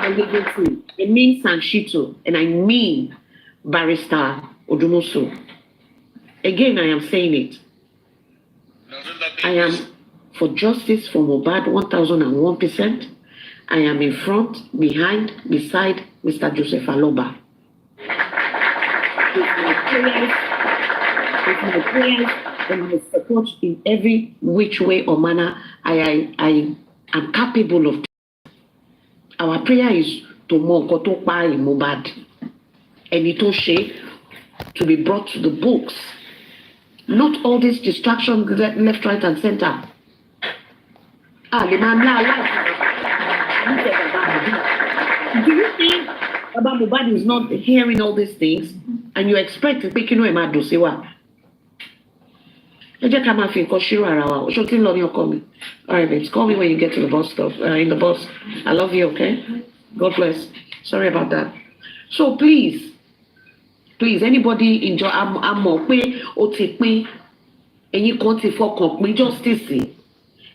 my legal team. I mean Sanchito, and I mean Barrister Odumosu. Again, I am saying it. I am for justice for Mohbad 1001%. I am in front, behind, beside Mr. Joseph Aloba. With my prayers and my support in every which way or manner, I am capable of. Our prayer is to Mokotopa in Mohbad and Itoshe to be brought to the books. Not all these distractions left, right, and center. The man do you think Baba Mohbad is not hearing all these things and you expect to pick him at Dosewa? All right, babes, call me when you get to the bus stop. In the bus. I love you, okay? God bless. Sorry about that. So please, anybody enjoy I'm pé ó ti pín ẹ̀yin kan ti fọkàn pín justice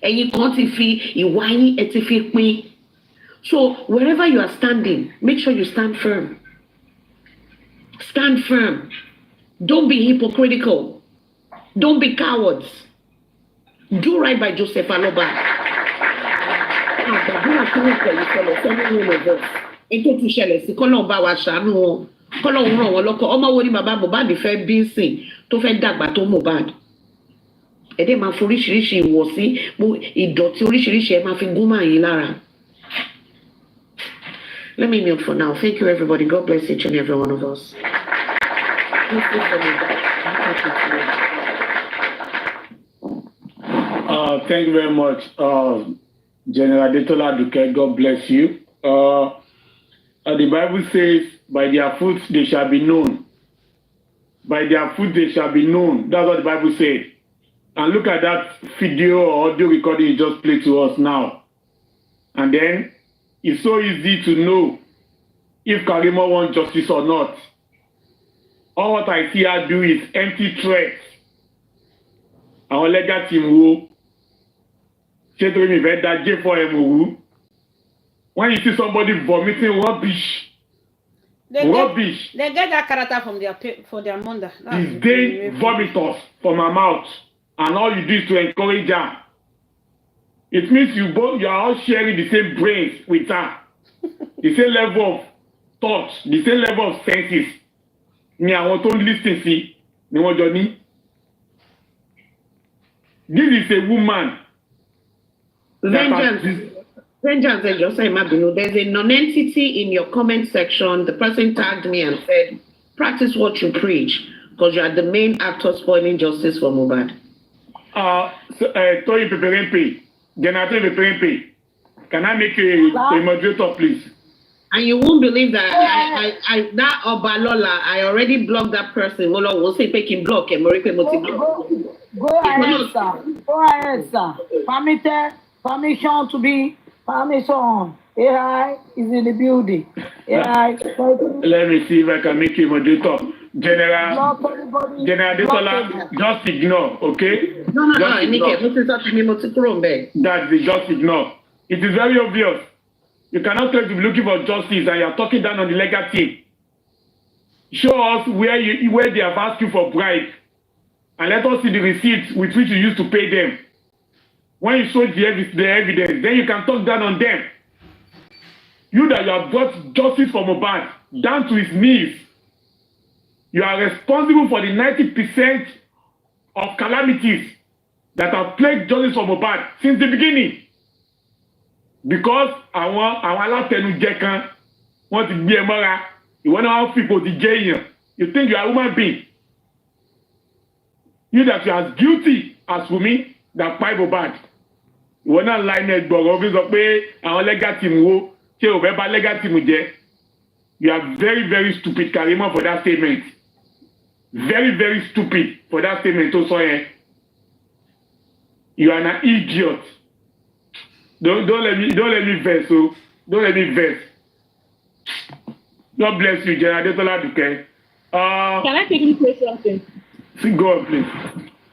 ẹ̀yin kan ti fi ìwà yín ẹ ti fi pín. So wherever you are standing, make sure you stand firm. Stand firm. Don't be hypocritical. Don't be cowards. Do right by Joseph Aloba. Ètò tún ṣẹlẹ̀ sí kọ́lọ́n bá wa ṣàánú wọn kọ́lọ́n ràn wọ́n lọ́kọ̀ ọmọ wo ni bàbá Mohbad fẹ́ bí sìn tó fẹ́ dàgbà tó Mohbad ẹ̀dẹ̀ máa fi oríṣiríṣi ìwọ̀sí ìdọ̀tí oríṣiríṣi ẹ̀ máa fi gún máa yín lára. Let me mute for now. Thank you, everybody. God bless each and every one of us. Thank you very much, General Detola Duke. God bless you. The Bible says, by their fruits they shall be known. By their fruits they shall be known. That's what the Bible said. And look at that video or audio recording you just played to us now. And then it's so easy to know if Karimot wants justice or not. All what I see her do is empty threats. Our legal team will say to him, that J for him. When you see somebody vomiting rubbish, they get that character from their mother. It's they vomitous from her mouth, and all you do is to encourage her. It means you are all sharing the same brains with her, the same level of thought, the same level of senses. Me, I want to listen. See, me want Johnny. This is a woman. Vengeance, there's a non-entity in your comment section. The person tagged me and said, practice what you preach, because you are the main actor spoiling justice for Mohbad. Toyi Peperempe, Generator Peperempe, can I make a moderator, please? And you won't believe that that Obalola, I already blocked that person. We'll say picking block and Go ahead, sir. Go ahead, sir. Permission to be permission. AI is in the building. AI. Let me see if I can make you moderator. General Detola, just ignore, okay? No. That's the just ignore. It is very obvious. You cannot claim to be looking for justice and you are talking down on the legal team. Show us where they have asked you for bribe, and let us see the receipts with which you used to pay them. When you show the evidence, then you can talk down on them. You that you have brought justice for Mohbad down to his knees. You are responsible for the 90% of calamities that have plagued justice for Mohbad since the beginning. Because àwọn alátẹnujẹ kan wọ́n ti gbé ẹ mọ́ra, ìwọ náà wọ́n fipò ti jẹ́ èèyàn. You think you are a human being? You that you are as guilty as Wunmi that pa Mohbad. Ìwọ náà line gbọ̀rọ̀ fi sọ pé àwọn legal team wo ṣé o fẹ́ bá legal team jẹ́. You are very, very stupid, Karimot, for that statement. Very, very stupid for that statement tó sọ yẹn. You are an idiot. Don't let me vex, so don't let me vex. God bless you, General Detola Duke. Can I quickly say something? Go on, please.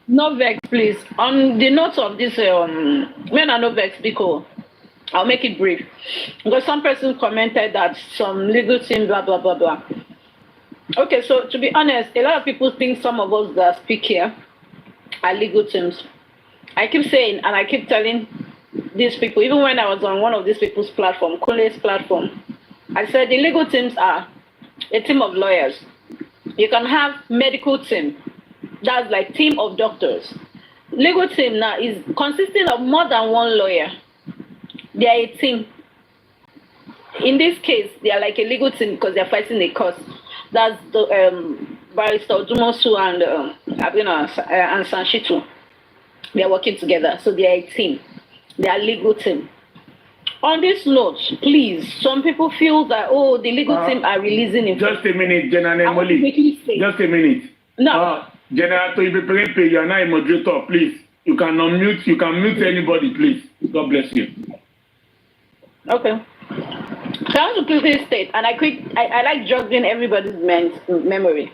No vex, please. On the notes of this, men are no vex because I'll make it brief. Because some person commented that some legal team, blah, blah, blah, blah. Okay, so to be honest, a lot of people think some of us that speak here are legal teams. I keep saying and I keep telling these people, even when I was on one of these people's platform, Kule's platform, I said the legal teams are a team of lawyers. You can have medical team, that's like team of doctors. Legal team now is consisting of more than one lawyer. They are a team. In this case, they are like a legal team because they're fighting a cause. That's the barrister Dumosu and Sanshitu. They are working together, so they are a team. They are a legal team. On this note, please, some people feel that the legal team are releasing it. Just a minute, General Molly. Just a minute. No. General, you are not a moderator, please. You can unmute. You can mute anybody, please. God bless you. Okay. So I want to quickly state, and I like jogging everybody's memory.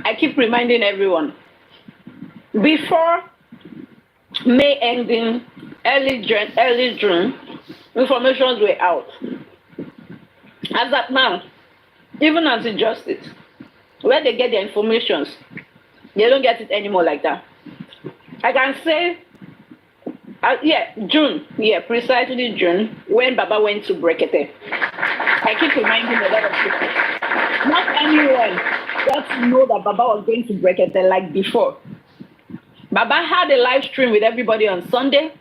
I keep reminding everyone. Before May ending, early June, informations were out. As at now, even as in justice, where they get their informations, they don't get it anymore like that. I can say, June, precisely June, when Baba went to Brekete. I keep reminding a lot of people. Not anyone got to know that Baba was going to Brekete like before. Baba had a live stream with everybody on Sunday.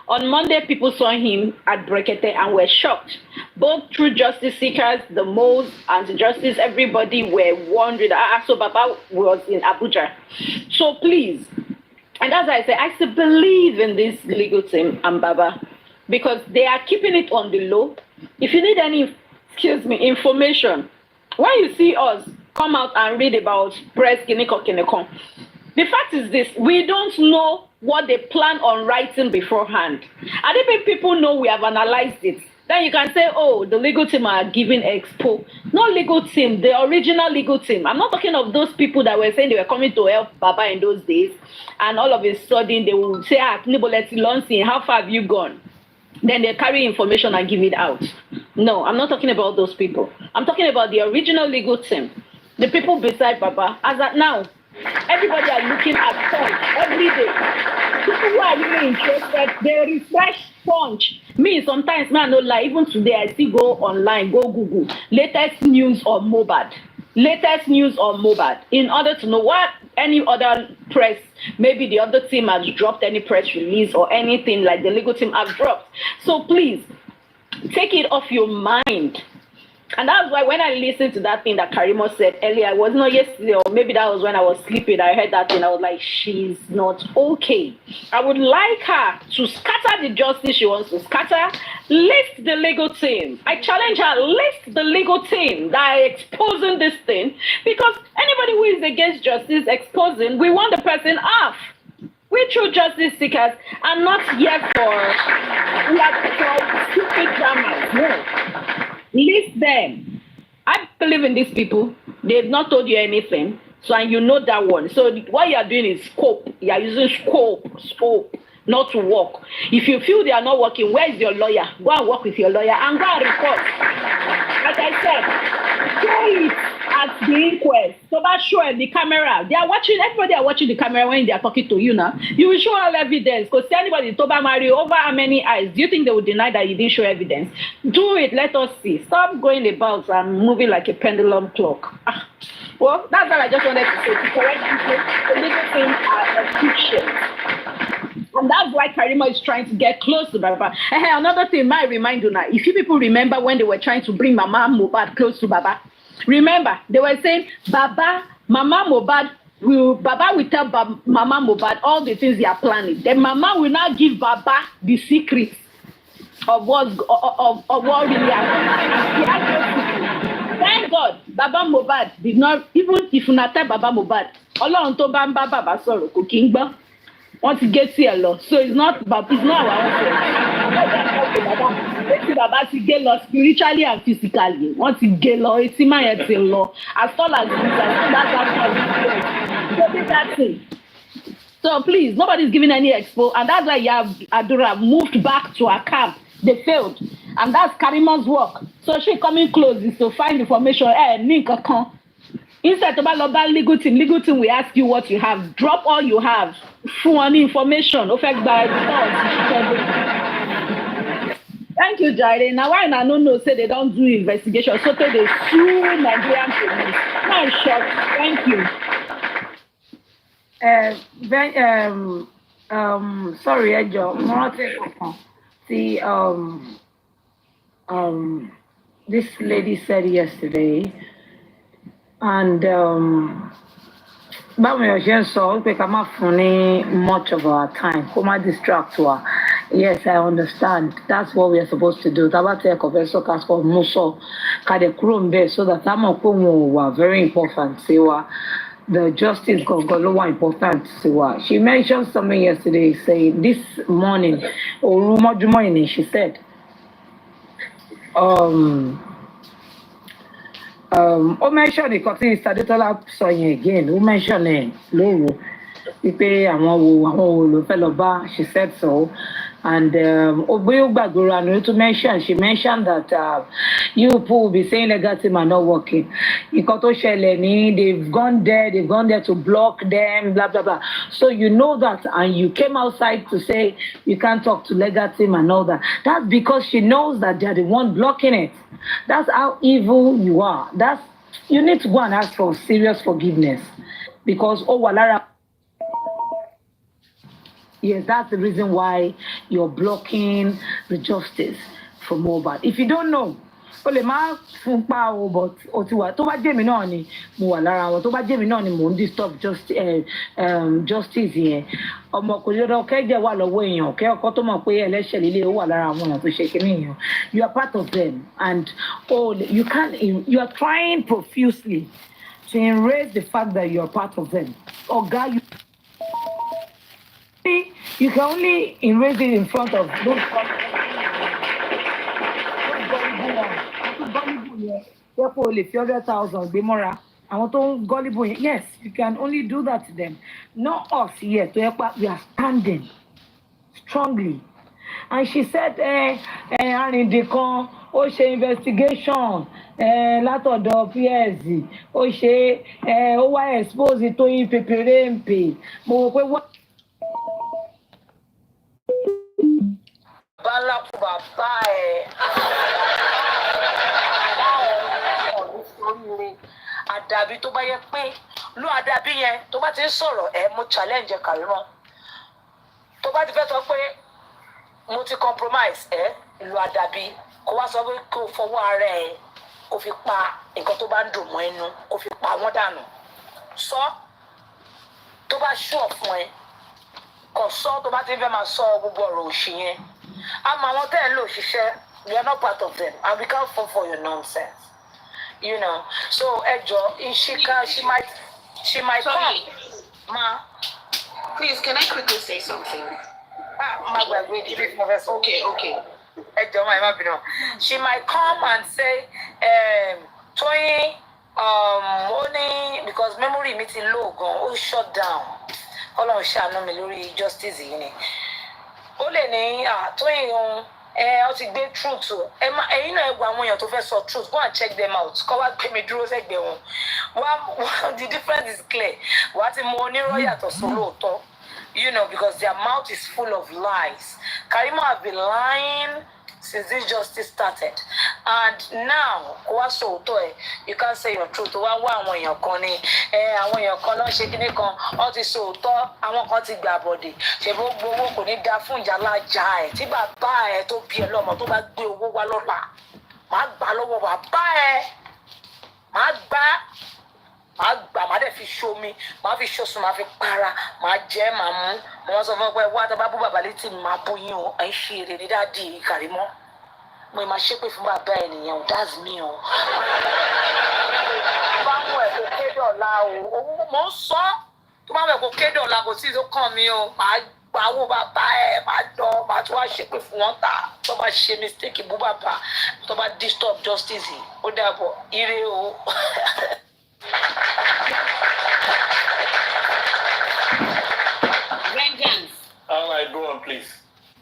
On Monday, people saw him at Brekete and were shocked. Both true justice seekers, the moles, anti-justice, everybody were wondering. So Baba was in Abuja. So please, and as I say, I still believe in this legal team and Baba because they are keeping it on the low. If you need any, information, when you see us come out and read about press Kineko, the fact is this, we don't know what they plan on writing beforehand. And if people know we have analyzed it, then you can say, the legal team are giving expo. No legal team, the original legal team. I'm not talking of those people that were saying they were coming to help Baba in those days. And all of a sudden they will say, how far have you gone? Then they carry information and give it out. No, I'm not talking about those people. I'm talking about the original legal team. The people beside Baba. As at now, everybody are looking at Punch every day. People who are really interested, they refresh Punch. Me, sometimes, man, no lie. Even today, I still go online, go Google. Latest news on Mobad. In order to know what any other press, maybe the other team has dropped any press release or anything like the legal team has dropped. So please, take it off your mind. And that's why when I listened to that thing that Karimot said earlier, it was not yesterday, or maybe that was when I was sleeping. I heard that thing. I was like, she's not okay. I would like her to scatter the justice she wants to scatter. List the legal team. I challenge her, list the legal team that are exposing this thing. Because anybody who is against justice exposing, we want the person off. We true justice seekers are not here for stupid dramas. No. List them. I believe in these people. They've not told you anything. So, and you know that one. So what you are doing is scope. You are using scope, not to work. If you feel they are not working, where is your lawyer? Go and work with your lawyer and go and report. Like I said, show it at the inquest. So that show the camera. They are watching, everybody are watching the camera when they are talking to you now. You will show all evidence. Because anybody Toba Mario over how many eyes? Do you think they will deny that you didn't show evidence? Do it, let us see. Stop going about and moving like a pendulum clock. Well, that's all I just wanted to say. To correct people, the legal things are a fiction. And that's why Karimot is trying to get close to Baba. Another thing, might remind you now, if you people remember when they were trying to bring Mama Mohbad close to Baba, remember, they were saying, Baba will tell Mama Mohbad all the things they are planning. Then Mama will now give Baba the secrets of what really happened. Thank God, Baba Mohbad did not, even if you not tell Baba Mohbad, Ọlọ́run tó bá ń bá Baba sọ̀rọ̀ kò kí ń gbọ́. Want to get here, Lord. So it's not our own fault. Baba to get lost spiritually and physically. Want to get lost. It's my head law. As tall as that's it. So please, nobody's giving any expo, and that's why Adura moved back to her camp They failed. And that's Karimot's work. So she coming close is to find information. Instead to buy legal team will ask you what you have. Drop all you have. Fún information. Thank you, Jare. Now why I don't know say they don't do investigation. So they sue Nigerian police. I'm shocked. Thank you. Sorry, Ejo. See, this lady said yesterday, and báwo ni ọ̀ṣẹ́ sọ pé ká má fún ní much of our time kó má distract wa. Yes, I understand. That's what we are supposed to do. Tábà tẹ ẹ̀kọ́ fẹ́ sọ́kà sọ mú sọ ká dẹ̀ kúrò ń bẹ̀ so that á mọ̀ pé òun ò wà very important sí wa. The justice gangan ló wà important sí wa. She mentioned something yesterday saying this morning òru mọ́júmọ́ yìí ni she said ó mention nǹkan tí Sadetola sọ yẹn again ó mention ẹ̀ lóru wípé àwọn wo ló fẹ́ lọ bá she said so. And to mention, she mentioned that you people will be saying legal team are not working. They've gone there to block them, blah blah blah. So you know that, and you came outside to say you can't talk to legal team and all that. That's because she knows that they're the one blocking it. That's how evil you are. You need to go and ask for serious forgiveness because Walara. Yes, that's the reason why you're blocking the justice for Mohbad. If you don't know, but tó bá jẹ́ mi náà ni mo wà lára wọn, tó bá jẹ́ mi náà ni mo ń disturb justice yẹn. Ọmọ kò lọ́dọ̀ kẹ́jẹ́ wà lọ́wọ́ èèyàn, kẹ́ ọkọ tó mọ̀ pé ẹlẹ́ṣẹ̀ líle ó wà lára àwọn èèyàn tó ṣe kíní èèyàn. You are part of them, and you are trying profusely to erase the fact that you are part of them. God, you can only erase it in front of those gullible 100,000 gbé mọ́ra. Àwọn tó ń gullible yẹn, yes, you can only do that to them. Not us here. We are standing strongly. And she said, Arìndé kan ó ṣe investigation látọ̀dọ̀ PSC ó ṣe ó wá expose Tóyìn Pèpèrèmpè. Mo rò pé wọ́n. Bala bàbá àdàbí tó bá yẹ pé ló àdàbí yẹn tó bá ti ń sọ̀rọ̀ mo challenge Karimot tó bá ti fẹ́ sọ pé mo ti compromise ìlú àdàbí kó wá sọ pé kó fọwọ́ ara kó fi pa nǹkan tó bá ń dùn mọ́ ẹnu kó fi pa wọ́n dànù sọ tó bá ṣùọ̀ fún kò sọ tó bá ti fẹ́ máa sọ gbogbo ọ̀rọ̀ òṣì yẹn àmọ́ àwọn tẹ́ ẹ̀ ń lò ṣiṣẹ́ we are not part of them and we can't fall for your nonsense. You know, so Ejo, she might Sorry. come. Ma, Please, can I quickly say something? Okay. Ejo, She might come and say, Toyin, only because memory meeting low gone, shut down. Hold on, ṣàánú mi lórí justice yìí ni. Ó lè ní Toyin ó ti gbé truth o ẹ̀yin náà ẹgbẹ́ àwọn èèyàn tó fẹ́ sọ truth go and check them out kọ́ wá gbé mi dúró sẹ́gbẹ̀ẹ́ wọn the difference is clear wà á ti mọ onírọ́ yàtọ̀ sólóòótọ́ because their mouth is full of lies. Karimot have been lying since this justice started, and now kó wá sòótọ́ you can't say your truth wá àwọn èèyàn kan ni àwọn èèyàn kan lọ́ọ́ ṣe kíní kan wọ́n ti sòótọ́ àwọn kan ti gbà bọ̀dẹ̀ ṣe gbogbo owó kò ní da fún ìjàlájà tí bàbá tó bí lọ́mọ tó bá gbé owó wá lọ́la máa gbà lọ́wọ́ bàbá máa gbà máa dẹ̀ fi ṣomi máa fi ṣoṣù máa fi para máa jẹ́ máa mú wọ́n sọ fún pé wá tó bá bú bàbá létí mi máa bú yín o ẹ̀ ń ṣe èrè ní dáàdi Karimot mo máa ṣépè fún bàbá ẹ̀ nìyẹn o that's me o. bá mú ẹ̀ kó kéde ọ̀la o mo ń sọ tó bá mú ẹ̀ kó kéde ọ̀la kò sí tó kàn mí o máa gba owó bàbá ẹ̀ máa dán máa tún wá ṣépè fún wọn ta tó bá ṣe mistake bú bàbá tó bá disturb justice ó dàbọ̀ ire o. Vengeance. All right, go on, please.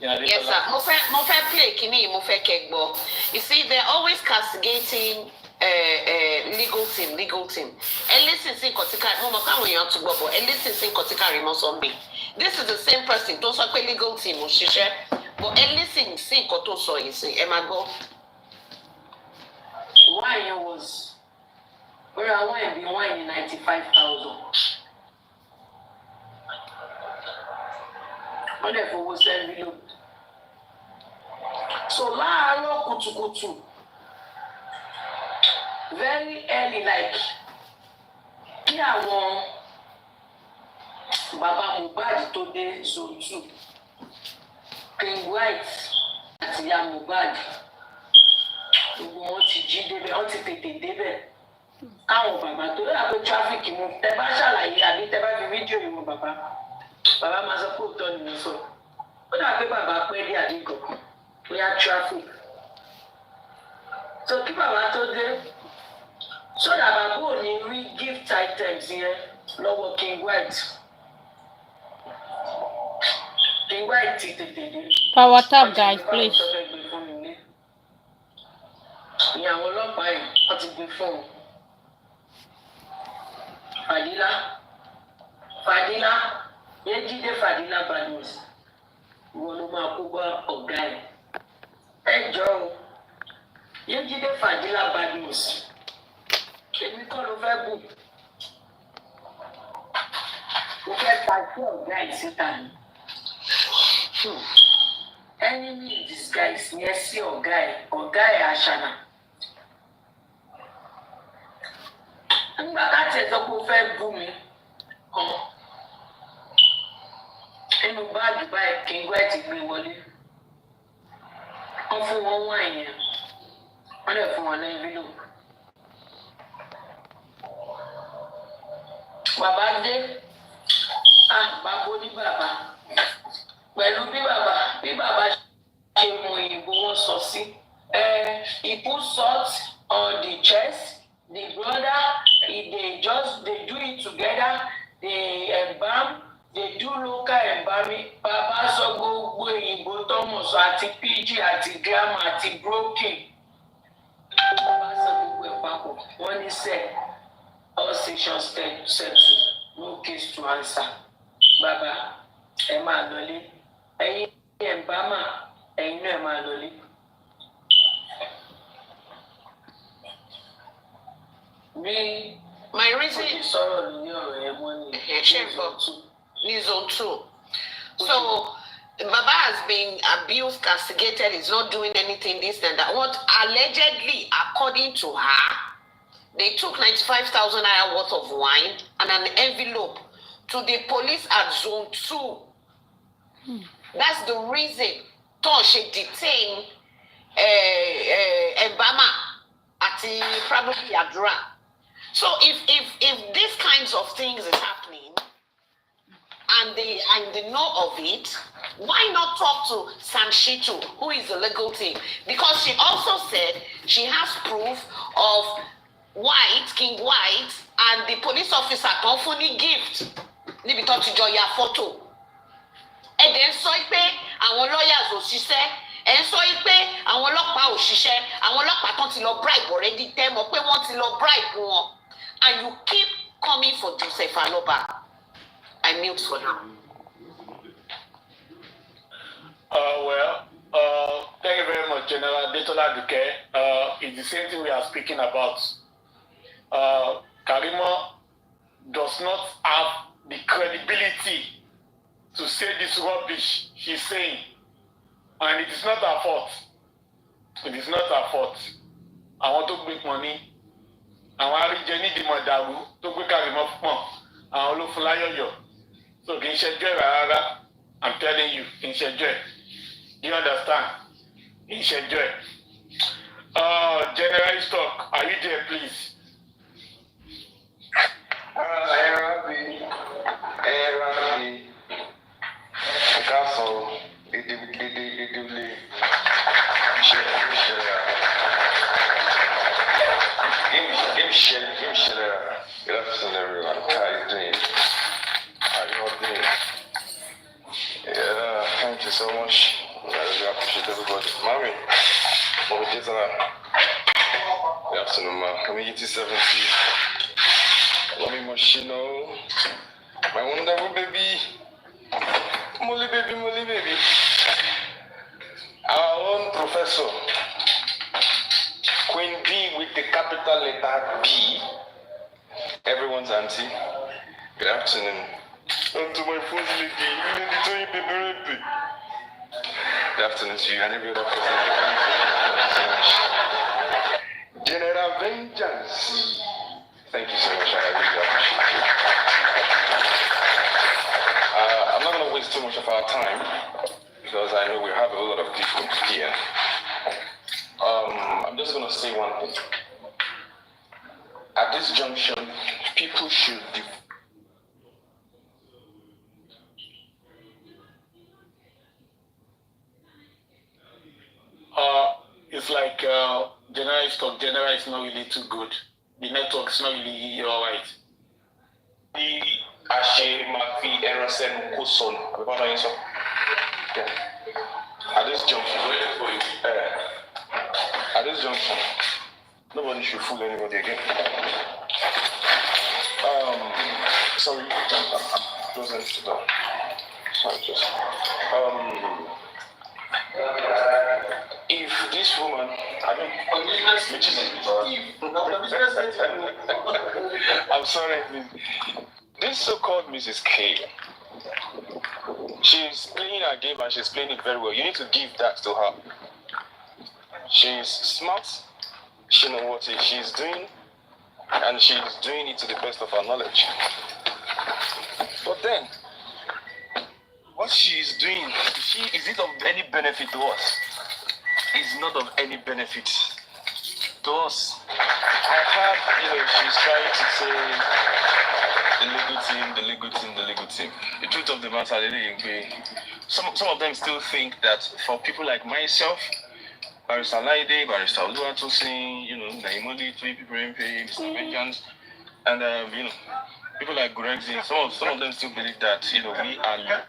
Yeah, Yes, sir. Mo fẹ́ play kini mo fẹ́ kẹ́ gbọ́. You see, they're always castigating legal team. And listen sí nǹkan tí mo mọ̀ káwọn èèyàn tún gbọ́ bọ̀. And listen sí nǹkan tí Karimot sọ mí. This is the same person tó sọ pé legal team ò ṣiṣẹ́. But and listen sí nǹkan tó sọ yìí sí. Ẹ máa gbọ́. Why was where I want to be one in 95,000. Wọ́n dẹ̀ fowó sẹ́ńbí lò. So láàárọ̀ kùtùkùtù very early like kí àwọn bàbá Mohbad tó dé zone 2 King White àti ìyá Mohbad gbogbo wọn ti jí débẹ̀ wọ́n ti tètè débẹ̀ káwọn bàbá tó yà pé tráfíkì mu tẹ bá ṣàlàyé àbí tẹ bá fi fídíò yìí mọ bàbá máa sọ pé òótọ́ ni mo sọ ó dà pé bàbá pẹ́ dé àdínkù bóyá traffic so kí bàbá tó dé sódà bàbá ò ní rí gift items yẹn lọ́wọ́ King White ti tètè dé. Power tap, guys, please. ní àwọn ọlọ́pàá yìí wọ́n ti gbé fún un. Fàdílà Yéjídé Fàdílà Badmus ìwọ ló máa kó bá ọ̀gá ẹ̀. Ẹ jọ o Yéjídé Fàdílà Badmus èmi kọ́ ló fẹ́ bù. Mo fẹ́ ta sí ọ̀gá ẹ̀ síta ni. Enemy in disguise yẹn sí ọ̀gá ẹ̀ Àṣànà. Nígbà káàtì ẹ̀ sọ pé ó fẹ́ bú mi kan nínú báàgì báyìí King White gbé wọlé. Wọ́n fún wọn wá ìyẹn wọ́n lè fún wọn ní envelope. Bàbá dé bàbá ní bàbá pẹ̀lú bí bàbá ṣe mú òyìnbó wọn sọ sí. He put salt on the chest, the brother, they do it together, they embalm, they do local embalming. Bàbá sọ gbogbo òyìnbó tọmọ sọ àti pidgin àti grammar àti broken. Bàbá sọ gbogbo ẹ̀ papọ̀ wọ́n ní sẹ́ẹ̀. All sections settled, no case to answer. Bàbá, ẹ máa lọlé. Ẹ̀yin ẹ̀ ń bá mà, ẹ̀yin náà ẹ máa lọlé. My reason is sọ̀rọ̀ lórí ọ̀rọ̀ ẹ̀ mọ́ ní zone 2. So, Baba has been abused, castigated, he's not doing anything, this and that. What allegedly, according to her, they took 95,000 naira worth of wine and an envelope to the police at zone 2. That's the reason she detained Mbama at probably Adra. So if these kinds of things is happening and they know of it, why not talk to Sanshitu, who is the legal team? Because she also said she has proof of King White, and the police officer kan fún ní gift níbi tó ti jọ ya photo. Ẹ̀dẹ̀ ń sọ pé àwọn lawyers ò ṣiṣẹ́, ẹ̀ ń sọ pé àwọn ọlọ́pàá ò ṣiṣẹ́, àwọn ọlọ́pàá tán ti lọ bribe already tẹ́ mọ̀ pé wọ́n ti lọ bribe wọn. And you keep coming for Joseph Aloba. I mute for now. Thank you very much, General Detola Duque. It's the same thing we are speaking about. Karimot does not have the credibility to say this rubbish she's saying. And it is not her fault. It is not her fault. I want to make money. I want to Jenny Dimadaru to make Karimot pọ̀. Àwọn ló fún láyọ̀yọ̀. So kì í ṣe jẹ́ rárá. I'm telling you, kì í ṣe jẹ́. Do you understand? Kì í ṣe jẹ́. General Stock, are you there, please? Rabi, Castle, good afternoon, everyone. How are you doing? How are you all doing? Yeah, thank you so much. Mommy. Mommy, just good afternoon, ma. Mommy, 70. Mommy, Moshino. My wonderful baby. Molly baby, Molly baby. Our own professor. Queen B with the capital letter B. Everyone's auntie. Good afternoon. And to my first lady, Lady Tony Baby. Good afternoon to you and every other person. General Vengeance. Thank you so much. I really appreciate it. I'm not going to waste too much of our time because I know we have a lot of people here. I'm just going to say one thing. At this junction, people should It's like General is not really too good. The network is not really alright. the Ashe Mafi Erosen Kuson. At this junction, nobody should fool anybody again. Sorry, I'm closing to the. Sorry, just. If this woman, I'm sorry, this so-called Mrs. K, she's playing her game and she's playing it very well. You need to give that to her. She's smart, she knows what she's doing, and she's doing it to the best of her knowledge. But then, what she's doing, is it of any benefit to us? It's not of any benefit to us. I heard, she's trying to say the legal team. The truth of the matter, some of them still think that for people like myself, Barrister Laide, Barrister Oluwatosin, Naimoli, people Mr. Vengeance, and people like Gregzi, some of them still believe that we are.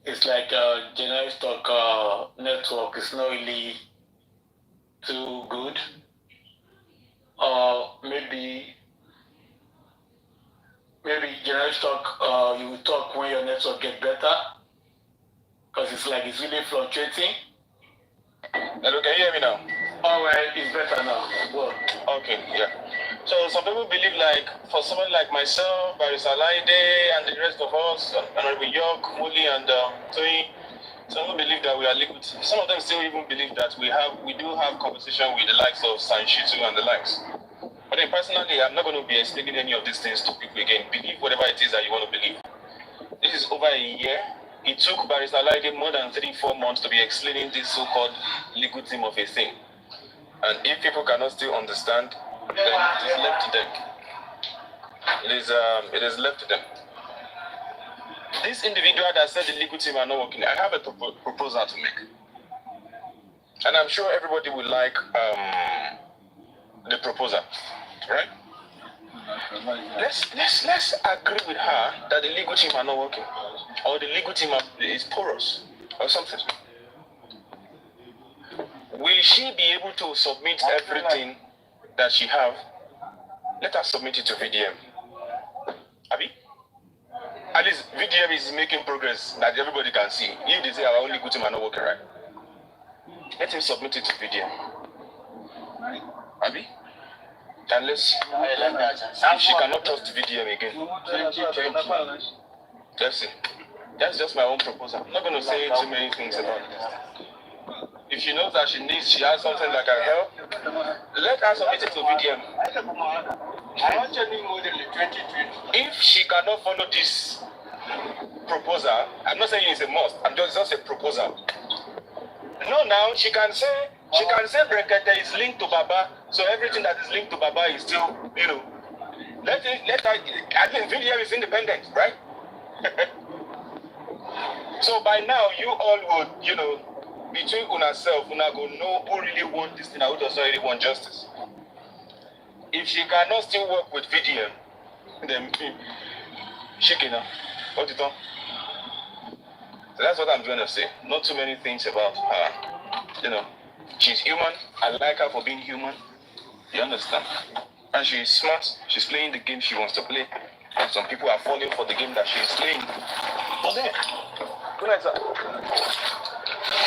It's like General Stock network is not really too good. Maybe General Stock, you will talk when your network get better, because it's really fluctuating. Hello, can you hear me now? Alright, it's better now. Well, okay, yeah. So some people believe for someone like myself, Barrister Laide, and the rest of us, Honorable York, Wooly, and Toyi, some people believe that we are liquid. Some of them still even believe that we do have conversation with the likes of Sanshitu and the likes. But then personally, I'm not going to be explaining any of these things to people again. Believe whatever it is that you want to believe. This is over a year. It took Barrister Laide more than 3-4 months to be explaining this so-called legal team of a thing. And if people cannot still understand, then it is left to them. It is left to them. This individual that said the legal team are not working, I have a proposal to make. And I'm sure everybody will like the proposal, right? Let's agree with her that the legal team are not working, or the legal team is porous, or something. Will she be able to submit everything that she have? Let her submit it to VDM. Abi? At least VDM is making progress that everybody can see. If they say our only good team are not working right, let him submit it to VDM. Abi? And let's see. If she cannot trust VDM again. Let's see. That's just my own proposal. I'm not going to say too many things about this. If she knows that she has something that can help, let her submit it to VDM. If she cannot follow this proposal, I'm not saying it's a must, it's just a proposal. No, now she can say Brekete is linked to Baba, so everything that is linked to Baba is still, let her, I think VDM is independent, right? So by now, you all would, between una self, una go know who really want this thing and who does not really want justice. If she cannot still work with VDM, then she can. What you thought? So that's what I'm going to say. Not too many things about her. She's human. I like her for being human. You understand? And she's smart. She's playing the game she wants to play. And some people are falling for the game that she's playing. But then, good night, sir.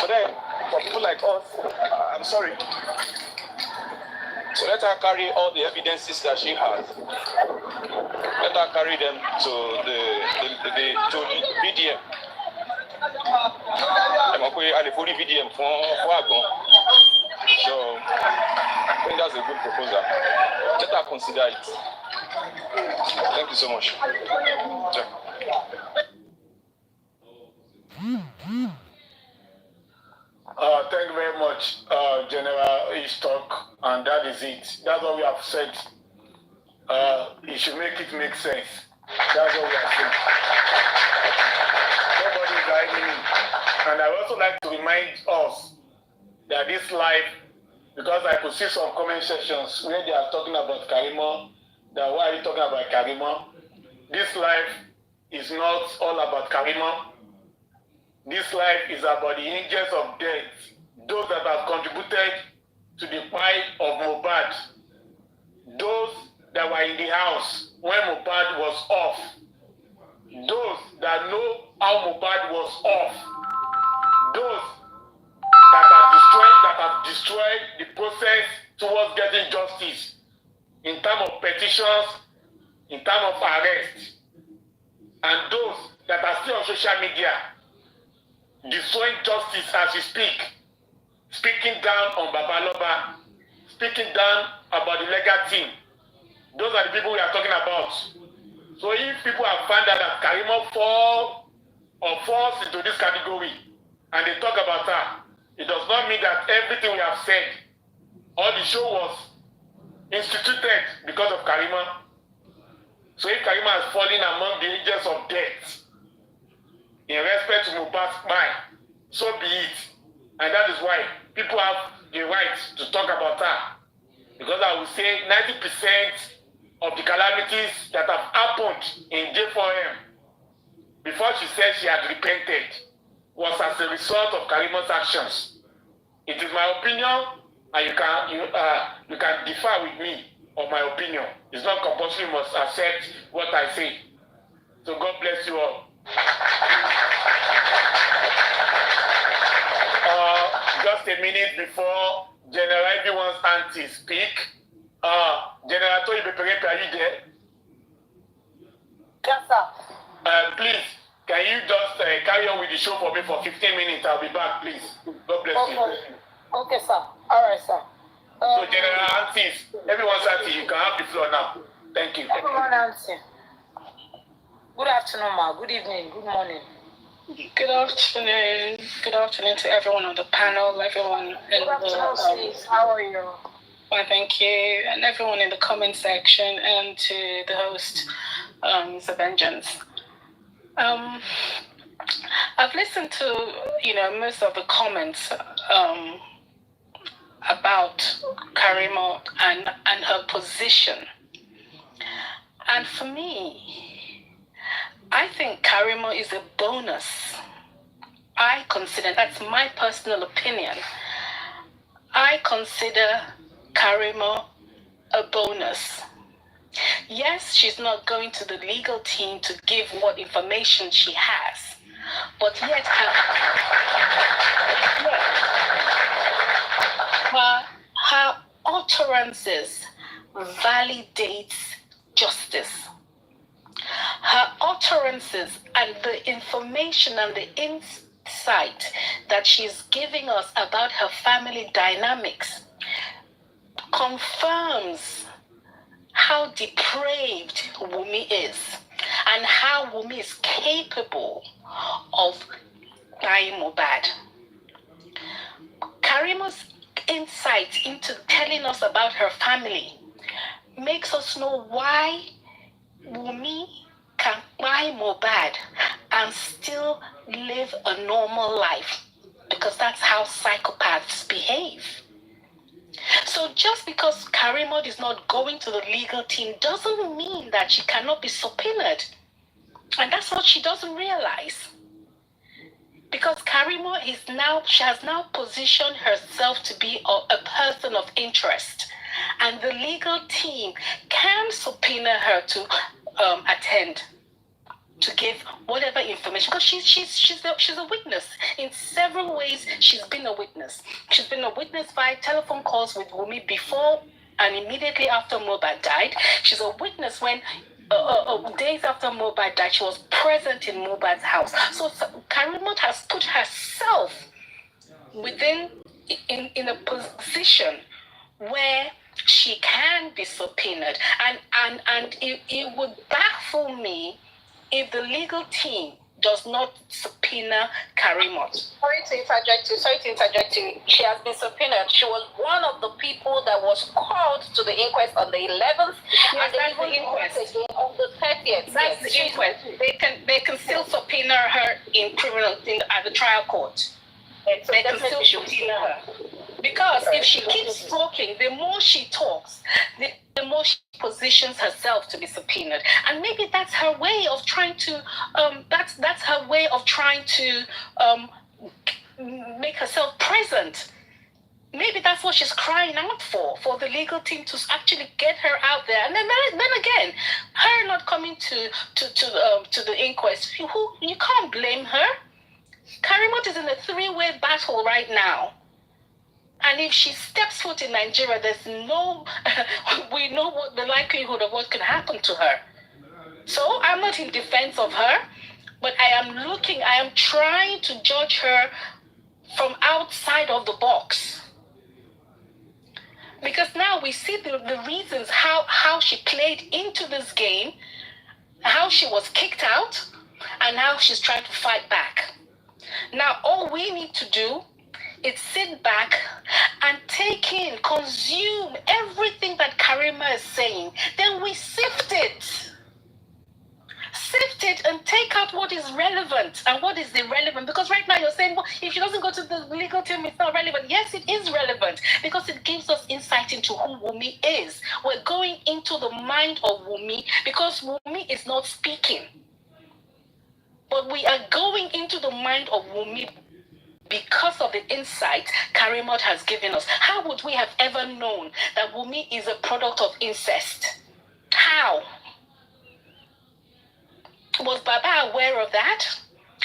But then, for people like us, I'm sorry. So let her carry all the evidences that she has. Let her carry them to the VDM. And the VDM for Agbon. So I think that's a good proposal. Let her consider it. Thank you so much. Yeah. Thank you very much, General Ishtok, and that is it. That's what we have said. You should make it make sense. That's what we have said. Nobody is hiding it. And I would also like to remind us that this life, because I could see some comment sections where they are talking about Karimot, that why are you talking about Karimot? This life is not all about Karimot. This life is about the angels of death, those that have contributed to the fight of Mohbad, those that were in the house when Mohbad was off, those that know how Mohbad was off, those that have destroyed the process towards getting justice in terms of petitions, in terms of arrest, and those that are still on social media destroying justice as we speak, speaking down on Babaloba, speaking down about the legal team. Those are the people we are talking about. So if people have found out that Karimot falls into this category and they talk about her, it does not mean that everything we have said or the show was instituted because of Karimot. So if Karimot has fallen among the angels of death, in respect to Mohbad's mind, so be it. And that is why people have the right to talk about her. Because I would say 90% of the calamities that have happened in J4M before she said she had repented was as a result of Karimot's actions. It is my opinion, and you can differ with me on my opinion. It's not compulsory, you must accept what I say. So God bless you all. Just a minute before General everyone's auntie speak. General Toyi Beperepe, are you there? Yes, sir. Please, can you just carry on with the show for me for 15 minutes? I'll be back, please. God bless you. Okay, sir. All right, sir. So, General aunties, everyone's auntie, you can have the floor now. Thank you. Everyone auntie. Good afternoon, ma. Good evening. Good morning. Good afternoon. Good afternoon to everyone on the panel, everyone in Good afternoon, sis. How are you? Fine, thank you, and everyone in the comment section, and to the host, Mr. Vengeance. I've listened to most of the comments about Karimot and her position, and for me, I think Karimot is a bonus. I consider, that's my personal opinion, I consider Karimot a bonus. Yes, she's not going to the legal team to give what information she has, but yet her utterances validates justice. Her utterances and the information and the insight that she's giving us about her family dynamics confirms how depraved Wunmi is and how Wunmi is capable of dying Mohbad. Karimot's insight into telling us about her family makes us know why Wunmi can buy Mohbad and still live a normal life, because because that's how psychopaths behave. So just because Karimot is not going to the legal team doesn't mean that she cannot be subpoenaed. And that's what she doesn't realize. Because Karimot she has now positioned herself to be a person of interest. And the legal team can subpoena her to attend, to give whatever information, because she's a witness. In several ways, she's been a witness. She's been a witness via telephone calls with Wunmi before and immediately after Mohbad died. She's a witness when days after Mohbad died, she was present in Mohbad's house. So Karimot has put herself in a position where she can be subpoenaed, and it would baffle me if the legal team does not subpoena Karimot. Sorry to interject you. She has been subpoenaed. She was one of the people that was called to the inquest on the 11th. Yes, and that's the inquest again on the 30th. That's the inquest. They can still subpoena her at the trial court. So they can still subpoena her. Because if she keeps talking, the more she talks, the more she positions herself to be subpoenaed. And maybe that's her way of trying to that's her way of trying to make herself present. Maybe that's what she's crying out for the legal team to actually get her out there. And then again, her not coming to the inquest, you can't blame her. Karimot is in a 3-way battle right now. And if she steps foot in Nigeria, we know what the likelihood of what could happen to her. So I'm not in defense of her, but I am trying to judge her from outside of the box. Because now we see the reasons how she played into this game, how she was kicked out, and how she's trying to fight back. Now, all we need to do is sit back and consume everything that Karima is saying. Then we sift it and take out what is relevant and what is irrelevant. Because right now you're saying, well, if she doesn't go to the legal team, it's not relevant. Yes, it is relevant because it gives us insight into who Wunmi is. We're going into the mind of Wunmi because Wunmi is not speaking. But we are going into the mind of Wunmi because of the insight Karimot has given us. How would we have ever known that Wunmi is a product of incest? How? Was Baba aware of that?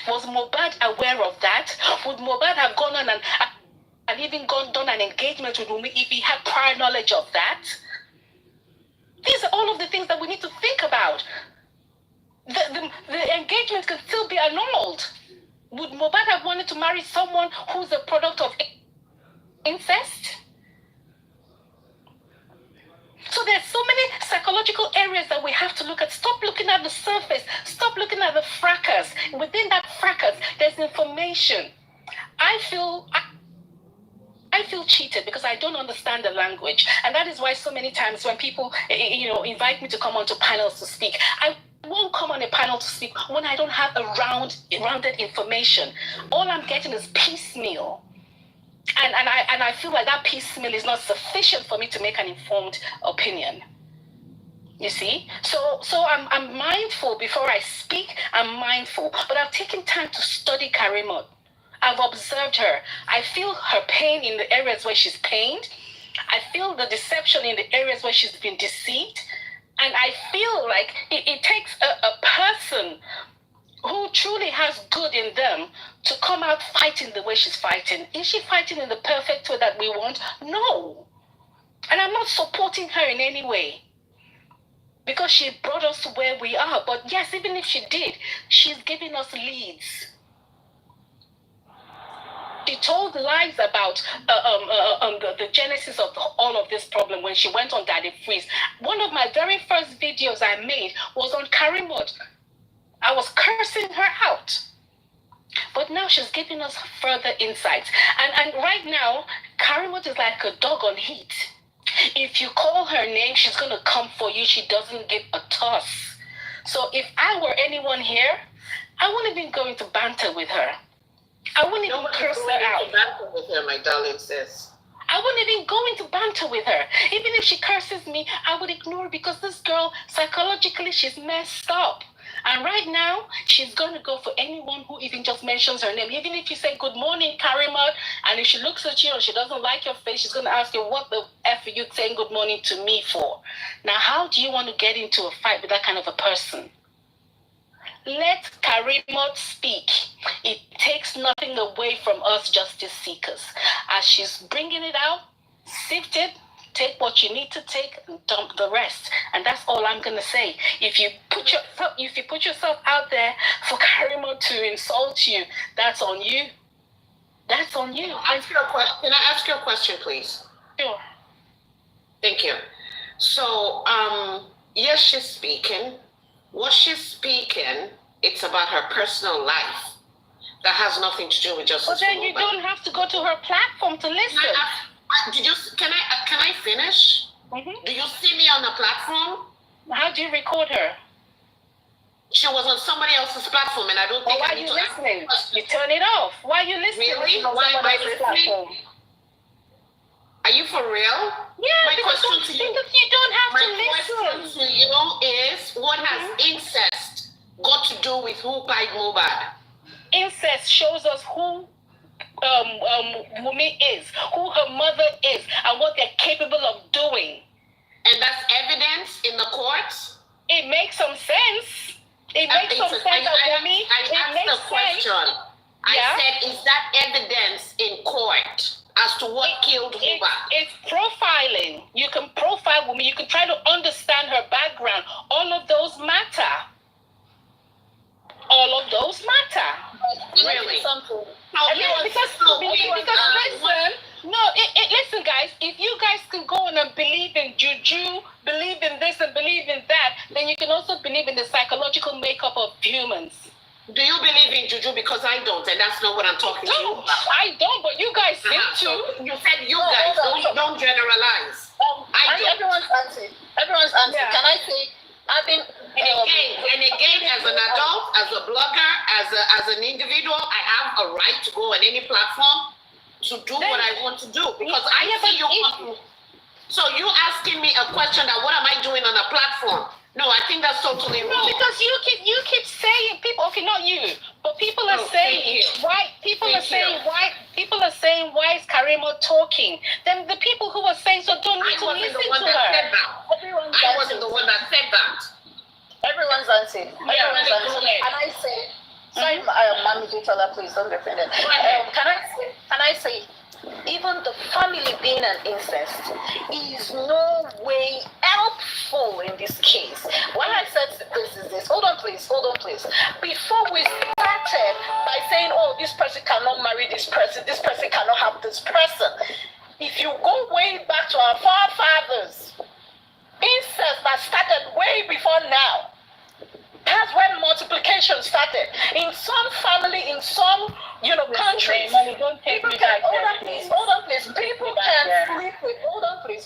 Was Mohbad aware of that? Would Mohbad have gone on and even done an engagement with Wunmi if he had prior knowledge of that? These are all of the things that we need to think about. The engagement can still be annulled. Would Mohbad have wanted to marry someone who's a product of incest? So there's so many psychological areas that we have to look at. Stop looking at the surface. Stop looking at the fracas. Within that fracas, there's information. I feel cheated because I don't understand the language. And that is why so many times when people invite me to come onto panels to speak, I won't come on a panel to speak when I don't have rounded information. All I'm getting is piecemeal. And I feel like that piecemeal is not sufficient for me to make an informed opinion. You see? So I'm mindful before I speak. I'm mindful. But I've taken time to study Karimot. I've observed her. I feel her pain in the areas where she's pained. I feel the deception in the areas where she's been deceived. And I feel like it takes a person who truly has good in them to come out fighting the way she's fighting. Is she fighting in the perfect way that we want? No. And I'm not supporting her in any way because she brought us to where we are. But yes, even if she did, she's giving us leads. She told lies about the genesis of all of this problem when she went on Daddy Freeze. One of my very first videos I made was on Karimot. I was cursing her out. But now she's giving us further insights. And right now, Karimot is like a dog on heat. If you call her name, she's going to come for you. She doesn't give a toss. So if I were anyone here, I wouldn't even go into banter with her. I wouldn't even curse her out. Banter with her, my darling sis. I wouldn't even go into banter with her. Even if she curses me, I would ignore because this girl, psychologically, she's messed up. And right now, she's going to go for anyone who even just mentions her name. Even if you say, good morning, Karimot, and if she looks at you and she doesn't like your face, she's going to ask you, what the F are you saying good morning to me for? Now, how do you want to get into a fight with that kind of a person? Let Karimot speak. It takes nothing away from us justice seekers. As she's bringing it out, sift it, take what you need to take, and dump the rest. And that's all I'm going to say. If you put yourself out there for Karimot to insult you, that's on you. That's on you. Can I ask you a question, please? Sure. Thank you. So, yes, she's speaking. What she's speaking, it's about her personal life. That has nothing to do with justice. Well, then you don't have to go to her platform to listen. Can I finish? Mm-hmm. Do you see me on the platform? How do you record her? She was on somebody else's platform, and I don't think why I need are you to listening? You turn it off. Why are you listening? Really? Why am I listening? Are you for real? Yeah, my question to you. You don't have to listen. My question to you is, what has incest got to do with who pied Mohbad? Incest shows us who Wunmi is, who her mother is, and what they're capable of doing. And that's evidence in the courts? It makes some sense. It makes some sense, Wunmi. I asked the question. I said, is that evidence in court as to what killed Mohbad? It's profiling. You can profile Wunmi. You can try to understand her background. All of those matter. All of those matter. Really? Listen, guys, if you guys can go on and believe in juju, believe in this and believe in that, then you can also believe in the psychological makeup of humans. Do you believe in juju? Because I don't, and that's not what I'm talking to you about. I don't, but you guys seem to. So you said you guys. Don't generalize. I don't. Everyone's answered. Yeah. Can I say, I've been... And again, as an adult, as a blogger, as an individual, I have a right to go on any platform to do what I want to do. Because I see you. So you asking me a question that what am I doing on a platform? No, I think that's totally wrong. No, because you keep saying people. Okay, not you, but people are saying why. People are saying why is Karimot talking? Then the people who are saying so don't need to listen to her. I wasn't the one that said that. Everyone's answered. And I say, sorry, Mami Ditola, please don't be offended. Can I say, even the family being an incest is no way helpful in this case. What I said this is this. Hold on, please. Before we started by saying, oh, this person cannot marry this person cannot have this person. If you go way back to our forefathers, incest that started way before now. That's when multiplication started. In some family, in some countries, people can hold on please. People can sleep with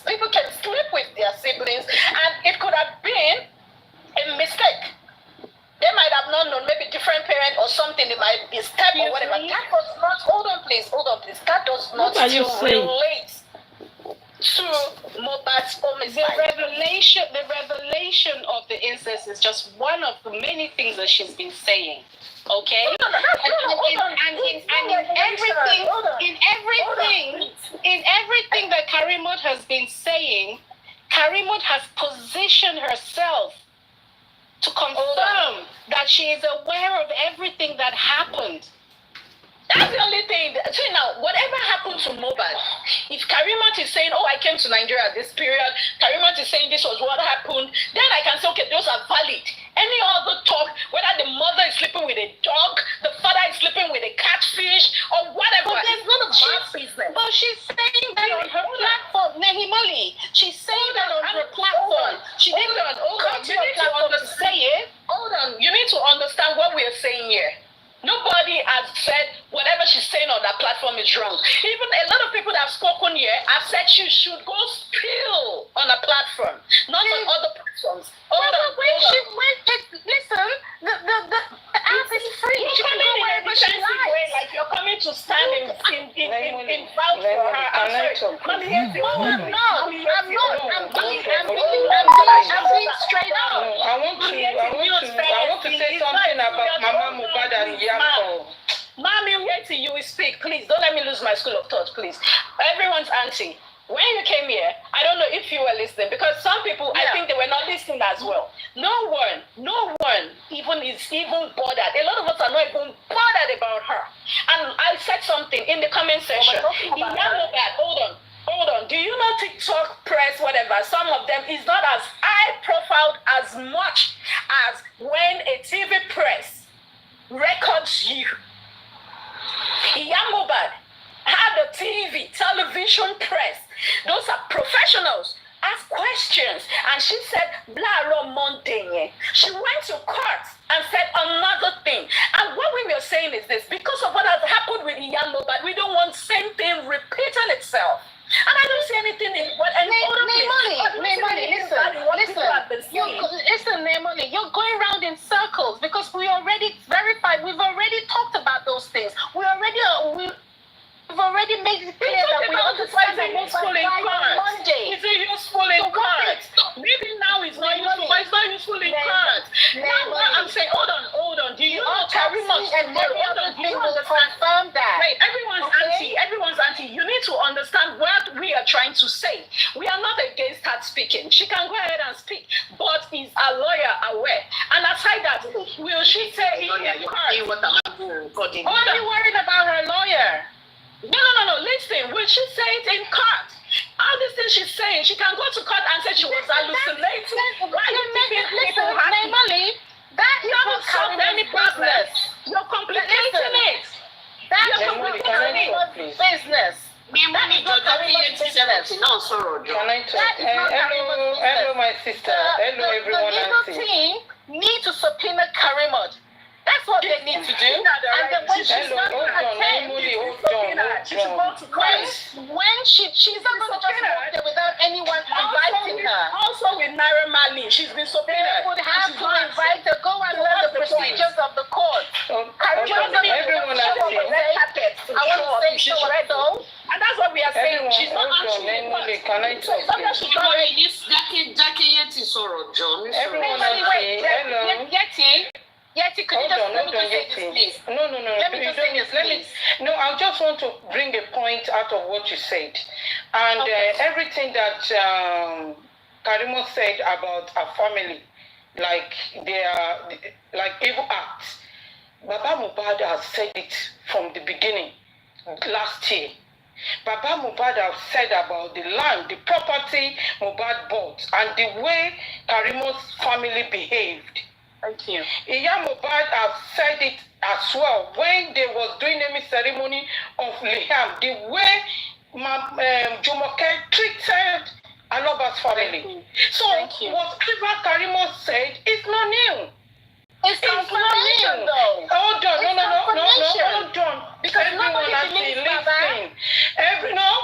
People can sleep with their siblings, and it could have been a mistake. They might have not known, maybe different parent or something. They might be step or whatever. That does not. Hold on, please. That does not still relate to Mohbad's homicide. The revelation of the incest is just one of the many things that she's been saying. Okay? In everything that Karimot has been saying, Karimot has positioned herself to confirm that she is aware of everything that happened. That's the only thing. See now, whatever happened to Mohbad, if Karimot is saying, oh, I came to Nigeria at this period, Karimot is saying this was what happened, then I can say, okay, those are valid. Any other talk, whether the mother is sleeping with a dog, the father is sleeping with a catfish, or whatever, it's none of my business. But she's saying that on her platform, Nehimali. She's saying that on her platform. She didn't come to your platform to say it. Hold on, you need to understand what we are saying here. Nobody has said whatever she's saying on that platform is wrong. Even a lot of people that have spoken here have said she should go spill on a platform, not on other platforms. Listen, house is free. She can go wherever she likes. Like you're coming to stand in vouch for her. I'm sorry. Mommy, I'm not. I'm being straight up. I want to say something about Mama Mohbad and Yako. Mommy, wait till you speak, please. Don't let me lose my school of thought, please. Everyone's auntie. When you came here, I don't know if you were listening, because some people, I think they were not listening as well. No one is even bothered. A lot of us are not even bothered about her. And I said something in the comment section. Hold on. Do you know TikTok, press, whatever? Some of them is not as high profile as much as when a TV press records you. Mohbad had a television press. Those are professionals. Ask questions. And she said, blah, Monday. She went to court and said another thing. And what we were saying is this: because of what has happened with Mohbad, we don't want same thing repeating itself. And I don't see anything in what any other Listen, Nemoli, you're going around in circles because we already verified, we've already talked about those things. We've already made it clear that we understand it's useful in court. It's useful in court. Maybe now it's not useful, but it's not useful in court. Now I'm saying, hold on. Do you know Karimot? Do you confirm that? Wait, everyone's auntie. You need to understand what we are trying to say. We are not against her speaking. She can go ahead and speak, but is a lawyer aware? And aside that, will she say it in court? Are you worried about her lawyer? No. Listen, will she say it in court? All these things she's saying, she can go to court and say she was hallucinating. Why are you making people happy? That is not solve any business. You're complicating it. That is not business. Can I talk? Hello, my sister. Hello, everyone. The legal team need to subpoena Karimot. That's what they need to do. And then when she's not going to attend, when she's not going to just walk there without anyone inviting her. Also with Naira Marley, she's been subpoenaed. They would have to invite her, go and learn the procedures of the court. Everyone and that's what we are saying. She's not actually. Can I talk? Yeti, could you just let me say this, please? No. I just want to bring a point out of what you said. And everything that Karimot said about her family, like they are like evil acts. Baba Mohbad has said it from the beginning, last year. Baba Mohbad has said about the land, the property Mohbad bought, and the way Karimot's family behaved. Thank you. Mohbad has said it as well when they was doing naming ceremony of Liam, the way Jumoke treated Aloba's family. So whatever Karimot said is not new. It's confirmation though. Hold on, hold on. Because nobody believes Baba.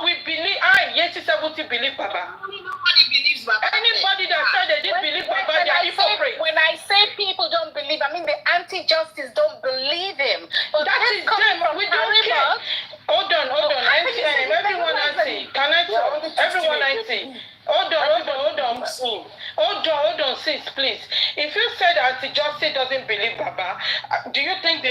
We believe, Yeti 70 believe Baba. Nobody believes Baba. Anybody that said they didn't believe Baba, they are hypocrite. When I say people don't believe, I mean the anti-justice don't believe him. But that is them. We don't care. Hold on. Everyone I see. Can I talk? Everyone I see. Hold on, sis, please. If you said anti-justice doesn't believe Baba, do you think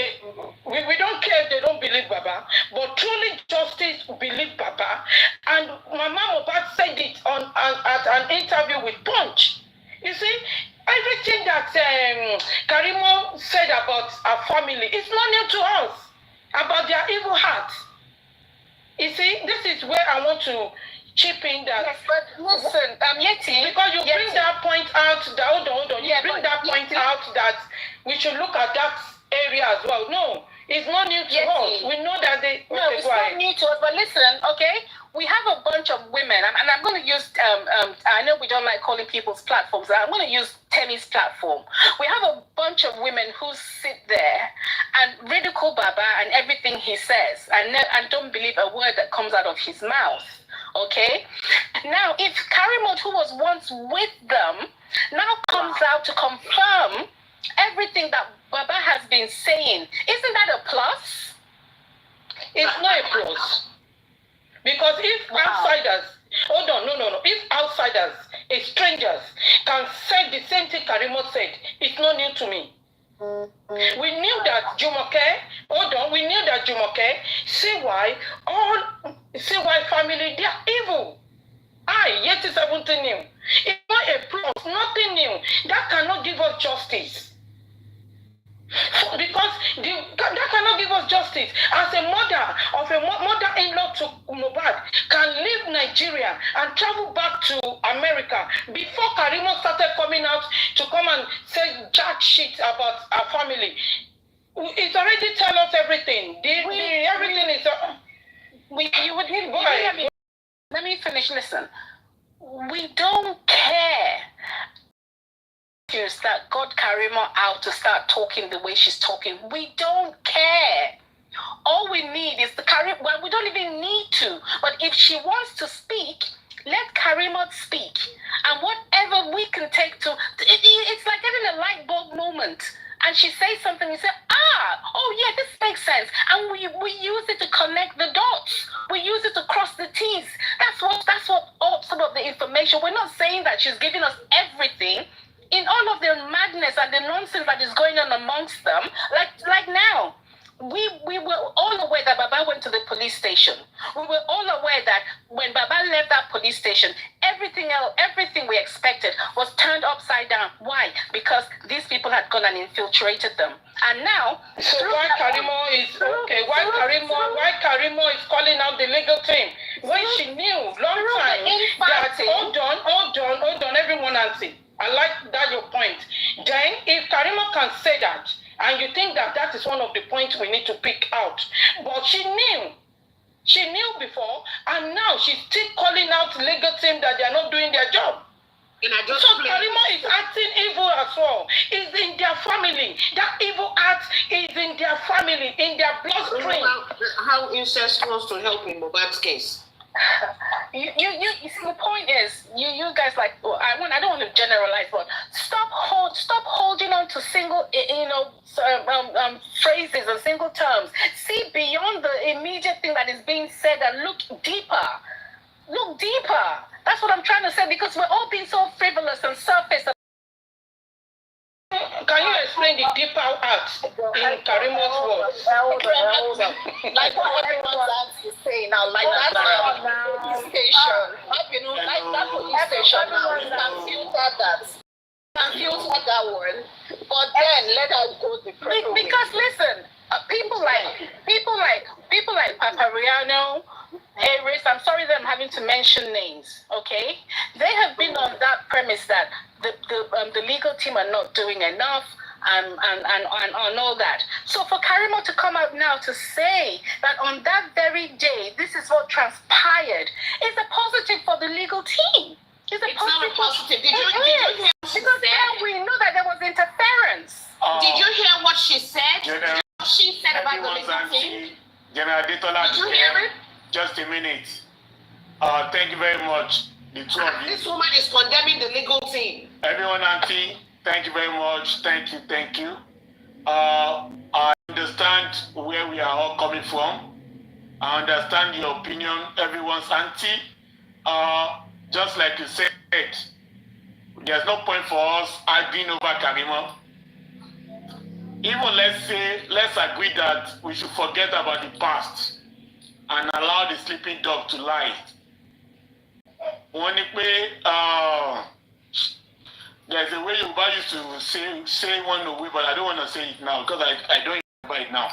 we don't care if they don't believe Baba, but truly justice believe Baba? And Mama Mohbad said it at an interview with Punch. You see, everything that Karimot said about our family is not new to us, about their evil hearts. You see, this is where I want to chip in that. Yes, but listen, Yeti. Because you bring that point out, hold on. You bring that point out that we should look at that area as well. No, it's not new to us. We know that they. No, it's not new to us. But listen, okay, we have a bunch of women, and I'm going to use. I know we don't like calling people's platforms. I'm going to use Temi's platform. We have a bunch of women who sit there and ridicule Baba and everything he says, and don't believe a word that comes out of his mouth. Okay? Now, if Karimot, who was once with them, now comes out to confirm everything that Baba has been saying. Isn't that a plus? It's not a plus. Because if outsiders, hold on, no. If outsiders, strangers, can say the same thing Karimot said, it's not new to me. We knew that we knew that Jumoke, CY family, they are evil. Yet it's 17 new. It's not a plus, nothing new. That cannot give us justice. Because that cannot give us justice. As a mother of a mother-in-law to Mohbad can leave Nigeria and travel back to America before Karimot started coming out to come and say jack shit about our family. It's already tell us everything. Everything is. Let me finish. Listen, we don't care that got Karimot out to start talking the way she's talking. We don't care. All we need is we don't even need to. But if she wants to speak, let Karimot speak. And whatever we can take to, it's like getting a light bulb moment. And she says something, you say, oh yeah, this makes sense. And we use it to connect the dots. We use it to cross the T's. That's what some of the information. We're not saying that she's giving us everything. In all of the madness and the nonsense that is going on amongst them, like now, we were all aware that Baba went to the police station. We were all aware that when Baba left that police station, everything we expected was turned upside down. Why? Because these people had gone and infiltrated them. And now, so why Karimot is okay? Why Karimot is calling out the legal team when she knew long time that hold on, everyone answer. I like that your point. Then, if Karimot can say that, and you think that is one of the points we need to pick out, but she knew before, and now she's still calling out the legal team that they are not doing their job. So Karimot is acting evil as well. It's in their family. That evil act is in their family, in their bloodstream. How incestuous to help in Mohbad's case? You see, the point is, you guys I don't want to generalize, but stop holding on to single phrases and single terms. See beyond the immediate thing that is being said and look deeper. That's what I'm trying to say, because we're all being so frivolous and surface. Can you explain the deeper act in Karimot's words? Like what everyone is saying now, like that police station. Like that police station now, you can filter that one, but then let us go the proper way. Because listen, people like Papariano, Aries, I'm sorry that I'm having to mention names, okay? They have been on that premise that the legal team are not doing enough and all that. So for Karimot to come out now to say that on that very day, this is what transpired, is a positive for the legal team. It's not a positive. Did you hear what she said? Because we know that there was interference. Did you hear what she said? She said about the legal team. Did you hear it? Just a minute. Thank you very much. The two of you. This woman is condemning the legal team. Everyone, Auntie, thank you very much. Thank you. I understand where we are all coming from. I understand your opinion, everyone's Auntie. Just like you said, there's no point for us arguing over Karimot. Even let's agree that we should forget about the past and allow the sleeping dog to lie. There's a way Yoruba used to say one way, but I don't want to say it now because I don't remember it now.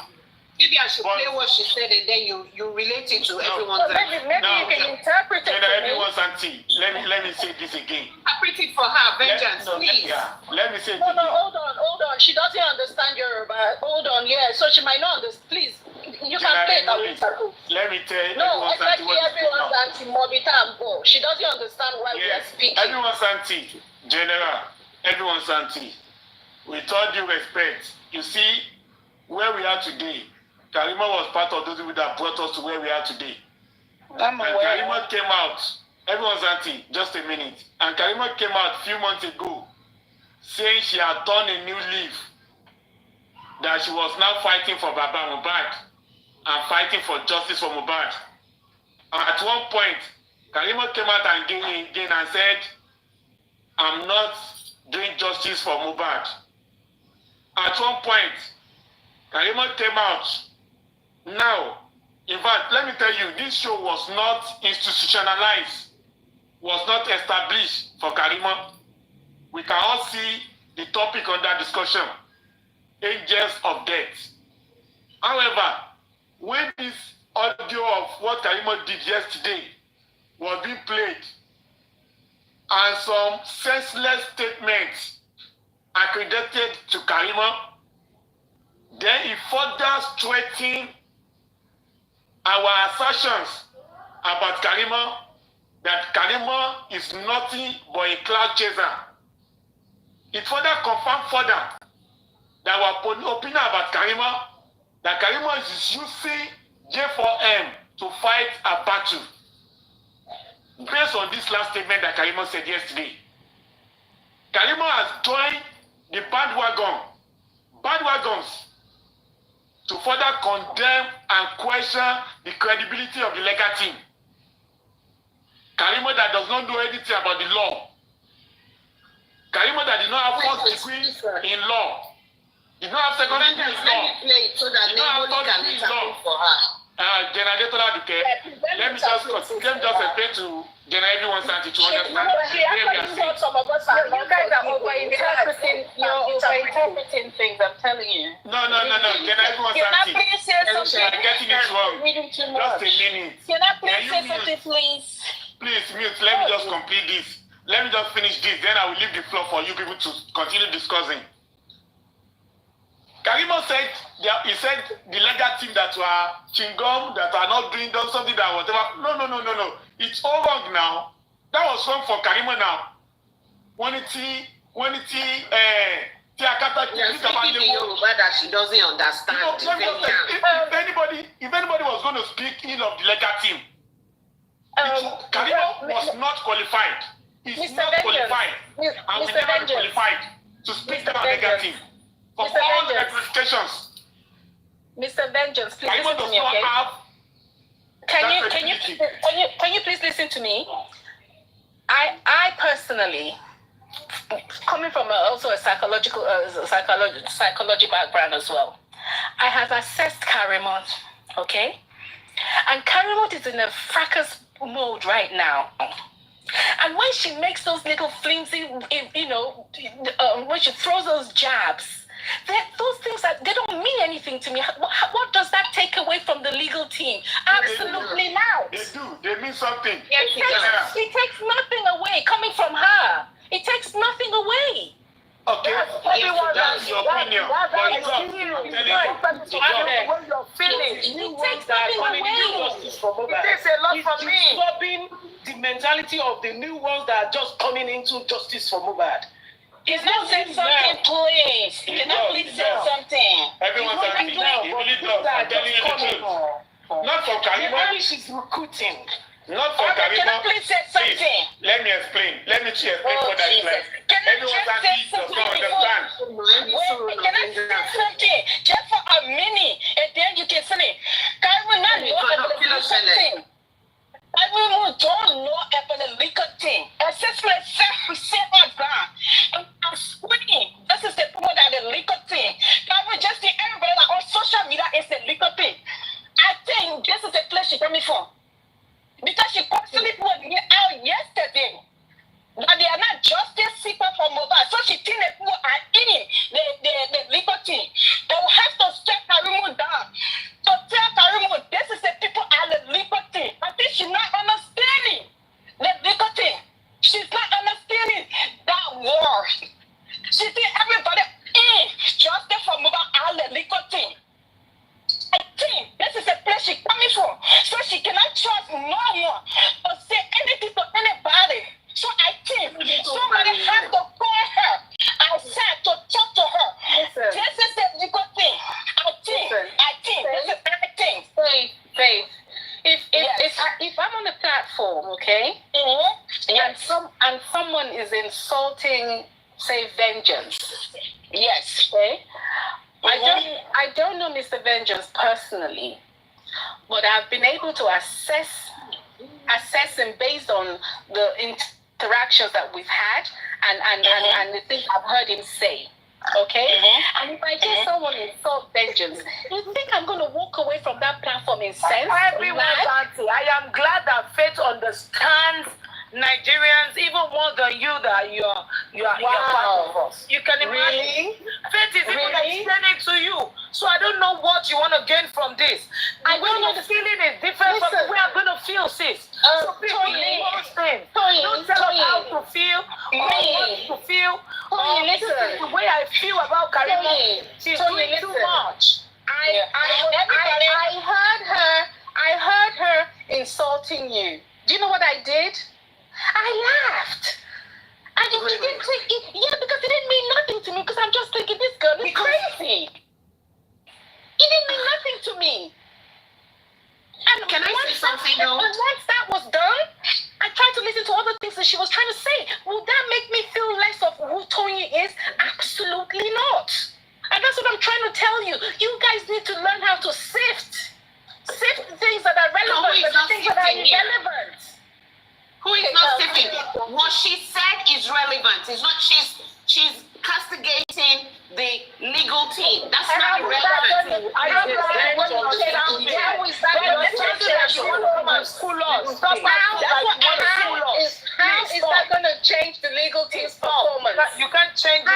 Maybe I should play what she said and then you relate it to everyone's auntie. Maybe you can interpret it for everyone's auntie. Let me say this again. Interpret it for her, vengeance, please. Let me say No, hold on. She doesn't understand Yoruba. Hold on, yeah. So she might not understand. Please, you can play that with her. Let me tell you. No, exactly everyone's auntie, Mobita and Bo. She doesn't understand why we are speaking. Everyone's auntie, General. Everyone's auntie. With all due respect, you see where we are today. Karimot was part of those people that brought us to where we are today. And Karimot came out. Everyone's auntie, just a minute. And Karimot came out a few months ago saying she had done a new leaf. that she was now fighting for Baba Mohbad and fighting for justice for Mohbad. At one point, Karimot came out and again and said, I'm not doing justice for Mohbad. At one point, Karimot came out. Now, in fact, let me tell you, this show was not institutionalized, was not established for Karimot. We can all see the topic under discussion, angels of death. However, when this audio of what Karimot did yesterday was being played, and some senseless statements accredited to Karimot, then it further strengthened our assertions about Karimot, that Karimot is nothing but a cloud chaser. It further confirmed that our opinion about Karimot, that Karimot is using J4M to fight a battle. Based on this last statement that Karimot said yesterday, Karimot has joined the bandwagons to further condemn and question the credibility of the legal team. Karimot that does not know anything about the law. Karimot that did not have first degree in law. Did not have second degree in law. So that nobody can intervene for her. Let me just explain to General everyone Santi to understand where we are saying. You guys are overinterpreting things, I'm telling you. No, General everyone Can I Santi. please say something? I'm getting it wrong. Reading too Just much. a minute. Can I please you say mute? something, please? Please mute. Let me just complete this. Let me just finish this. Then I will leave the floor for you people to continue discussing. Karimot said, he said the legal team that were chingom, that are not doing something that whatever. No. It's all wrong now. That was wrong for Karimot now. When it's that she doesn't understand. If anybody was going to speak ill of the legal team, Karimot was not qualified. He's not qualified. And we never be qualified to speak about legal team. For all the representations. Mr. Vengeance, please Karimot listen to does me, not okay? have Can you please listen to me? I personally, coming from also a psychology background as well, I have assessed Karimot, okay? And Karimot is in a fracas mode right now. And when she makes those little flimsy, when she throws those jabs, those things they don't mean anything to me. What does that take away from the legal team? Absolutely not. They do. They mean something. Yes, it takes nothing away coming from her. It takes nothing away. Okay, that's your opinion. But it's not. You're feeling. It takes nothing away. It takes a lot for me. Disturbing the mentality of the new ones that are just coming into justice for Mohbad. Can I say something, please? Can I please say something? Everyone's happy. He really does. I'm telling you the truth. Not for Karimot. She's recruiting. Not for Karimot. Can I please say something? Please, let me explain. Let me explain what that is like. Everyone's happy does not understand. Can I say something? Just for a minute, and then you can say it. Karimot not know something. Karimot don't know about the legal thing. Except for we say our ground. I'm sweating. This is the people that the legal thing. Karimot just see everybody on social media is the legal thing. I think this is the place she's coming from. Because she constantly put it out yesterday that they are not justice seekers for Mohbad. So she thinks the people are in the legal thing. They will have to step Karimot down. So tell Karimot, this is the people are the legal thing. I think she's not understanding the legal thing. She's not understanding that word. She thinks everybody in justice for Mohbad are the legal thing. I think this is the place she's coming from. So she cannot trust no one or say anything to anybody. So I think somebody has to call her and say to talk to her. Listen. This is the legal thing. I think this is everything. Faith. If I'm on a platform, okay, Yes. and someone is insulting, say, Vengeance, Yes. okay, I don't know Mr. Vengeance personally, but I've been able to assess him based on the interactions that we've had and the things I've heard him say. Okay? And if I hear someone insult Vengeance, you think I'm going to walk away from that platform in sense? Everyone, Auntie, I am glad that Faith understands Nigerians even more than you, that you are part of us. You can imagine. Faith is even explaining to you. So I don't know what you want to gain from this. The way you're feeling is different from the way I'm going to feel, sis. So people things. Don't tell us how to feel or what to feel. This is the way I feel about Karimot. She's doing too much. I heard her insulting you. Do you know what I did? I laughed. And it didn't take it, because it didn't mean nothing to me, because I'm just thinking this girl is crazy. It didn't mean nothing to me. And can I say something though? And once that was done, I tried to listen to other things that she was trying to say. Would that make me feel less of who Tony is? Absolutely not. And that's what I'm trying to tell you. You guys need to learn how to sift the things that are relevant and the things that are irrelevant. Who is not sifting? What she said is relevant. It's not she's castigating the legal team. That's not relevant. How is that going to change the legal team's performance? You can't change it.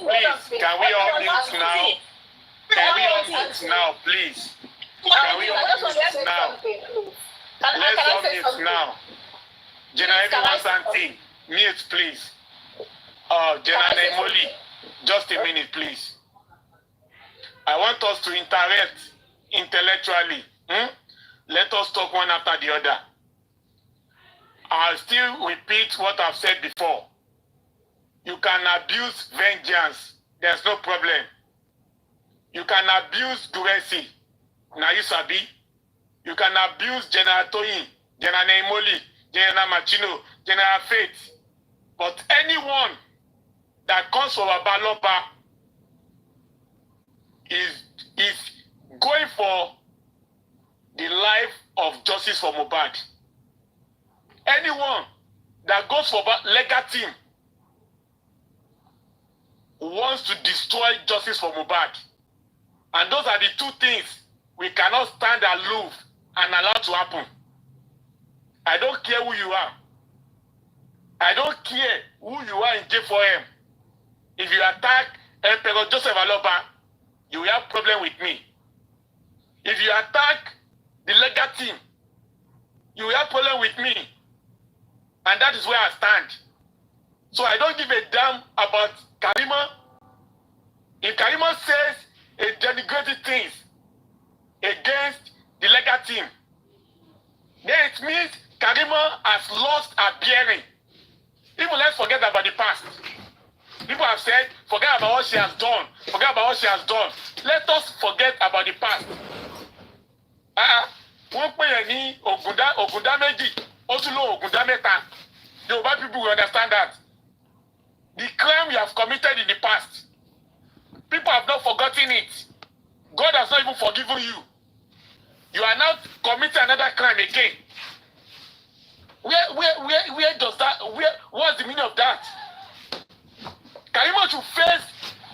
Please, can we all mute now? Can we all mute now, please? Can we all mute now? Let's all mute now. Jenna, everyone something. Mute, please. Jenna Nemoli, just a minute, please. I want us to interact intellectually. Let us talk one after the other. I'll still repeat what I've said before. You can abuse Vengeance. There's no problem. You can abuse Duresi. Now you sabi. You can abuse General Toyin, General Nemoli, General Machino, General Faith. But anyone that comes from Abaloba is going for the life of justice for Mohbad. Anyone that goes for legal team wants to destroy justice for Mohbad. And those are the two things we cannot stand aloof and allow to happen. I don't care who you are. I don't care who you are in J4M. If you attack Emperor Joseph Aloba, you will have problem with me. If you attack the legal team, you will have problem with me. And that is where I stand. So I don't give a damn about Karimot. If Karimot says a denigrating things against the legal team, then it means Karimot has lost her bearing. Even let's forget about the past. People have said, forget about what she has done. Forget about what she has done. Let us forget about the past. Wọ́n pè é ní Ògùndá méjì, ó tún lọ Ògùndá mẹ́ta. Yoruba people will understand that. The crime you have committed in the past, people have not forgotten it. God has not even forgiven you. You are now committing another crime again. Where does that, what's the meaning of that? Karimot should face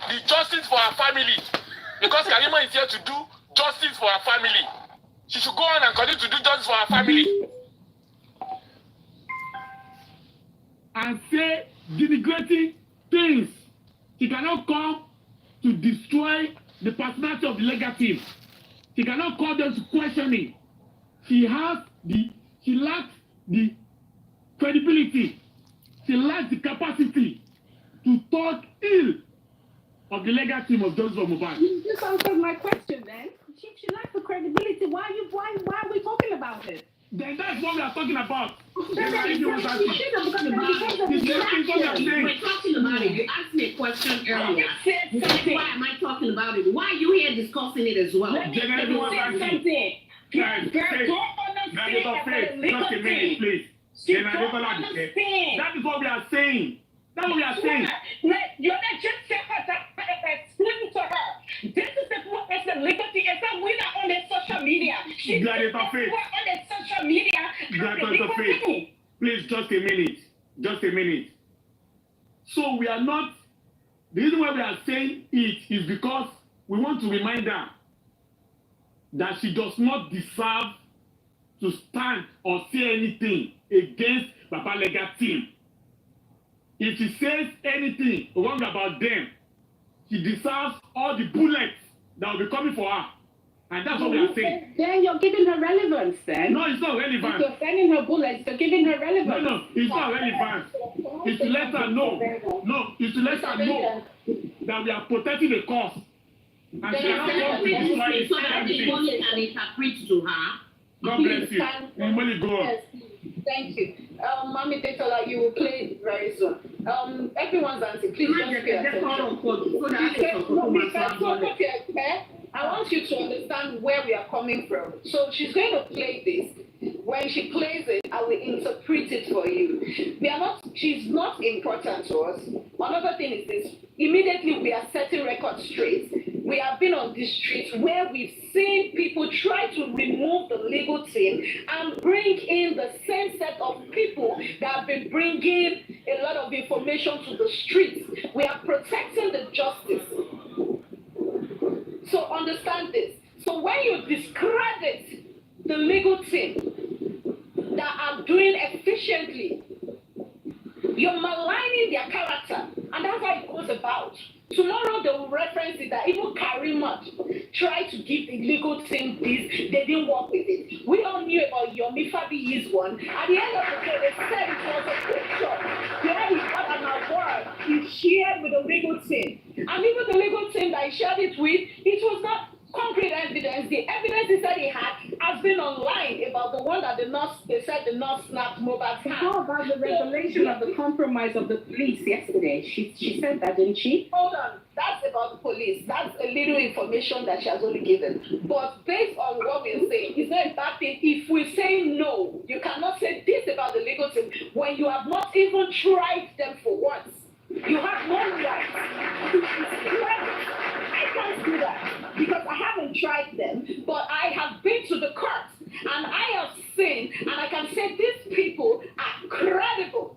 the justice for her family. Because Karimot is here to do justice for her family. She should go on and continue to do justice for her family. And say denigrating things. She cannot come to destroy the personality of the legal team. She cannot call them to questioning. She lacks the credibility. She lacks the capacity to talk ill of the legal team of Joseph Mohbad. You just answered my question then. She lacks the credibility. Why are we talking about it? Then that's what we are talking about. We're talking about it. You asked me a question earlier. Why am I talking about it? Why are you here discussing it as well? Let me say something. Just a minute, please. That is what we are saying. That's what we are saying. You're not just explain to her. This is the liberty. It's a winner on the social media. She's Gladiator Faith. on the social media. Gladiator Faith. Please, just a minute. Just a minute. So we are not. The reason why we are saying it is because we want to remind her that she does not deserve to stand or say anything against Baba Lega team. If she says anything wrong about them, she deserves all the bullets that will be coming for her. And that's what we are saying. Then you're giving her relevance then. No, it's not relevant. If you're sending her bullets, you're giving her relevance. No, it's not relevant. It's to let her know. No, it's to let her know that we are protecting the cause. And she has not been destroying so that Imoli can interpret to her. God bless you. Imoli, go on. Yes, thank you. Mami Detola, you will play very soon. Everyone's answering. Please just pay attention. I want you to understand where we are coming from. So she's going to play this. When she plays it, I will interpret it for you. She's not important to us. Another thing is this. Immediately we are setting records straight. We have been on the streets where we've seen people try to remove the legal team and bring in the same set of people that have been bringing a lot of information to the streets. We are protecting the justice. So understand this. So when you discredit the legal team that are doing efficiently, you're maligning their character, and that's how it goes about. Tomorrow they will reference it that even Karimot tried to give the legal team this, they didn't work with it. We all knew about Yomi Fabiyi's one. At the end of the day, they said it was a picture. Where he got an award, he shared with the legal team. And even the legal team that he shared it with, it was not concrete evidence. The evidence he said he had has been online about the one that they said the nurse snapped Mohbad's hand. How about the revelation of the compromise of the police yesterday? She said that, didn't she? Hold on. That's about the police. That's a little information that she has only given. But based on what we're saying, it's not a bad thing. If we say no, you cannot say this about the legal team when you have not even tried them for once. You have no right to discredit. I can't do that because I haven't tried them, but I have been to the courts and I have seen, and I can say these people are credible.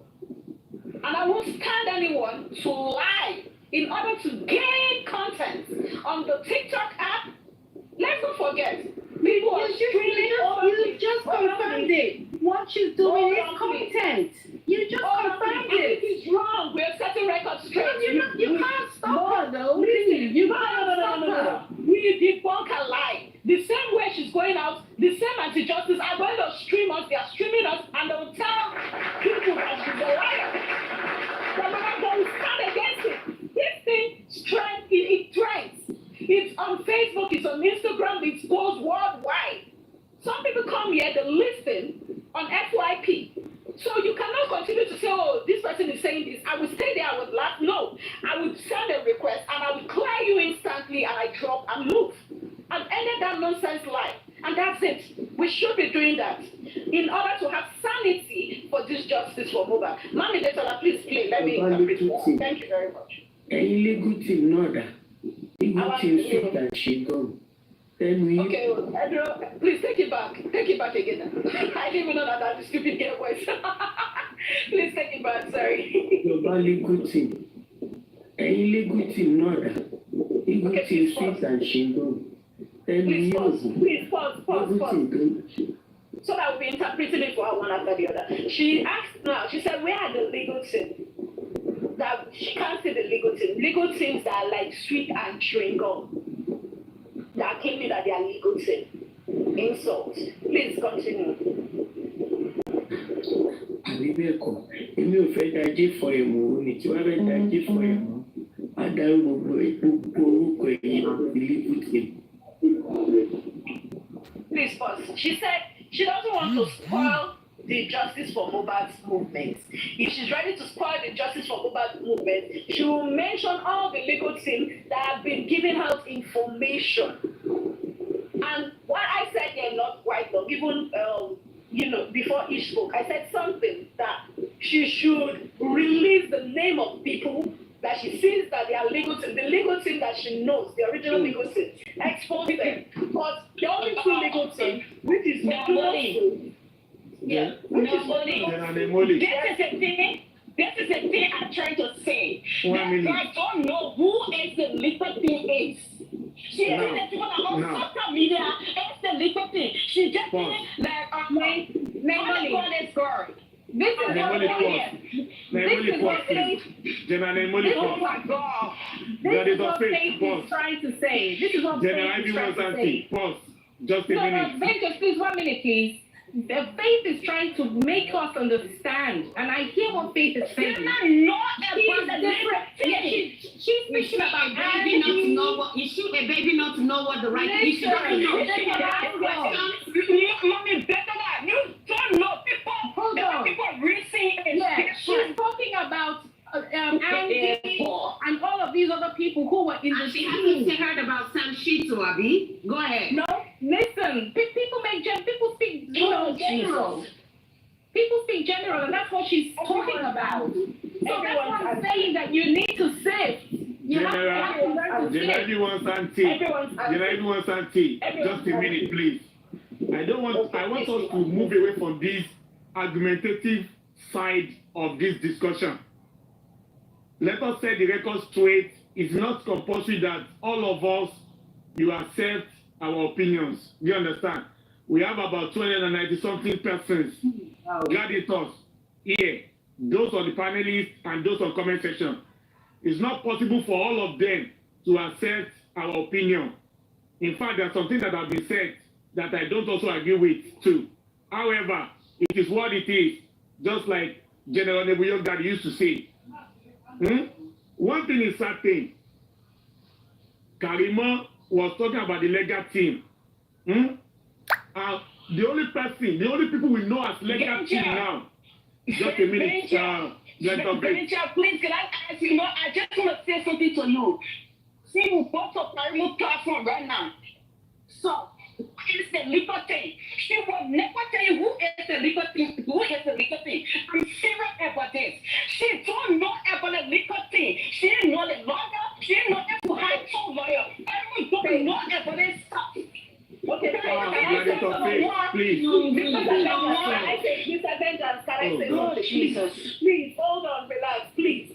And I won't stand anyone to lie in order to gain content on the TikTok app. Let's not forget, people are streaming over. You just confirmed it. What she's doing is content. You just confirmed it. It is wrong. We're setting records straight. You can't stop her though. You can't stop her. We debunk her lie. The same way she's going out, the same anti-justice are going to stream us. They are streaming us, and they will tell people that she's a liar. They will stand against it. This thing it trends. It's on Facebook, it's on Instagram, it goes worldwide. Some people come here, they listen on FYP. So you cannot continue to say, oh, this person is saying this. I will stay there, I would laugh. No, I would send a request and I will clear you instantly and I drop and move. I've ended that nonsense life. And that's it. We should be doing that in order to have sanity for this justice for Mohbad. Mami Detola, please play. Let me interpret that. Thank you very much. Legal team know that. Legal team said that she gone. Okay, Edro, please take it back. Take it back again. I didn't even know that that's a stupid girl voice. Please take it back, sorry. Global legal team. Legal team know that. Legal team said that she gone. Please pause. So that we'll be interpreting it for her one after the other. She asked now, she said, where are the legal team? That she can't say the legal team. Legal teams that are like sweet and chewing gum. That came in that they are legal team. Insult. Please continue. Àbíbẹ́ẹ̀kọ́, èmi ò fẹ́ dájí fọ ẹ̀mọ́ òní tí wọ́n fẹ́ dájí fọ ẹ̀mọ́. Adarí gbogbo orúkọ ẹ̀yìn legal team. Please pause. She said she doesn't want to spoil the Justice for Mohbad's movement. If she's ready to spoil the Justice for Mohbad's movement, she will mention all the legal team that have been giving out information. And what I said here not quite long, even before each spoke, I said something that she should release the name of people that she sees that they are legal team, the legal team that she knows, the original legal team, expose them. But the only two legal team, which is Nobody. yeah, Nobody. Nobody. This is the thing. This is the thing I'm trying to say. One That minute. I don't know who is the liquor thing is. She is the people on social media. It's the liquor thing. She just like this girl. This is what oh my God. This is what Faith is trying to say. This is what Faith is trying to say. Pause. Just a minute. Venture, please, 1 minute, please. The Faith is trying to make us understand, and I hear what Faith is saying. She's speaking about baby not to know what. You shoot a baby not to know what the right is. She doesn't know. Mommy, better that. You don't know people. Hold on. People receive and She's talking about Andy and all of these other people who were in the She hasn't heard about Sam Shito, Abi. Go ahead. No, listen. People speak general. People speak general, and that's what she's talking about. So that's what I'm saying, that you need to sift. You have to learn to sift. Everyone's auntie. Just a minute, please. I want us to move away from this argumentative side of this discussion. Let us set the record straight. It's not compulsory that all of us, you accept our opinions. You understand? We have about 290-something persons, gladiators here, those on the panelists and those on comment section. It's not possible for all of them to accept our opinion. In fact, there's something that have been said that I don't also agree with too. However, it is what it is, just like General Nebuyok that used to say. One thing is certain. Karimot was talking about the legal team. The only people we know as legal team now. Just a minute. Please, can I ask you? I just want to say something to you. See, we both of Karimot platform right now. So, it's the legal thing. She will never tell you who is the legal thing. Who is the legal thing? I'm serious about this. She don't know about the legal thing. She didn't know the lawyer. She didn't know the high-school lawyer. Everyone don't know about this stuff. Okay, please. Mr. Vengeance, can I say something? Jesus. Please, hold on, relax, please.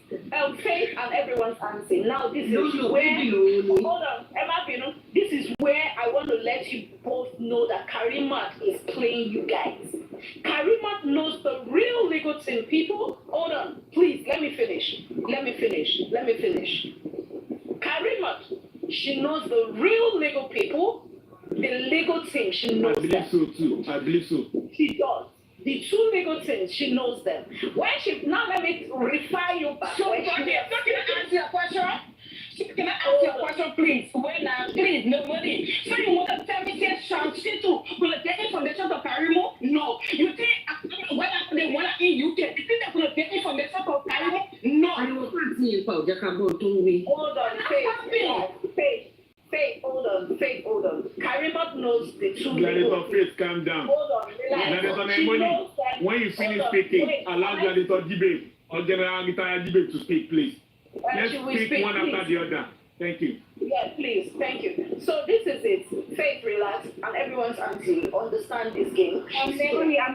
Faith and everyone's answering. Now, this is where... Hold on, Emma Pino. This is where I want to let you both know that Karimot is playing you guys. Karimot knows the real legal team. People, hold on, please, let me finish. Karimot, she knows the real legal people. The legal team, she knows them. I believe so. She does. The two legal teams, she knows them. When she, now let me refer you back. So, can I ask you a question? Can I ask you a question, please? Please, nobody. So you want to tell me that Shanshito will take information to Karimot? No. You think when they want to in UK, you think they're going to take information to Karimot? No. Hold on, Faith, hold on. Karimot knows the two legal teams. Faith, calm down. Hold on, relax. When you finish speaking, allow Gladiator debate or General Gitaya debate to speak, please. Let's speak one after the other. Thank you. Yeah, please. Thank you. So this is it. Faith, relax, and everyone's auntie understand this game. I'm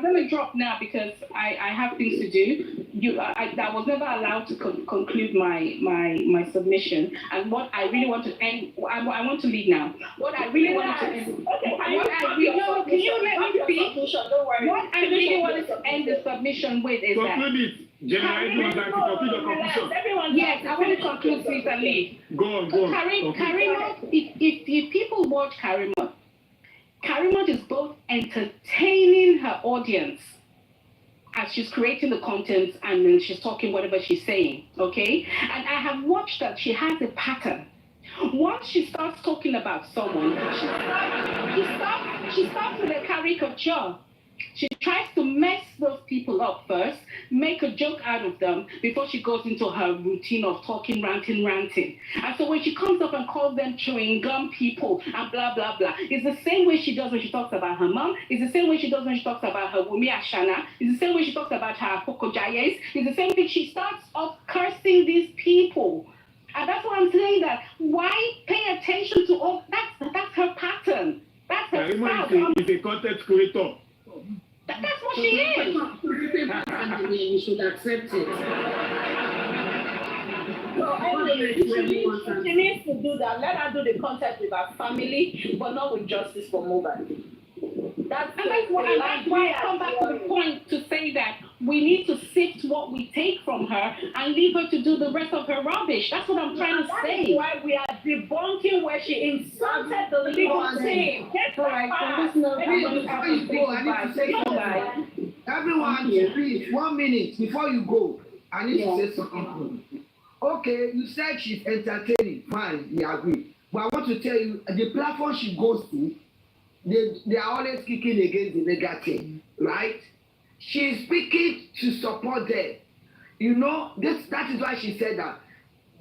going to drop now because I have things to do. I was never allowed to conclude my submission. And what I really want to end, I want to leave now. What I really wanted to end. Okay, can you let me speak? What I really wanted to end the submission with is that. Conclude it. Yes, I want to conclude please and leave. Go on. Karimot, if people watch Karimot is both entertaining her audience as she's creating the content and then she's talking whatever she's saying, okay? And I have watched that she has a pattern. Once she starts talking about someone, she starts with a caricature. She tries to mess those people up first, make a joke out of them before she goes into her routine of talking, ranting. And so when she comes up and calls them chewing gum people and blah, blah, blah, it's the same way she does when she talks about her mom. It's the same way she does when she talks about her Wumi Ashana. It's the same way she talks about her Koko Jayes. It's the same thing. She starts off cursing these people. And that's why I'm saying that. Why pay attention to all that's her pattern. That's her style. Karimot is a content creator. That's what she is. You should accept it. So anyway, she needs to do that. Let her do the contact with her family, but not with justice for Mohbad. That's why I come back to the point to say that we need to sift what we take from her and leave her to do the rest of her rubbish. That's what I'm trying to say. That's why we are debunking where she insulted the legal team. Before you go, I need to say something. Everyone, please, 1 minute before you go. I need to say something. Okay, you said she's entertaining. Fine, we agree. But I want to tell you, the platform she goes to, they are always kicking against the negative, right? She's speaking to support them. You know, that is why she said that.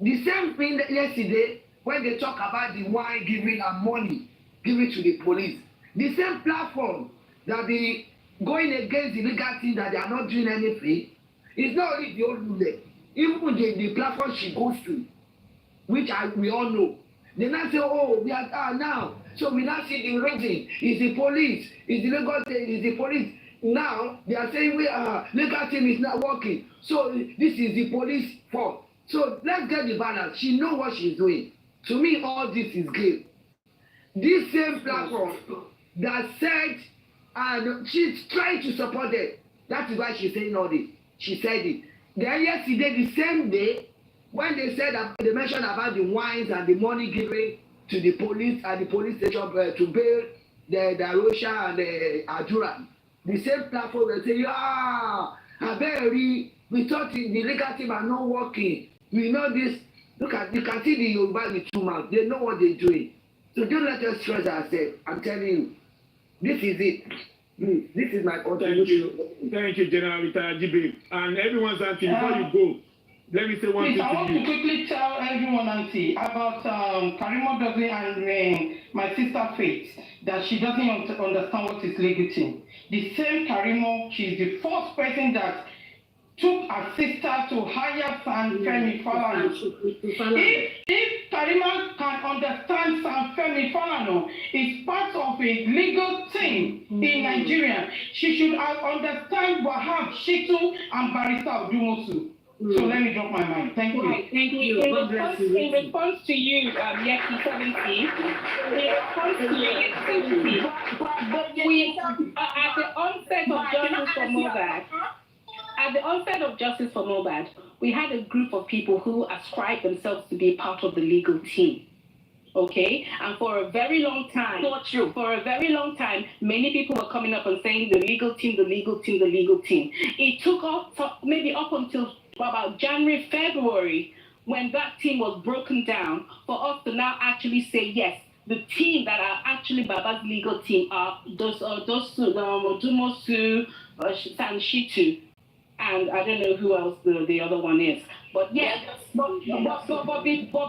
The same thing that yesterday, when they talk about the wine giving and money given to the police, the same platform that they going against the legal thing that they are not doing anything, it's not only the old woman. Even the platform she goes to, which we all know, they now say, oh, we are now. So we now see the reason. It's the police. It's the legal thing. It's the police. Now they are saying legal team is not working. So this is the police fault. So let's get the balance. She knows what she's doing. To me, all this is game. This same platform that said, and she's trying to support them. That is why she's saying all this. She said it. Then yesterday, the same day, when they said they mentioned about the wines and the money given to the police and the police station to bail the Arosha and the Ajura, the same platform will say, we thought the legal team are not working. We know this. Look at, you can see the Yoruba with 2 mouths. They know what they're doing. So don't let us stress ourselves. I'm telling you, this is it. This is my contribution. Thank you, General Rita Jibril. And everyone's asking, before you go, let me say one thing to you. I want to quickly tell everyone, Auntie, about Karimot Dozie and my sister Faith, that she doesn't understand what is legal team. The same Karimot, she's the first person that took her sister to hire Femi Falana. If Karimot can understand Femi Falana is part of a legal team in Nigeria, she should understand Wahab Shitu and Barrister Odumosu. So let me drop my mind. Thank you. Right, thank you. In response to you, Yeki 70, in response to you, Yeki 70, we, at the onset of justice for Mohbad, we had a group of people who ascribed themselves to be part of the legal team. Okay, and for a very long time, many people were coming up and saying the legal team. It took up maybe up until about January, February, when that team was broken down, for us to now actually say, yes, the team that are actually Baba's legal team are Odumosu, Sanshitu, and I don't know who else the other one is. But yeah, but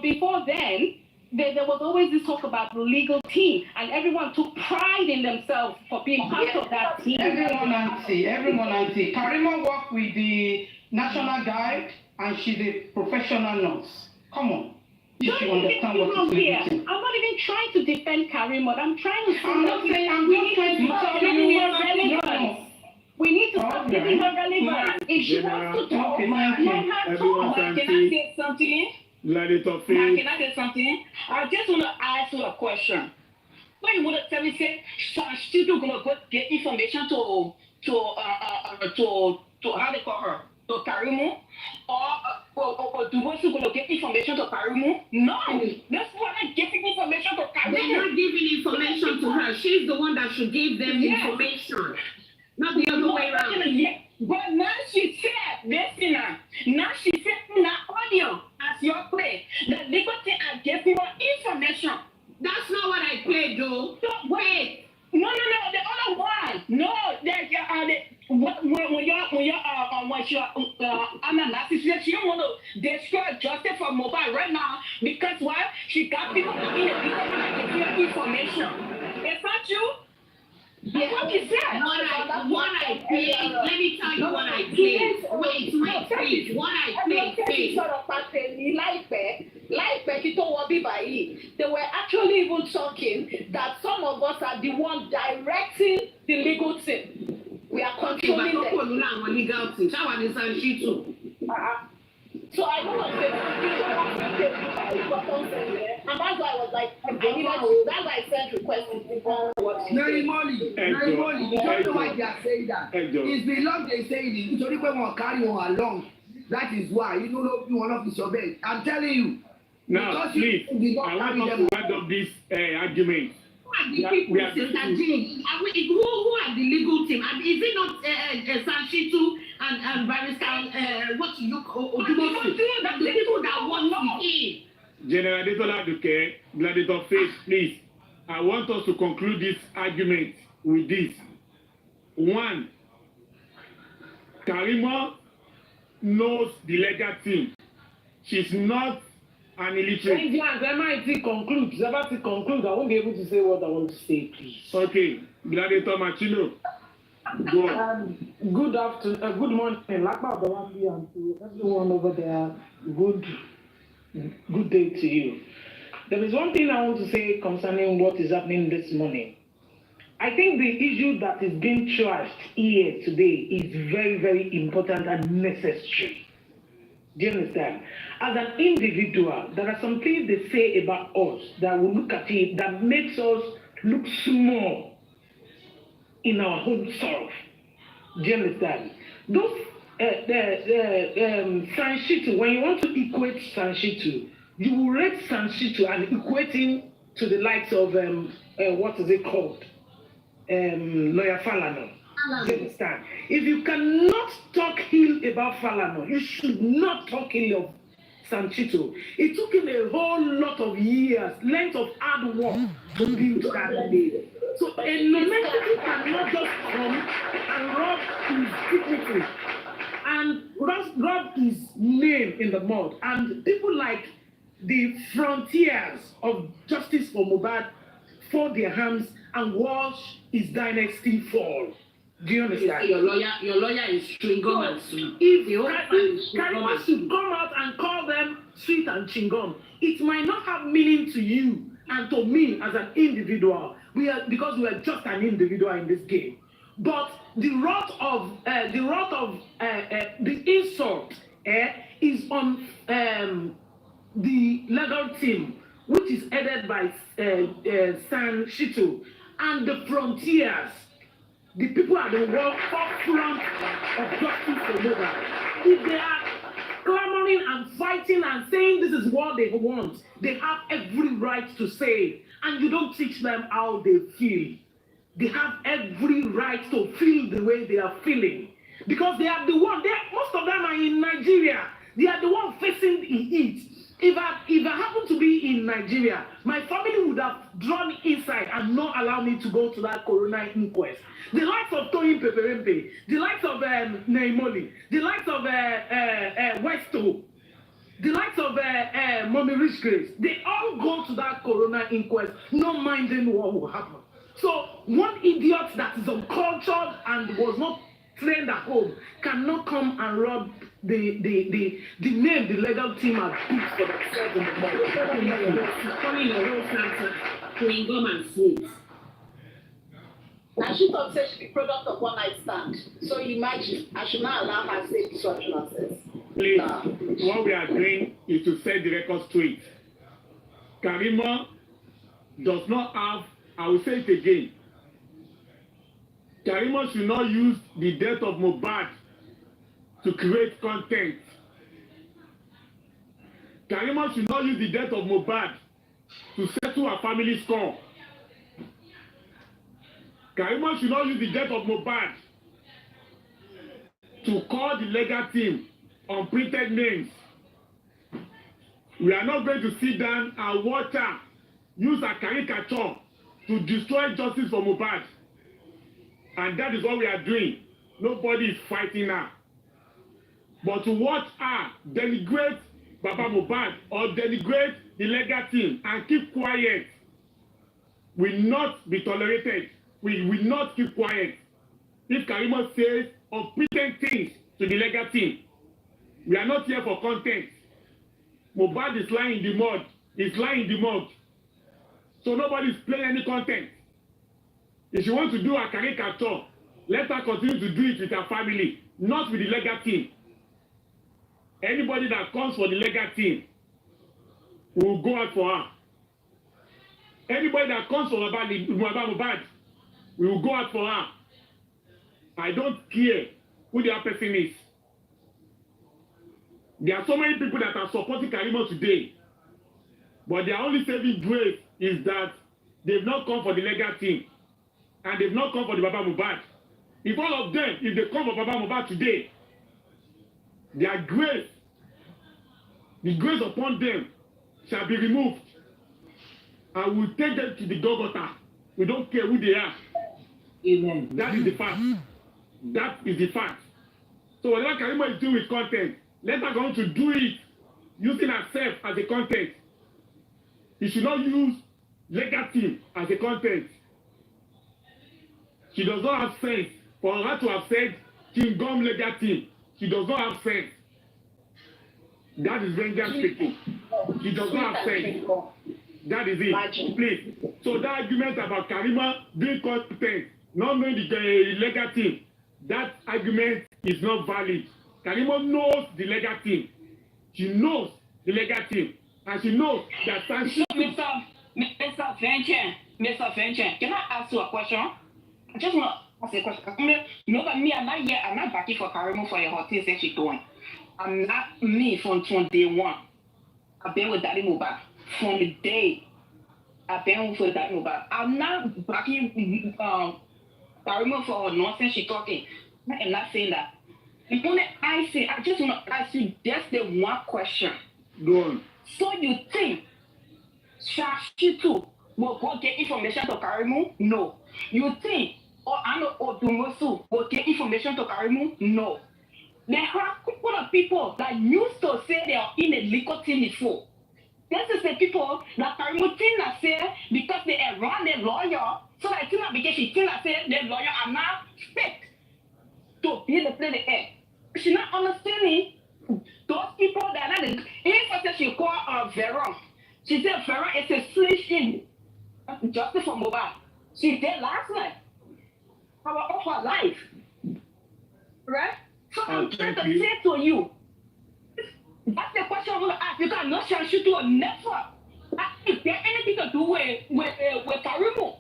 before then, there was always this talk about the legal team, and everyone took pride in themselves for being part of that team. Everyone, Auntie. Karimot worked with the National Guard, and she's a professional nurse. Come on. You should understand what is legal team. I'm not even trying to defend Karimot. I'm trying to say I'm not saying I'm just trying to tell you. We need to stop giving her relevance. If she wants to talk, let her talk. Can I say something? Let it off. Can I say something? I just want to ask you a question. When you would tell me, say, still going to go get information to how they call her, to Karimot, or do we going to get information to Karimot? No, that's why I'm giving information to Karimot. They're not giving information to her. She's the one that should give them information. Not the other way around. But now she said, listen now she said in her audio, as your play, that legal thing I gave you information. That's not what I played though. So, wait. No, the other one. No, what analysis. She don't want to destroy justice for mobile right now because why? She got people in the information. Is that you? Yeah. What is that? What I played, let me tell you what I played. Wait, please. What I played. They were actually even talking that some of us are the ones directing the legal team. We are controlling them. Legal team. So I don't want to say and that's why I was like, that's why I sent requests to Narimoli, you don't know why they are saying that. It's the long they say it. It's only when we carry on along. That is why you don't know you want to disobey. I'm telling you. Now, please, I want us to wind up this argument. Who are the people interjecting? Who are the legal team? Is it not Sanshitu and Barrister what you Odumosu? The people that want to in. General Detola Duque, Gladiator Faith, please. I want us to conclude this argument with this. One, Karimot knows the legal team. She's not an illiterate. I might conclude. About to conclude, I won't be able to say what I want to say, please. Okay, Gladiator Machino. Go on. Good afternoon, good morning, Lakpa Bawambi, and to everyone over there. Good day to you. There is one thing I want to say concerning what is happening this morning. I think the issue that is being trashed here today is very, very important and necessary. Do you understand? As an individual, there are some things they say about us that we look at it that makes us look small in our own self. Do you understand? Those Sanshitu, when you want to equate Sanshitu, you will rate Sanshitu and equate him to the likes of what is it called? Lawyer Falano. Do you understand? If you cannot talk ill about Falano, you should not talk ill of Sanshitu. It took him a whole lot of years, length of hard work to build that day. So a non-entity cannot just come and rob his dignity and rub his name in the mud. And people like the frontiers of justice for Mohbad fold their hands and watch his dynasty fall. Do you understand? Your lawyer is chewing-gum and sweet. If Karimot should come out and call them sweet and chewing-gum, it might not have meaning to you and to me as an individual. Because we are just an individual in this game. But the wrath of the insult is on the legal team, which is headed by Sanshitu, and the frontiers. The people at the forefront of justice for Mohbad. If they are clamoring and fighting and saying this is what they want, they have every right to say, and you don't teach them how they feel. They have every right to feel the way they are feeling. Because they are the one, most of them are in Nigeria. They are the one facing the heat. If I happen to be in Nigeria, my family would have drawn inside and not allow me to go to that coroner inquest. The likes of Toyin Peperempe, the likes of Naimoli, the likes of Westo, the likes of Mommy Rich Grace, they all go to that coroner inquest, not minding what will happen. So one idiot that is uncultured and was not trained at home cannot come and rob the name the legal team has picked for themselves in the morning. Calling your whole cancer, chewing-gum and sweet. Now she thought say she be product of one night stand. So imagine, I should not allow her to say such nonsense. Please, what we are doing is to set the record straight. Karimot does not have, I will say it again, Karimot should not use the death of Mohbad to create content. Karimot should not use the death of Mohbad to settle her family score. Karimot should not use the death of Mohbad to call the legal team unprinted names. We are not going to sit down and watch her use a caricature to destroy justice for Mohbad. And that is what we are doing. Nobody is fighting her. But to watch her denigrate Baba Mohbad or denigrate the legal team and keep quiet will not be tolerated. We will not keep quiet. If Karimot says unpleasant things to the legal team, we are not here for content. Mohbad is lying in the mud. He's lying in the mud. So nobody is playing any content. If she wants to do a caricature, let her continue to do it with her family, not with the legal team. Anybody that comes for the legal team will go out for her. Anybody that comes for Mohbad, we will go out for her. I don't care who the other person is. There are so many people that are supporting Karimot today, but their only saving grace is that they've not come for the legal team and they've not come for the Baba Mohbad. If all of them, if they come for Baba Mohbad today, their grace, the grace upon them shall be removed, and we'll take them to the Golgotha. We don't care who they are. Amen. That is the fact. That is the fact. So whatever Karimot is doing with content, let her go to do it using herself as a content. He should not use legal team as a content. She does not have sense. For her to have said King Gum legal team, she does not have sense. That is vengeance speaking. She does not have sense. That is it. Please. So that argument about Karimot being content, not knowing the legal team, that argument is not valid. Karimot knows the legal team. She knows the legal team. And she knows that Mr. Venture, can I ask you a question? I just want to ask a question. Me, I'm not backing for Karimot for her things that she's doing. I'm not me from day one. I've been with Daddy Mohbad from the day I've been with Daddy Mohbad. I'm not backing Karimot for her nonsense she's talking. I'm not saying that. The only I say, I just want to ask you just the one question. Go on. So you think Shashitu will go get information to Karimot? No. You think Odumosu will get information to Karimot? No. There are a couple of people that used to say they are in a legal team before. This is the people that Karimot say because they are run their lawyer, so that because she say their lawyer are not fit to be the play the air. She's not understanding those people that are not even if she call Veron. She said Veron is a switch justice for Mohbad. She did last night. Of her life. Right? So I'm trying to say to you, that's the question I'm going to ask. You cannot chance you to never. If there's anything to do with Karimot,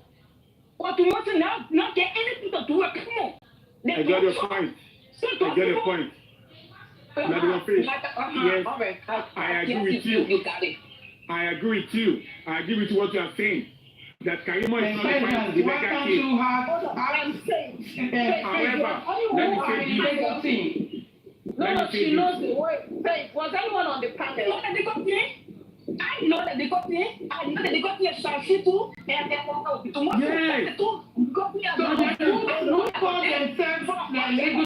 or to want to not get anything to do with Karimot. I got your point. I get your point. Let me finish. Yes, I agree with you. You got it. I agree with you. I agree with what you are saying. That Karimot is not the point of the legal team. However, let me say this. No, she knows the way. Was anyone on the panel? I know that they got me. I know that they got me a Shashitu and they walk out. Yes. Who call themselves the legal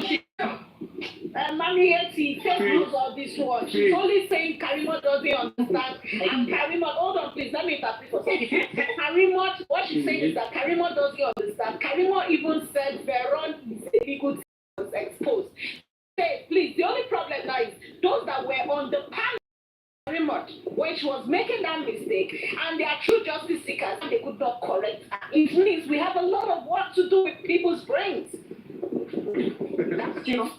Mommy Eti, take notes of this one. She's only saying Karimot doesn't understand. And Karimot, hold on please, let me interpret for Karimot, what she's saying is that Karimot doesn't understand. Karimot even said Veron is a legal team was exposed. Hey, please, the only problem now is those that were on the panel very much when she was making that mistake and they are true justice seekers and they could not correct her. It means we have a lot of work to do with people's brains. That's true.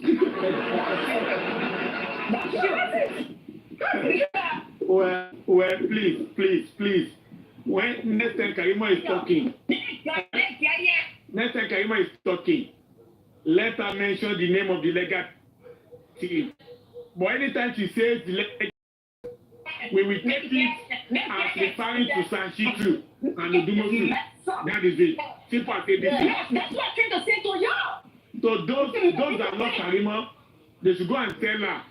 That's true. Well, please. When next time Karimot is talking, let her mention the name of the legal team. But anytime she says the legal, we will take it as referring to Sanshitu and Odumosu. That is it. Simple as ABC. That's what I'm trying to say to y'all. So those that love Karimot, they should go and tell her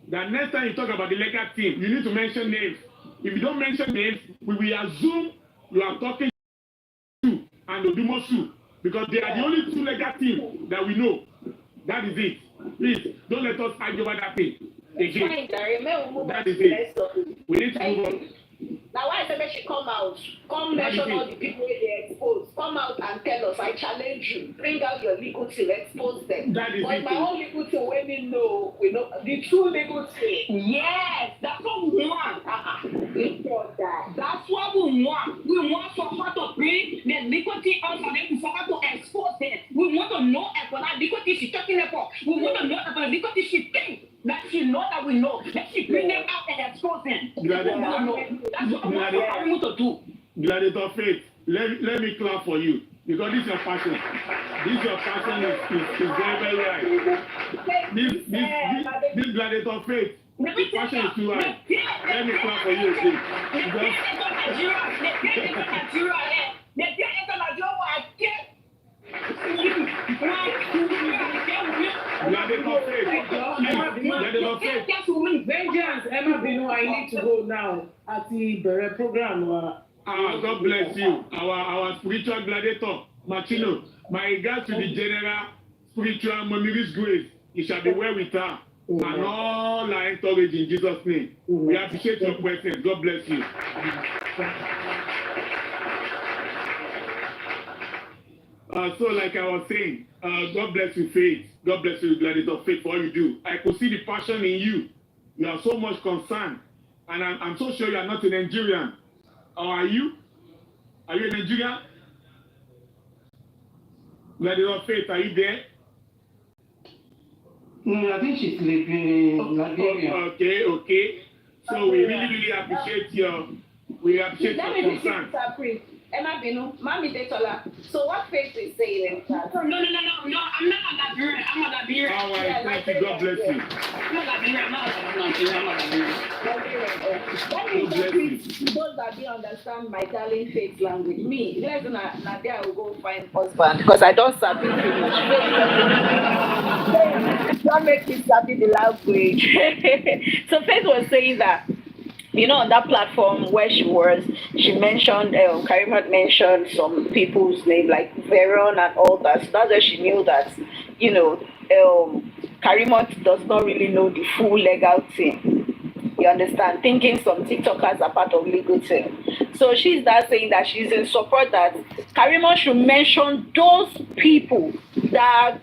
that next time you talk about the legal team, you need to mention names. If you don't mention names, we will assume you are talking to and Odumosu because they are the only two legal teams that we know. That is it. Please, don't let us argue about that thing. Again. That is it. We need to move on. Now why I say make she come out, come mention all the people they expose, come out and tell us, I challenge you, bring out your legal team, expose them. That is but it. My own legal team, when we know the true legal team. Yes, that's what we want. That's what we want. We want someone to bring the legal team out for them to someone to expose them. We want to know about that legal team she's talking about. We want to know about the legal team she thinks. That she know that we know. That she bring them out and expose them. That's what we want to do. Gladiator Faith, let me clap for you. Because this is your passion. This your passion is very, very right. This Gladiator Faith, the passion is too high. Let me clap for you again. Vengeance, Emma Binu, I need to go now at the program. God bless you. Our spiritual gladiator, Martino. My regards to the general spiritual Mommy's grace. It shall be well with her. And all are encouraged in Jesus' name. We appreciate your presence. God bless you. So like I was saying, God bless you, Faith. God bless you, Gladiator Faith, for all you do. I could see the passion in you. You are so much concerned. And I'm so sure you are not a Nigerian. Or are you? Are you a Nigerian? Gladiator Faith, are you there? No, I think she's living in Nigeria. Okay. So we really appreciate your concern. Emma Binu, Mami Detola. So what Faith is saying is that? No, I'm not a Nigerian. I'm a Nigerian. All right, thank you. God bless you. I'm a Nigerian. Let me interpret those that don't understand my darling Faith language. Me, let's Nadia, I will go find husband because I don't sabi finish. Don't make me sabi the language. So Faith was saying that, on that platform where she mentioned, Karimot mentioned some people's name like Veron and all that. So that's where she knew that, Karimot does not really know the full legal team. You understand? Thinking some TikTokers are part of legal team. So she's not saying that she's in support that Karimot should mention those people that are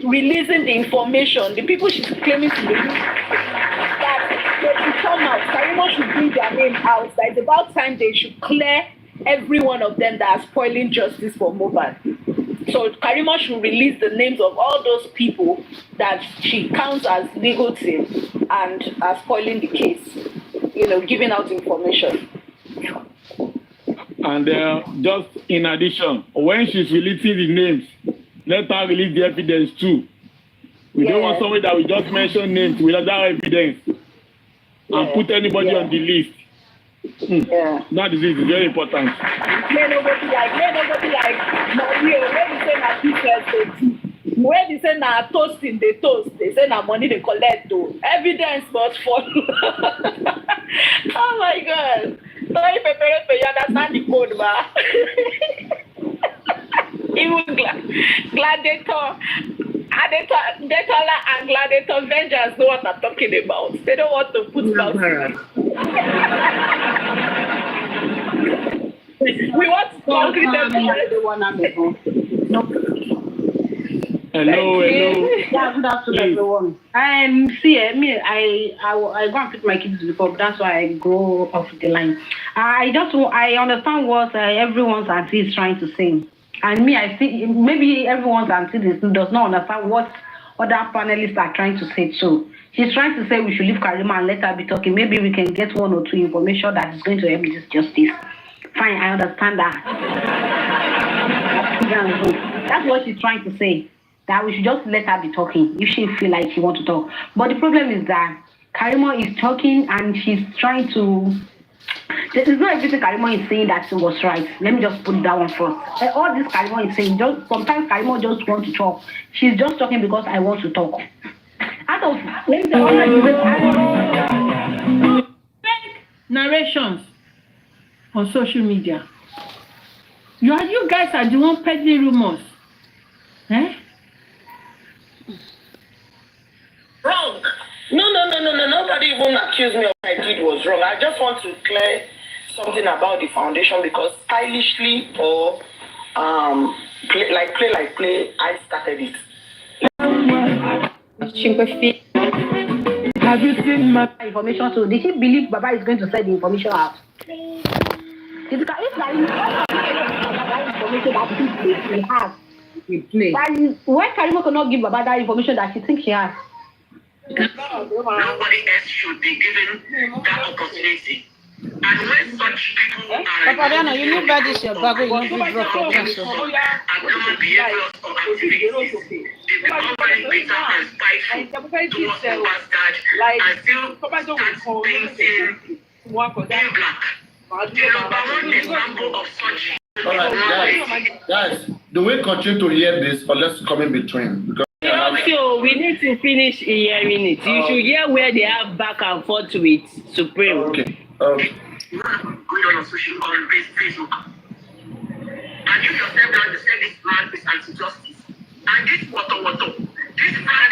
releasing the information, the people she's claiming to release, that they should come out. Karimot should bring their name out. That it's about time they should clear every one of them that are spoiling justice for Mohbad. So Karimot should release the names of all those people that she counts as legal team and are spoiling the case, giving out information. And just in addition, when she's releasing the names, let her release the evidence too. We don't want somebody that will just mention names without that evidence and put anybody on the list. That is it. It's very important. May nobody like Mario. When they say na toasting, they toast. They say na money they collect though. Evidence must follow. Oh my God. Sorry, Pepe, you understand the code, ma? Even Gladiator, Detola and Gladiator Vengeance know what I'm talking about. They don't want to put mouth. We want to concrete them. Hello. Yeah, good afternoon, everyone. I go and pick my kids before, that's why I go off the line. I understand what everyone's auntie is trying to say. And me, I think maybe everyone's auntie does not understand what other panelists are trying to say too. She's trying to say we should leave Karima and let her be talking. Maybe we can get one or two information that is going to help this justice. Fine, I understand that. That's what she's trying to say. That we should just let her be talking if she feel like she wants to talk. But the problem is that Karima is talking and she's trying to. This is not everything Karima is saying that was right. Let me just put that one first. All this Karima is saying, sometimes Karima just wants to talk. She's just talking because I want to talk. Fake narrations on social media. You guys are the one peddling rumors. anybody even accuse me of what I did was wrong. I just want to clear something about the foundation because stylishly or play, I started it. Have you seen my information? So did he believe Baba is going to send the information out? If that information that he has, why Karimot cannot give Baba that information that she thinks she has? Nobody else should be given that opportunity. And when such people are Papa, you know about this your bag, you want to drop for them. abnormal behaviors or activities, they become very bitter and spiteful towards the bastard and still start painting in black. The number one example of such. All right, guys, do we continue to hear this or let's come in between? Because so we need to finish hearing it. You should hear where they have back and forth with Supreme. Okay. Going on social on Facebook. And you yourself now you said this man is anti-justice. And this water, this man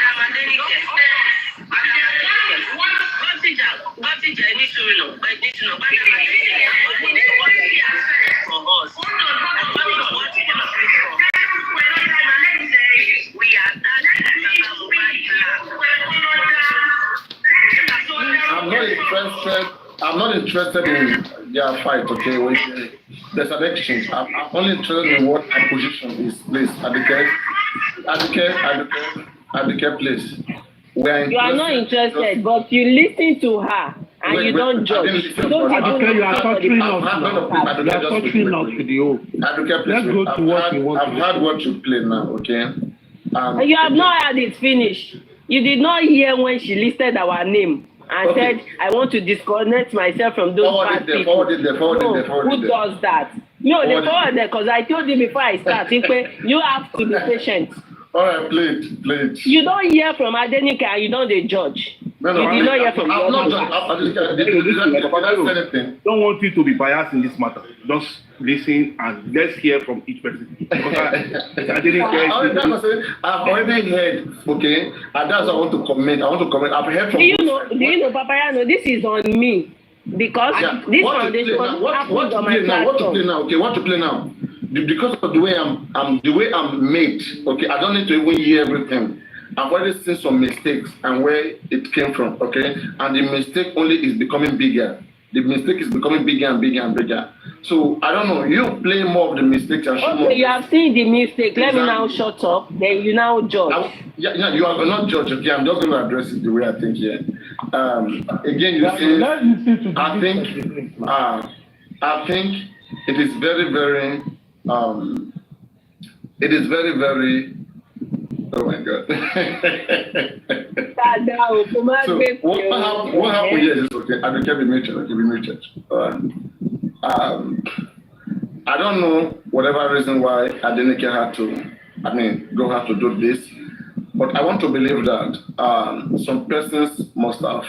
I'm not interested in their fight, okay? There's an exchange. I'm only interested in what our position is. Please, Advocate, please. You are not interested, but you listen to her and you don't judge. You are torturing us with the oath. Let's go to what you want. I've heard what you play now, okay? You have not had it finished. You did not hear when she listed our name and said, I want to disconnect myself from those bad people. Who does that? No, they forward there because I told you before I start, you have to be patient. All right, please. You don't hear from Adenike and you don't judge. No, you did not hear from the other Don't want you to be biased in this matter. Just listen and let's hear from each person. I've already heard, okay, and that's what I want to comment. I've heard from. Do you know, Papayano, this is on me because this foundation what to play now? Okay, what to play now? Because of the way I'm made, okay, I don't need to even hear everything. I've already seen some mistakes and where it came from, okay? And the mistake only is becoming bigger. The mistake is becoming bigger and bigger and bigger. So, I don't know, you play more of the mistakes and show more. Okay, you have seen the mistake. Let me now shut up. Then you now judge. You are not judge, okay? I'm just going to address it the way I think here. Again, you see, I think it is very, very, oh my God. So what happened here is okay. I will be mutual. I don't know whatever reason why Adenike had to do this, but I want to believe that some persons must have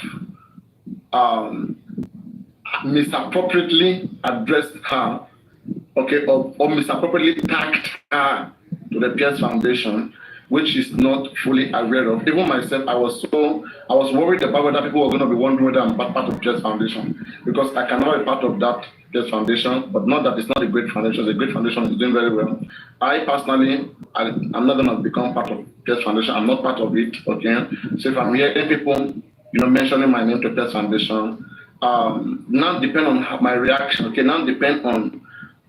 misappropriately addressed her, okay, or misappropriately tagged her to the Pierce Foundation, which is not fully aware of. Even myself, I was worried about whether people were going to be wondering whether I'm part of Pierce Foundation, because I cannot be part of that Pierce Foundation, but not that it's not a great foundation. It's a great foundation, it's doing very well. I personally, I'm not going to become part of Pierce Foundation. I'm not part of it, okay? So if I'm hearing people, mentioning my name to Pierce Foundation, now depend on my reaction, okay? Now depend on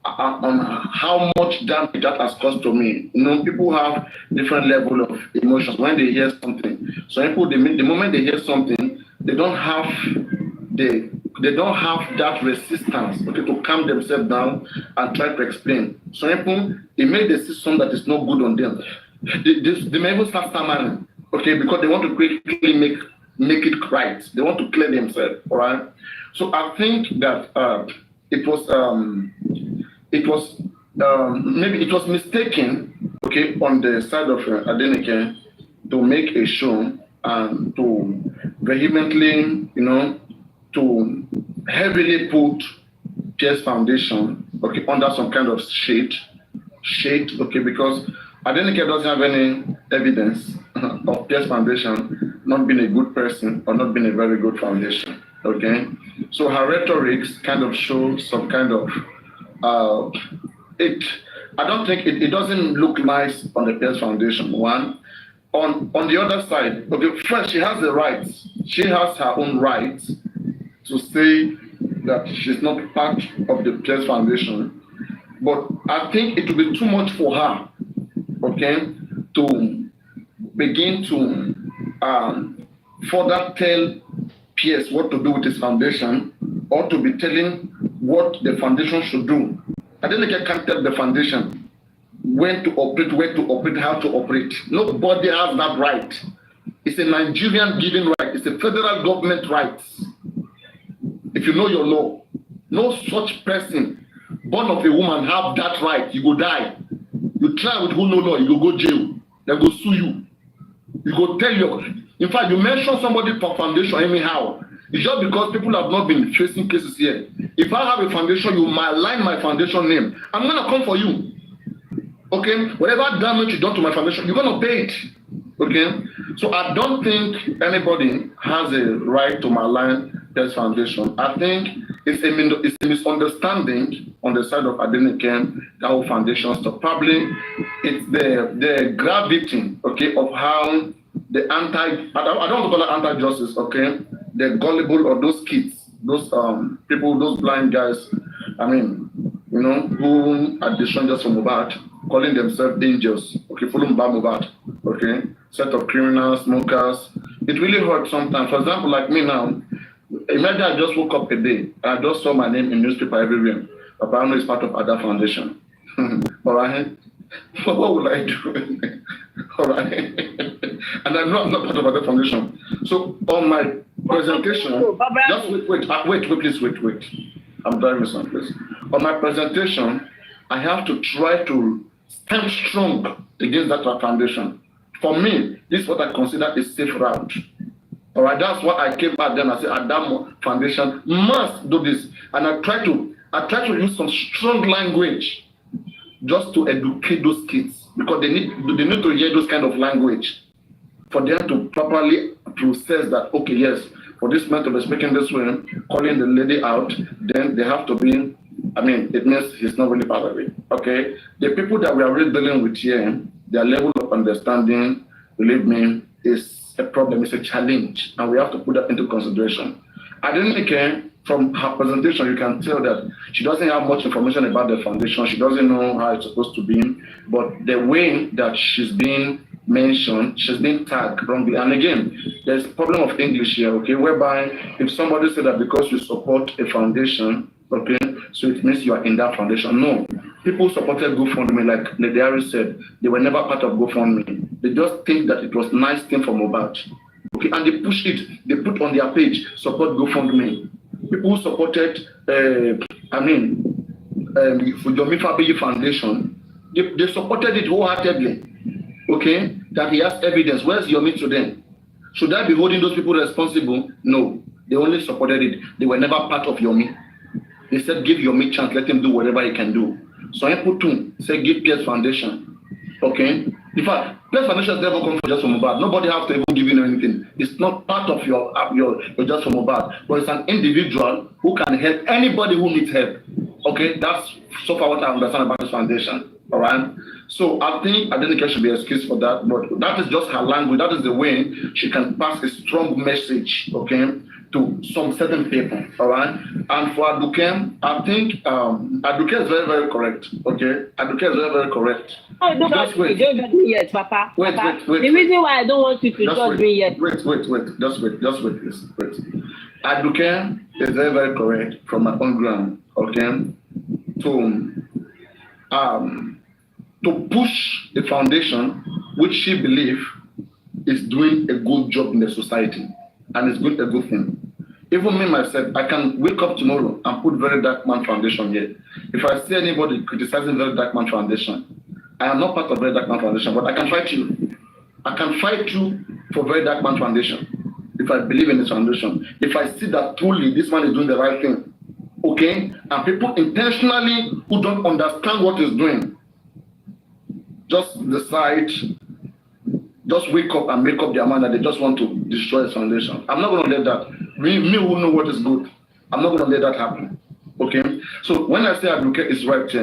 how much damage that has caused to me. People have different level of emotions when they hear something. So people, the moment they hear something, they don't have that resistance, okay, to calm themselves down and try to explain. So people, they may see something that is not good on them. They may even start stammering, okay, because they want to quickly make it right. They want to clear themselves, all right? So I think that maybe it was mistaken, okay, on the side of Adenike to make a show and to vehemently, to heavily put Pierce Foundation, okay, under some kind of shade, okay, because Adenike doesn't have any evidence of Pierce Foundation not been a good person or not been a very good foundation. Okay, so her rhetorics kind of show some kind of it. I don't think it doesn't look nice on the Pierce Foundation. One, on the other side, okay, first she has the rights. She has her own rights to say that she's not part of the Pierce Foundation. But I think it will be too much for her, okay, to begin to further tell Pierce what to do with his foundation, or to be telling what the foundation should do. I don't think I can tell the foundation when to operate, where to operate, how to operate. Nobody has that right. It's a Nigerian given right. It's a federal government right. If you know your law, no such person born of a woman have that right. You go die. You try with who no law, you go jail. They go sue you. You go tell your. In fact, you mention somebody for foundation anyhow. It's just because people have not been facing cases here. If I have a foundation, you malign my foundation name. I'm gonna come for you. Okay, whatever damage you done to my foundation, you're gonna pay it. Okay, so I don't think anybody has a right to malign this foundation. I think it's a misunderstanding on the side of Adenike, the whole foundation stuff. Probably it's the gravity, okay, of how the I don't call it anti-justice, okay, the gullible or those kids, those people, those blind guys, I mean, you know, who are the strangers from Mubad, calling themselves angels, okay, following Mubad, okay, set of criminals, smokers. It really hurts sometimes. For example, like me now, imagine I just woke up a day and I just saw my name in newspaper everywhere. Apparently it's part of Ada Foundation. All right? What will I do? All right? And I'm not part of Ada Foundation. So on my presentation, just wait, please wait. I'm driving some place. On my presentation, I have to try to stand strong against that foundation. For me, this is what I consider a safe route. All right, that's why I came back then. I said, Adam Foundation must do this, and I try to use some strong language just to educate those kids, because they need to hear those kind of language for them to properly process that. Okay, yes, for this man to be speaking this way, calling the lady out, then they have to be. I mean, it means he's not really part of it. Okay, the people that we are really dealing with here, their level of understanding, believe me, is a problem, it's a challenge, and we have to put that into consideration. Adenike, from her presentation, you can tell that she doesn't have much information about the foundation. She doesn't know how it's supposed to be, but the way that she's being mentioned, she's being tagged wrongly. And again, there's a problem of English here, okay, whereby if somebody said that because you support a foundation, okay, so it means you are in that foundation. No. People supported GoFundMe, like Lady Harris said, they were never part of GoFundMe. They just think that it was a nice thing for Mohbad. Okay, and they push it, they put on their page, support GoFundMe. People who supported, Fujomi Fabiyi Foundation, they supported it wholeheartedly. Okay, that he has evidence. Where's Yomi to them? Should I be holding those people responsible? No, they only supported it. They were never part of Yomi. They said, give Yomi chance, let him do whatever he can do. So I put two, say, give Pierce Foundation. Okay? In fact, Pierce Foundation has never come for just for Mohbad. Nobody has to even give you anything. It's not part of your just for Mohbad. But it's an individual who can help anybody who needs help. Okay? That's so far what I understand about this foundation. All right? So I think Adenike should be excused for that. But that is just her language. That is the way she can pass a strong message. Okay? To some certain people, all right? And for Aduke, I think Aduke is very, very correct, okay? Aduke is very, very correct. Oh, don't judge me yet, Papa. Wait. The reason why I don't want you to judge me yet. Wait. Just wait, please. Wait. Aduke is very, very correct from my own ground, okay? To push the foundation, which she believes is doing a good job in the society, and it's a good thing. Even me myself, I can wake up tomorrow and put Very Dark Man Foundation here. If I see anybody criticizing Very Dark Man Foundation, I am not part of Very Dark Man Foundation, but I can fight you. I can fight you for Very Dark Man Foundation if I believe in this foundation. If I see that truly this man is doing the right thing, okay? And people intentionally who don't understand what he's doing, just decide just wake up and make up their mind that they just want to destroy his foundation. I'm not going to let that. Me who know what is good, I'm not going to let that happen. Okay? So when I say Aduke is right,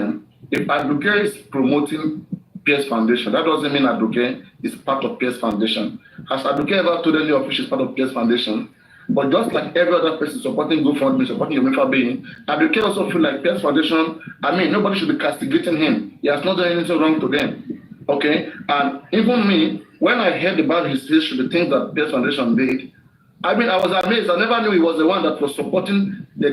if Aduke is promoting Pierce Foundation, that doesn't mean Aduke is part of Pierce Foundation. Has Aduke ever told any of you she's part of Pierce Foundation? But just like every other person supporting GoFundMe, supporting Yomifa being, Aduke also feel like Pierce Foundation, nobody should be castigating him. He has not done anything wrong to them. Okay? And even me, when I heard about his history, the things that Pierce Foundation did, I was amazed. I never knew he was the one that was supporting the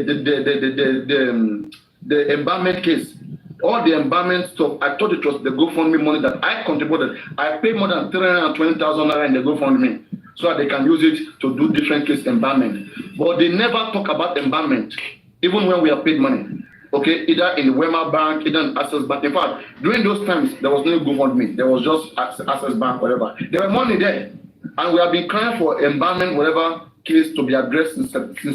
embalmment case. All the embalmment stuff, I thought it was the GoFundMe money that I contributed. I paid more than 320,000 naira in the GoFundMe so that they can use it to do different case embalmment. But they never talk about embalmment, even when we are paid money. Okay, either in the Wema Bank, either in Access Bank. In fact, during those times, there was no GoFundMe. There was just Access Bank, whatever. There were money there. And we have been crying for embalmment, whatever case to be addressed since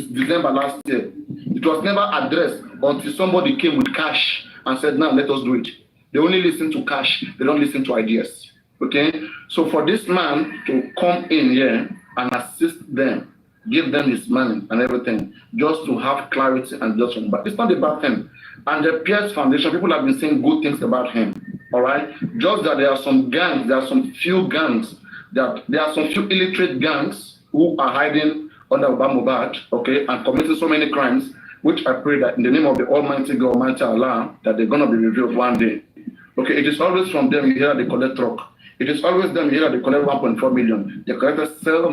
December last year. It was never addressed until somebody came with cash and said, now let us do it. They only listen to cash. They don't listen to ideas. Okay? So for this man to come in here and assist them, give them his money and everything, just to have clarity and judgment. But it's not about him. And the Pierce Foundation, people have been saying good things about him. All right? Just that there are some gangs, there are some few gangs, there are some few illiterate gangs who are hiding under Omowummi, okay, and committing so many crimes, which I pray that in the name of the Almighty God, Almighty Allah, that they're going to be revealed one day. Okay, it is always from them you hear they collect truck. It is always them here that they collect 1.4 million. They collected so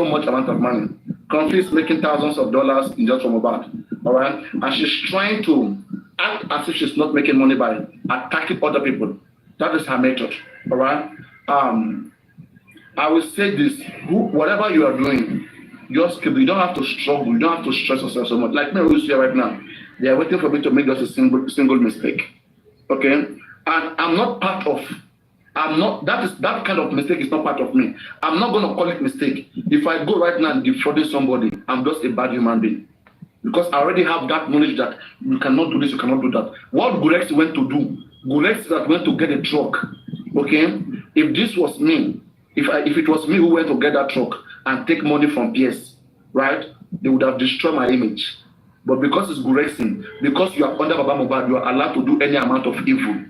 much amount of money. Countries making thousands of dollars in just from about. All right, and she's trying to act as if she's not making money by attacking other people. That is her method. All right. I will say this: whatever you are doing, just keep. You don't have to struggle. You don't have to stress yourself so much. Like me, who's here right now, they are waiting for me to make just a single mistake. Okay, and I'm not part of. That kind of mistake is not part of me. I'm not going to call it mistake. If I go right now and defraud somebody, I'm just a bad human being. Because I already have that knowledge that you cannot do this, you cannot do that. What Gulex went to do, Gulex that went to get a truck, okay? If this was me, if it was me who went to get that truck and take money from PS, right? They would have destroyed my image. But because it's Gulexing, because you are under Baba Mohbad, you are allowed to do any amount of evil.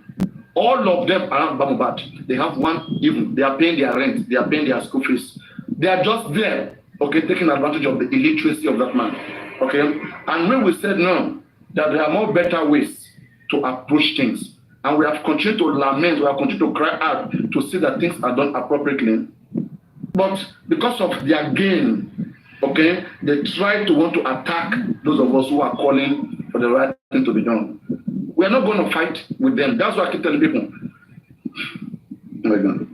All of them around Bamubad, they have one even. They are paying their rent, they are paying their school fees. They are just there, okay, taking advantage of the illiteracy of that man, okay? And when we said no, that there are more better ways to approach things, and we have continued to lament, we have continued to cry out to see that things are done appropriately. But because of their gain, okay, they try to want to attack those of us who are calling for the right thing to be done. We are not going to fight with them. That's what I keep telling people. Oh my God.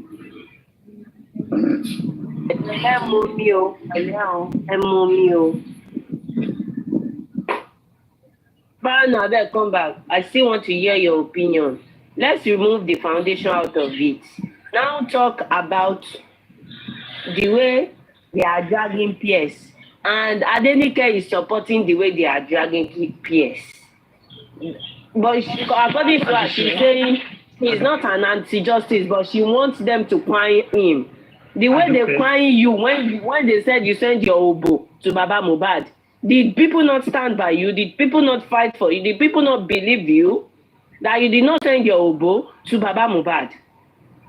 But now that come back, I still want to hear your opinion. Let's remove the foundation out of it. Now talk about the way they are dragging PS. And Adenike is supporting the way they are dragging PS. But according to her, she's saying he's not an anti-justice, but she wants them to crown him. The way they crown you, when they said you sent your obo to Baba Mohbad, did people not stand by you? Did people not fight for you? Did people not believe you that you did not send your obo to Baba Mohbad?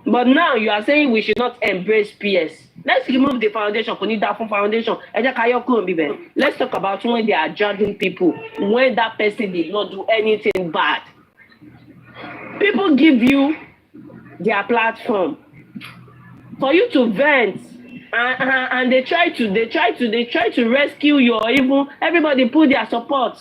But now you are saying we should not embrace PS. Let's remove the foundation. Let's talk about when they are judging people, when that person did not do anything bad. People give you their platform for you to vent, and they try to rescue you, or even everybody put their support.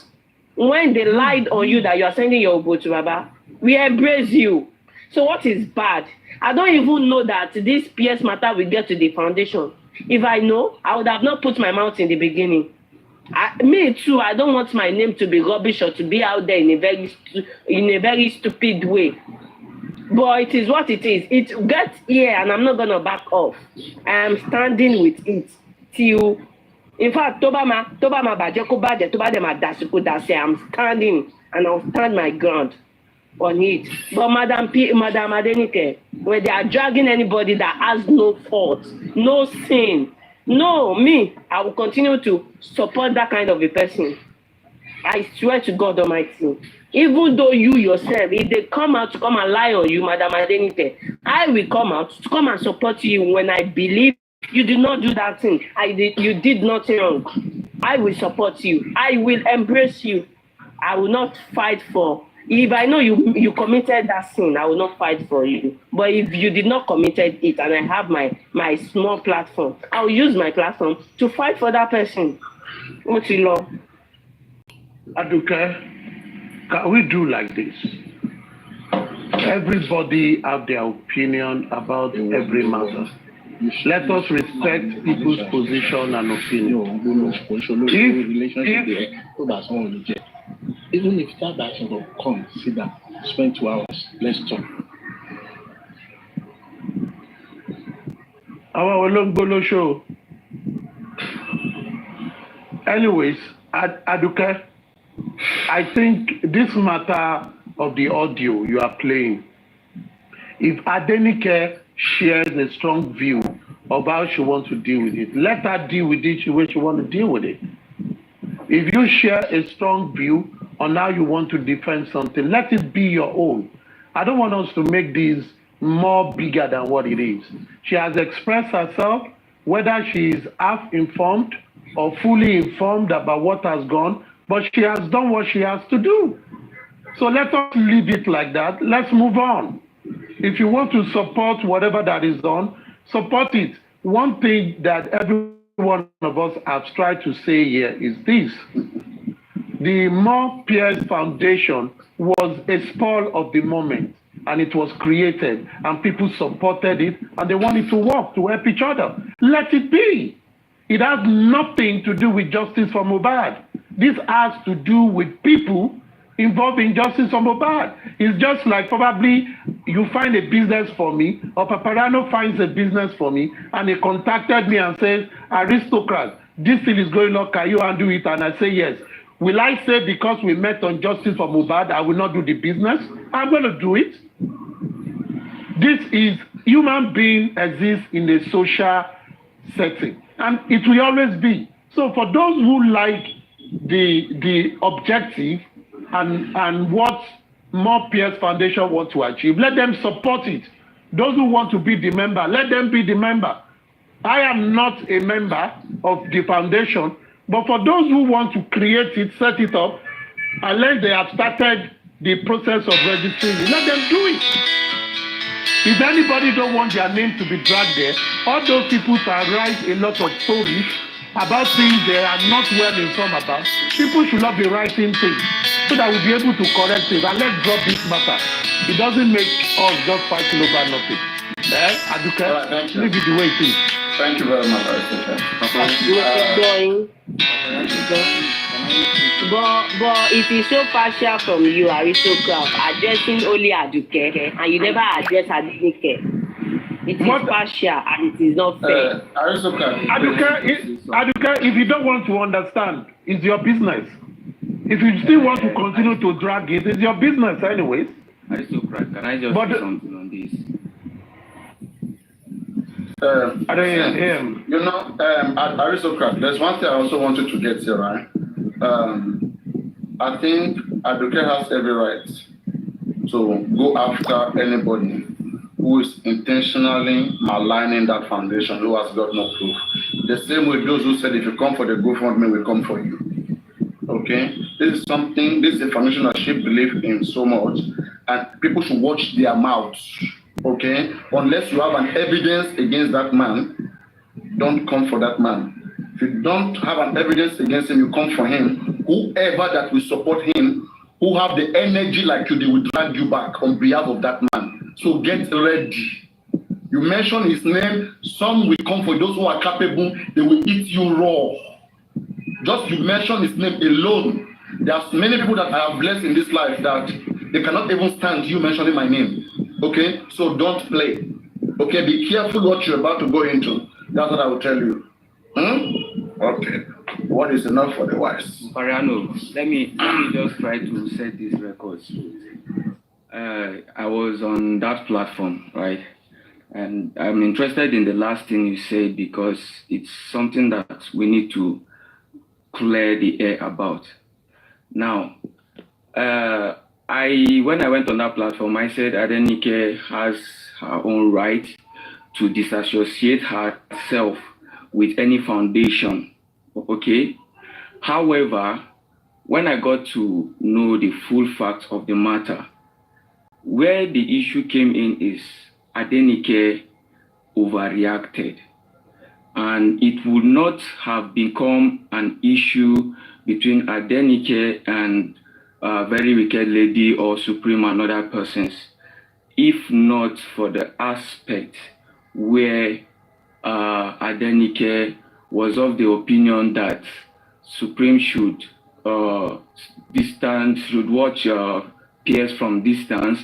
When they lied on you that you are sending your obo to Baba, we embrace you. So what is bad? I don't even know that this PS matter will get to the foundation. If I know, I would have not put my mouth in the beginning. Me too, I don't want my name to be rubbish or to be out there in a very stupid way. But it is what it is. It gets here and I'm not going to back off. I am standing with it till, in fact, I'm standing and I'll stand my ground. on it. But Madam Adenike, when they are dragging anybody that has no fault, no sin, no, me, I will continue to support that kind of a person. I swear to God Almighty. Even though you yourself, if they come out to come and lie on you, Madam Adenike, I will come out to come and support you when I believe you did not do that thing. You did nothing wrong. I will support you. I will embrace you. I will not fight for. If I know you committed that sin, I will not fight for you. But if you did not committed it, and I have my small platform, I will use my platform to fight for that person. What you love? Aduke, can we do like this? Everybody have their opinion about every matter. Let us respect people's position and opinion. Even if that person will come, sit down, spend 2 hours, let's talk. Our show. Anyways, Aduke, I think this matter of the audio you are playing, if Adenike shares a strong view of how she wants to deal with it, let her deal with it the way she wants to deal with it. If you share a strong view on how you want to defend something, let it be your own. I don't want us to make this more bigger than what it is. She has expressed herself, whether she is half informed or fully informed about what has gone, but she has done what she has to do. So let us leave it like that. Let's move on. If you want to support whatever that is done, support it. One thing that every one of us have tried to say here is this. The More Peers Foundation was a spur of the moment, and it was created, and people supported it, and they wanted to work to help each other. Let it be. It has nothing to do with justice for Mohbad. This has to do with people involved in justice for Mohbad. It's just like probably you find a business for me, or Paparano finds a business for me, and he contacted me and says, Aristocrat, this thing is going on, can you undo it? And I say yes. Will I say because we met on justice for Mohbad, I will not do the business? I'm going to do it. This is human being exists in a social setting, and it will always be. So for those who like the objective and what More Peers Foundation want to achieve, let them support it. Those who want to be the member, let them be the member. I am not a member of the foundation, but for those who want to create it, set it up, unless they have started the process of registering it, let them do it. If anybody don't want their name to be dragged there, all those people can write a lot of stories about things they are not well informed about. People should not be writing things so that we'll be able to correct it. And let's drop this matter. It doesn't make us just fighting over nothing. Aduke, right, leave it the way it is. Thank you very much. But it is so partial from you, Aristocrat, addressing only Aduke, and you never address Adenike. It is partial and it is not fair. Aduke, if you don't want to understand, it's your business. If you still want to continue to drag it, it's your business anyways. Aristocrat, can I just say something on this? Aristocrat, there's one thing I also wanted to get here, right? I think Aduke has every right to go after anybody who is intentionally maligning that foundation, who has got no proof. The same way those who said, if you come for the GoFundMe, we come for you. Okay? This is a foundation that she believes in so much, and people should watch their mouths. Okay? Unless you have an evidence against that man, don't come for that man. If you don't have an evidence against him, you come for him. Whoever that will support him, who have the energy like you, they will drag you back on behalf of that man. So get ready. You mention his name, some will come for those who are capable, they will eat you raw. Just you mention his name alone. There are many people that I have blessed in this life that they cannot even stand you mentioning my name. Okay? So don't play. Okay? Be careful what you're about to go into. That's what I will tell you. Okay. What is enough for the wise? Mariano, let me just try to set this record straight. I was on that platform, right? And I'm interested in the last thing you said because it's something that we need to clear the air about. Now, when I went on that platform, I said Adenike has her own right to disassociate herself with any foundation. Okay. However, when I got to know the full facts of the matter, where the issue came in is Adenike overreacted. And it would not have become an issue between Adenike and Very Wicked Lady or Supreme and other persons, if not for the aspect where Adenike was of the opinion that Supreme should should watch peers from distance,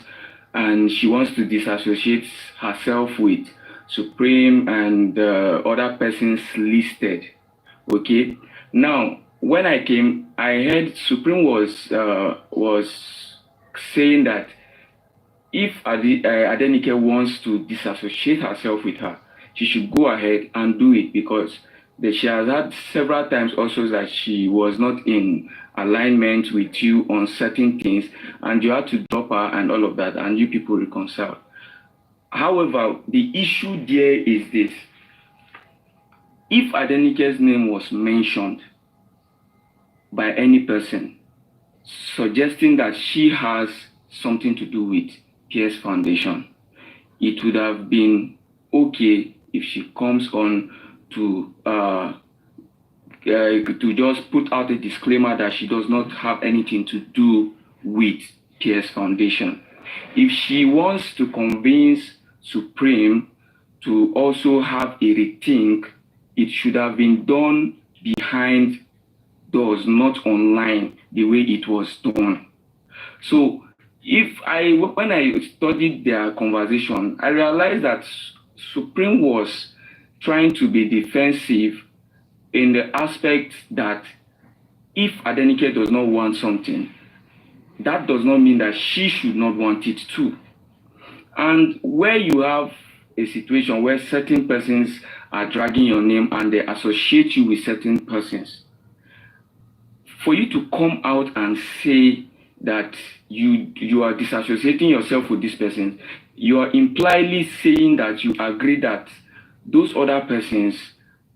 and she wants to disassociate herself with Supreme and other persons listed. Okay. Now, when I came, I heard Supreme was saying that if Adenike wants to disassociate herself with her, she should go ahead and do it, because she has had several times also that she was not in alignment with you on certain things, and you had to drop her and all of that, and you people reconcile. However, the issue there is this. If Adenike's name was mentioned by any person suggesting that she has something to do with Pierce Foundation, it would have been okay if she comes on to just put out a disclaimer that she does not have anything to do with Pierce Foundation. If she wants to convince Supreme to also have a rethink, it should have been done behind doors, not online, the way it was done. So when I studied their conversation, I realized that Supreme was trying to be defensive in the aspect that if Adenike does not want something, that does not mean that she should not want it too. And where you have a situation where certain persons are dragging your name and they associate you with certain persons, for you to come out and say that you are disassociating yourself with this person, you are impliedly saying that you agree that those other persons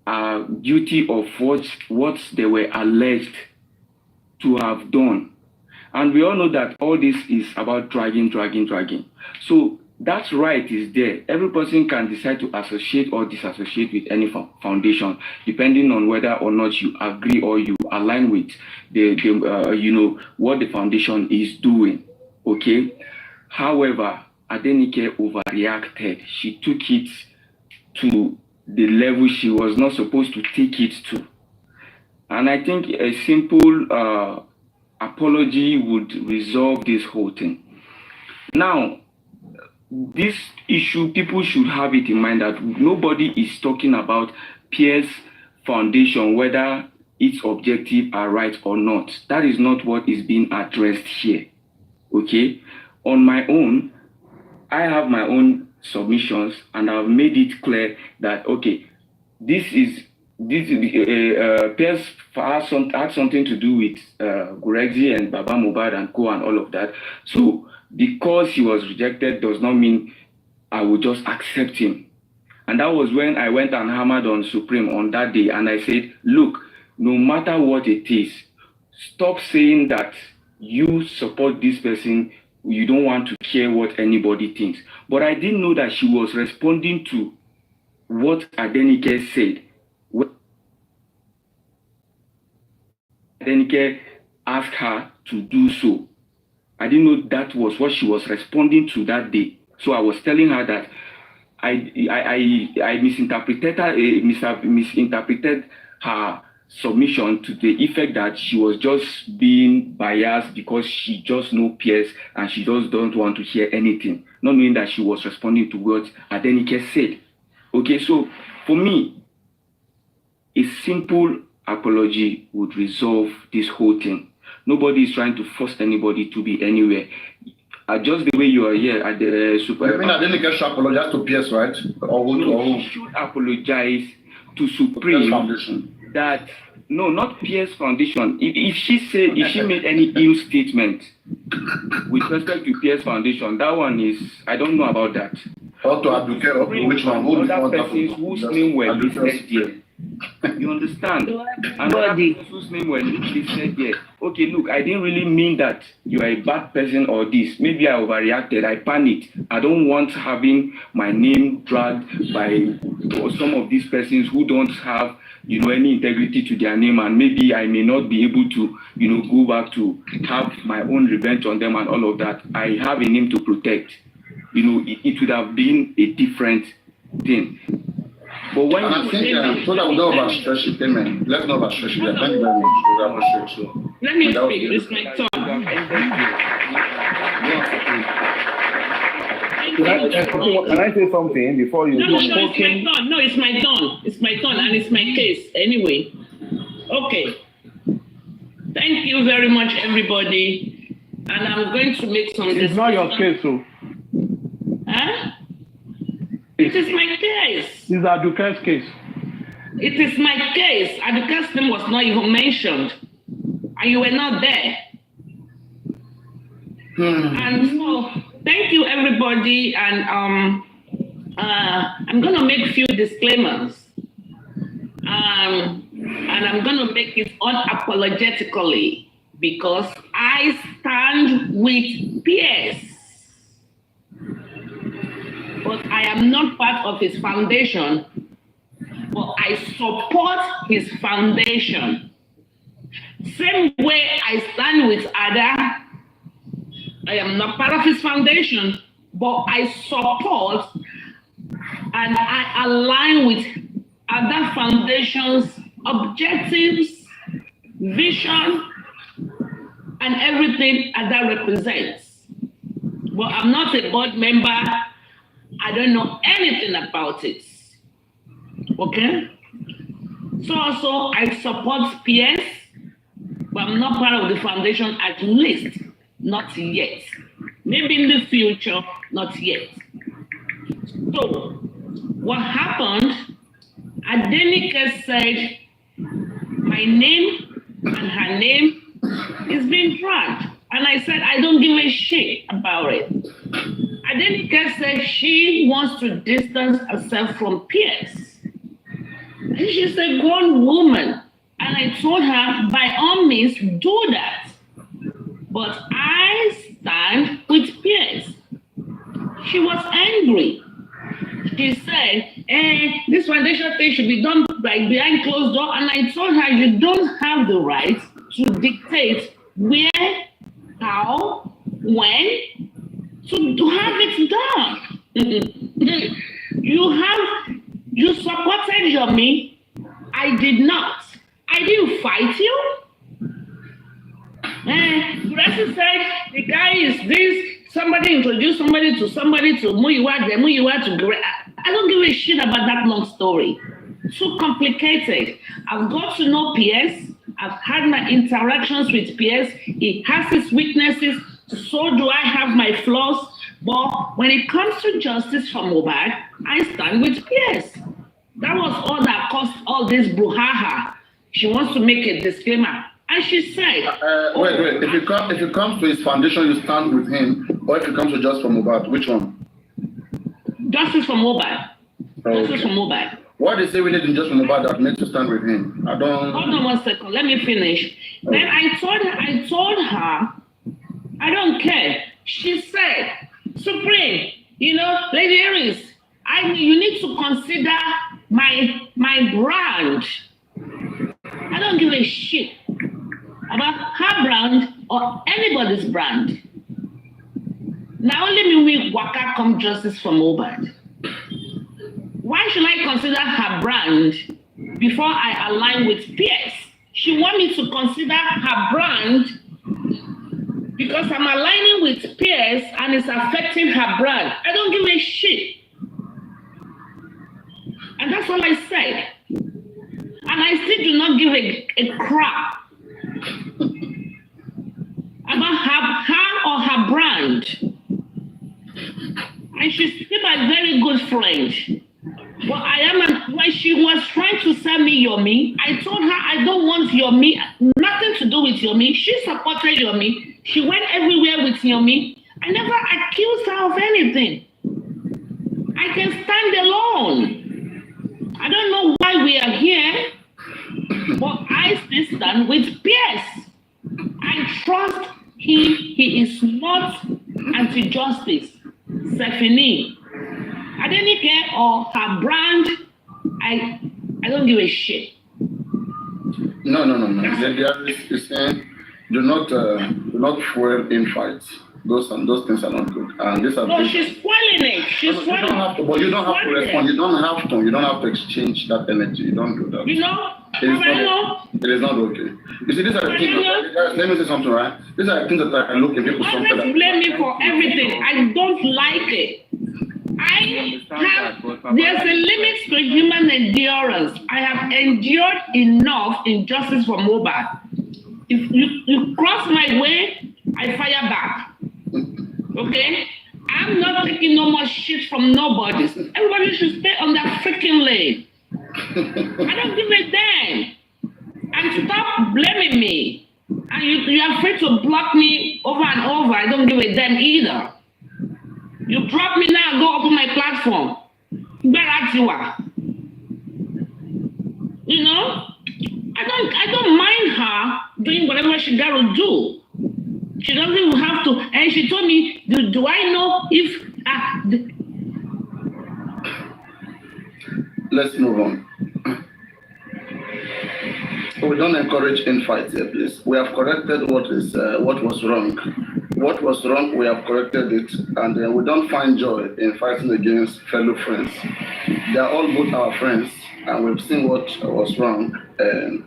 are guilty of what they were alleged to have done. And we all know that all this is about dragging. So that right is there. Every person can decide to associate or disassociate with any foundation, depending on whether or not you agree or you align with what the foundation is doing. Okay. However, Adenike overreacted. She took it to the level she was not supposed to take it to. And I think a simple apology would resolve this whole thing. Now, this issue, people should have it in mind that nobody is talking about Pierce Foundation, whether its objectives are right or not. That is not what is being addressed here. Okay? On my own, I have my own submissions, and I've made it clear that, okay, Pierce had something to do with Guregi and Baba Mohbad and Co and all of that. So because he was rejected does not mean I will just accept him. And that was when I went and hammered on Supreme on that day, and I said, look, no matter what it is, stop saying that you support this person, you don't want to care what anybody thinks. But I didn't know that she was responding to what Adenike said. Adenike asked her to do so. I didn't know that was what she was responding to that day. So I was telling her that I misinterpreted her submission to the effect that she was just being biased because she just knows Pierce and she just don't want to hear anything, not knowing that she was responding to what Adenike said. Okay, so for me, a simple apology would resolve this whole thing. Nobody is trying to force anybody to be anywhere. just the way you are here at the I mean, I didn't get to apologize to PS, right? Or you should apologize to Supreme that no, not PS Foundation. If she made any ill statement with respect to PS Foundation, that one is I don't know about that. Or to advocate of which one? Other persons whose name were listed here. You understand? And other persons whose name were listed here. Okay, look, I didn't really mean that you are a bad person or this. Maybe I overreacted. I panicked. I don't want having my name dragged by some of these persons who don't have, any integrity to their name, and maybe I may not be able to, go back to have my own revenge on them and all of that. I have a name to protect. It would have been a different thing. But when and I think so that we know about stretching payment. Let's know about stretching. Thank you very much. We appreciate you. Let me speak. It's my turn. Can I say something before you? No, it's my turn. No, it's my turn. It's my turn, and it's my case anyway. Okay. Thank you very much, everybody. And I'm going to make some. It's not your case, so. Huh? It is my case. It's Aduke's case. It is my case. Aduke's name was not even mentioned, and you were not there. And so, thank you, everybody. And I'm gonna make a few disclaimers. And I'm gonna make it unapologetically because I stand with PS. But I am not part of his foundation, but I support his foundation. Same way I stand with Ada, I am not part of his foundation, but I support and I align with other foundations' objectives, vision, and everything Ada represents. But I'm not a board member. I don't know anything about it. Okay? So also I support PS, but I'm not part of the foundation, at least not yet. Maybe in the future, not yet. So what happened, Adenike said my name and her name is being dragged. And I said, I don't give a shit about it. Adenike said she wants to distance herself from PS. And she's a grown woman. And I told her, by all means, do that. But I stand with PS. She was angry. She said, this foundation thing should be done behind closed door. And I told her, you don't have the right to dictate where, how, when, to have it done. You supported Yomi. I did not. I didn't fight you. Gracie said the guy is this. Somebody introduced somebody to Muyiwa, then Muyiwa to Gracie. I don't give a shit about that long story. So complicated. I've got to know PS. I've had my interactions with PS. He has his weaknesses. So do I have my flaws. But when it comes to justice for Mohbad, I stand with PS. That was all that caused all this brouhaha. She wants to make a disclaimer. And she said... wait. If it comes to his foundation, you stand with him. Or if it comes to Justice for Mohbad, which one? Justice for Mohbad. Okay. Justice for Mohbad. What is it within Justice for Mohbad that makes you stand with him? I don't... Hold on 1 second. Let me finish. Okay. Then I told her, I don't care. She said, Supreme, Lady Aries, you need to consider my brand. I don't give a shit about her brand or anybody's brand. Now only me will waka come justice for Mohbad. Why should I consider her brand before I align with PS? She want me to consider her brand because I'm aligning with PS and it's affecting her brand. I don't give a shit. And that's all I said. And I still do not give a crap about her or her brand. and she's still my very good friend. But when she was trying to sell me Yomi, I told her I don't want Yomi, nothing to do with Yomi. She supported Yomi. She went everywhere with Yomi. I never accused her of anything. I can stand alone. I don't know why we are here, but I still stand with Pierce. I trust him. He is not anti-justice. Stephanie, Adenike or her brand, I don't give a shit. No. They are saying do not fuel infights. Those things are not good. And these are no, she's spoiling it. She's spoiling it. You don't have to respond. You don't have to exchange that energy. You don't do that. You know? It is not okay. You see, these are the things. Let me say something, right? These are the things that I can look at people something. Don't blame me for everything. I don't like it. There's a limit to human endurance. I have endured enough injustice for Mohbad. If you cross my way, I fire back. Okay? I'm not taking no more shit from nobody. Everybody should stay on their freaking lane. I don't give a damn. And stop blaming me. And you're afraid to block me over and over. I don't give a damn either. You drop me now and go open my platform. Where at you are. You know? I don't mind her doing whatever she gotta do. She doesn't even have to. And she told me, do I know if... Let's move on. We don't encourage infights here, please. We have corrected what was wrong. What was wrong, we have corrected it, and we don't find joy in fighting against fellow friends. They are all both our friends, and we've seen what was wrong, and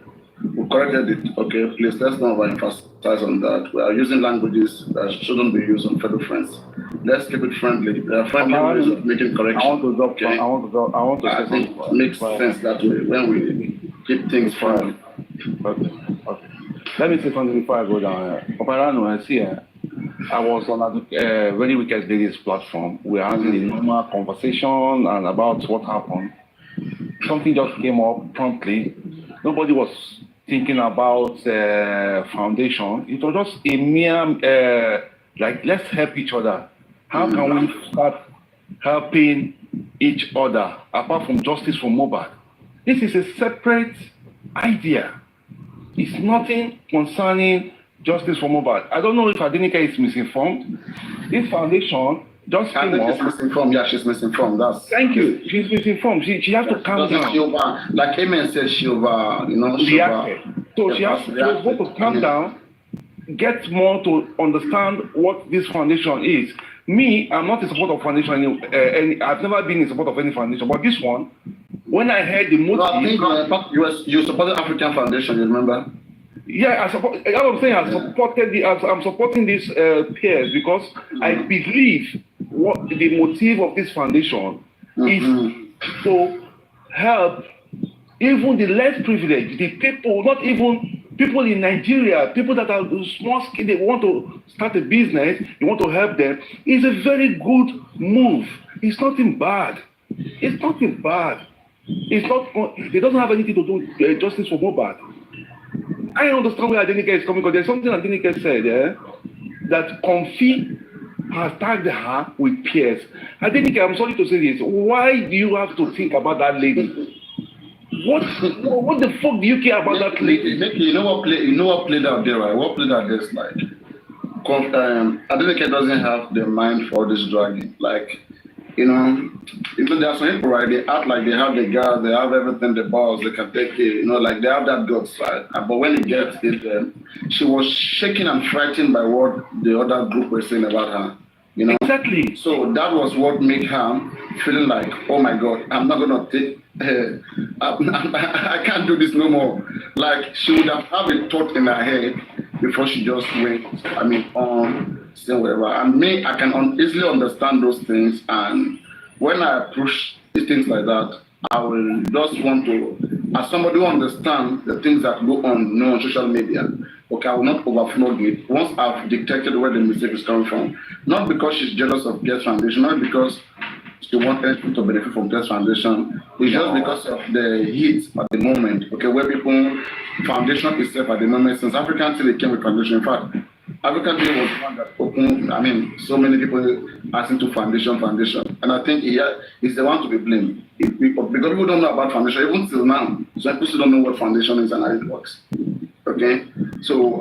we corrected it. Okay, please, let's not overemphasize on that. We are using languages that shouldn't be used on fellow friends. Let's keep it friendly. There are friendly ways of making corrections. I want to say think it makes sense that way when we keep things friendly. Okay. Let me say something before I go down. Operano, I see I was on a Very Wicked Ladies platform. We were having a normal conversation and about what happened. Something just came up promptly. Nobody was thinking about foundation. It was just a mere, let's help each other. How can we start helping each other apart from justice for Mohbad? This is a separate idea. It's nothing concerning justice for Mohbad. I don't know if Adenike is misinformed. This foundation just came up. She's misinformed. Yeah, she's misinformed. Thank you. She's misinformed. She has to calm down. Like Amen says, she reacted. So she was going to calm down, get more to understand what this foundation is. Me, I'm not in support of foundation. I've never been in support of any foundation. But this one, when I heard the motive... No, I think you supported African Foundation, you remember? Yeah, I'm saying I'm supporting these peers because I believe what the motive of this foundation is to help even the less privileged, the people, not even people in Nigeria, people that are small scale, they want to start a business, you want to help them. It's a very good move. It's nothing bad. It's nothing bad. It's not. It doesn't have anything to do with justice for Mohbad. I understand where Adenike is coming, because there's something Adenike said, that Comfy has tagged her with peers. Adenike, I'm sorry to say this. Why do you have to think about that lady? What the fuck do you care about that lady? You know what played out there, right? What played out there is like, Adenike doesn't have the mind for this dragging. Like, you know, even there are some people, right? They act like they have the gas, they have everything, the balls, they can take it, you know, like they have that guts, right? But when it gets it, she was shaken and frightened by what the other group were saying about her. You know? Exactly. So that was what made her feeling like, oh my God, I'm not gonna take. I can't do this no more. Like she would have had a thought in her head before she just went. Saying whatever. And me, I can easily understand those things. And when I approach things like that, I will just want to, as somebody who understands the things that go on, on social media, okay, I will not overflow it once I've detected where the mistake is coming from. Not because she's jealous of Pierce Foundation, not because she wants anything to benefit from Pierce Foundation. It's just because of the heat at the moment, okay, where people, foundation itself at the moment, since African Tea came with foundation, in fact, African Tea was the one that opened, so many people asking to foundation. And I think he's the one to be blamed. Because people don't know about foundation, even till now, some people still don't know what foundation is and how it works. Okay? So,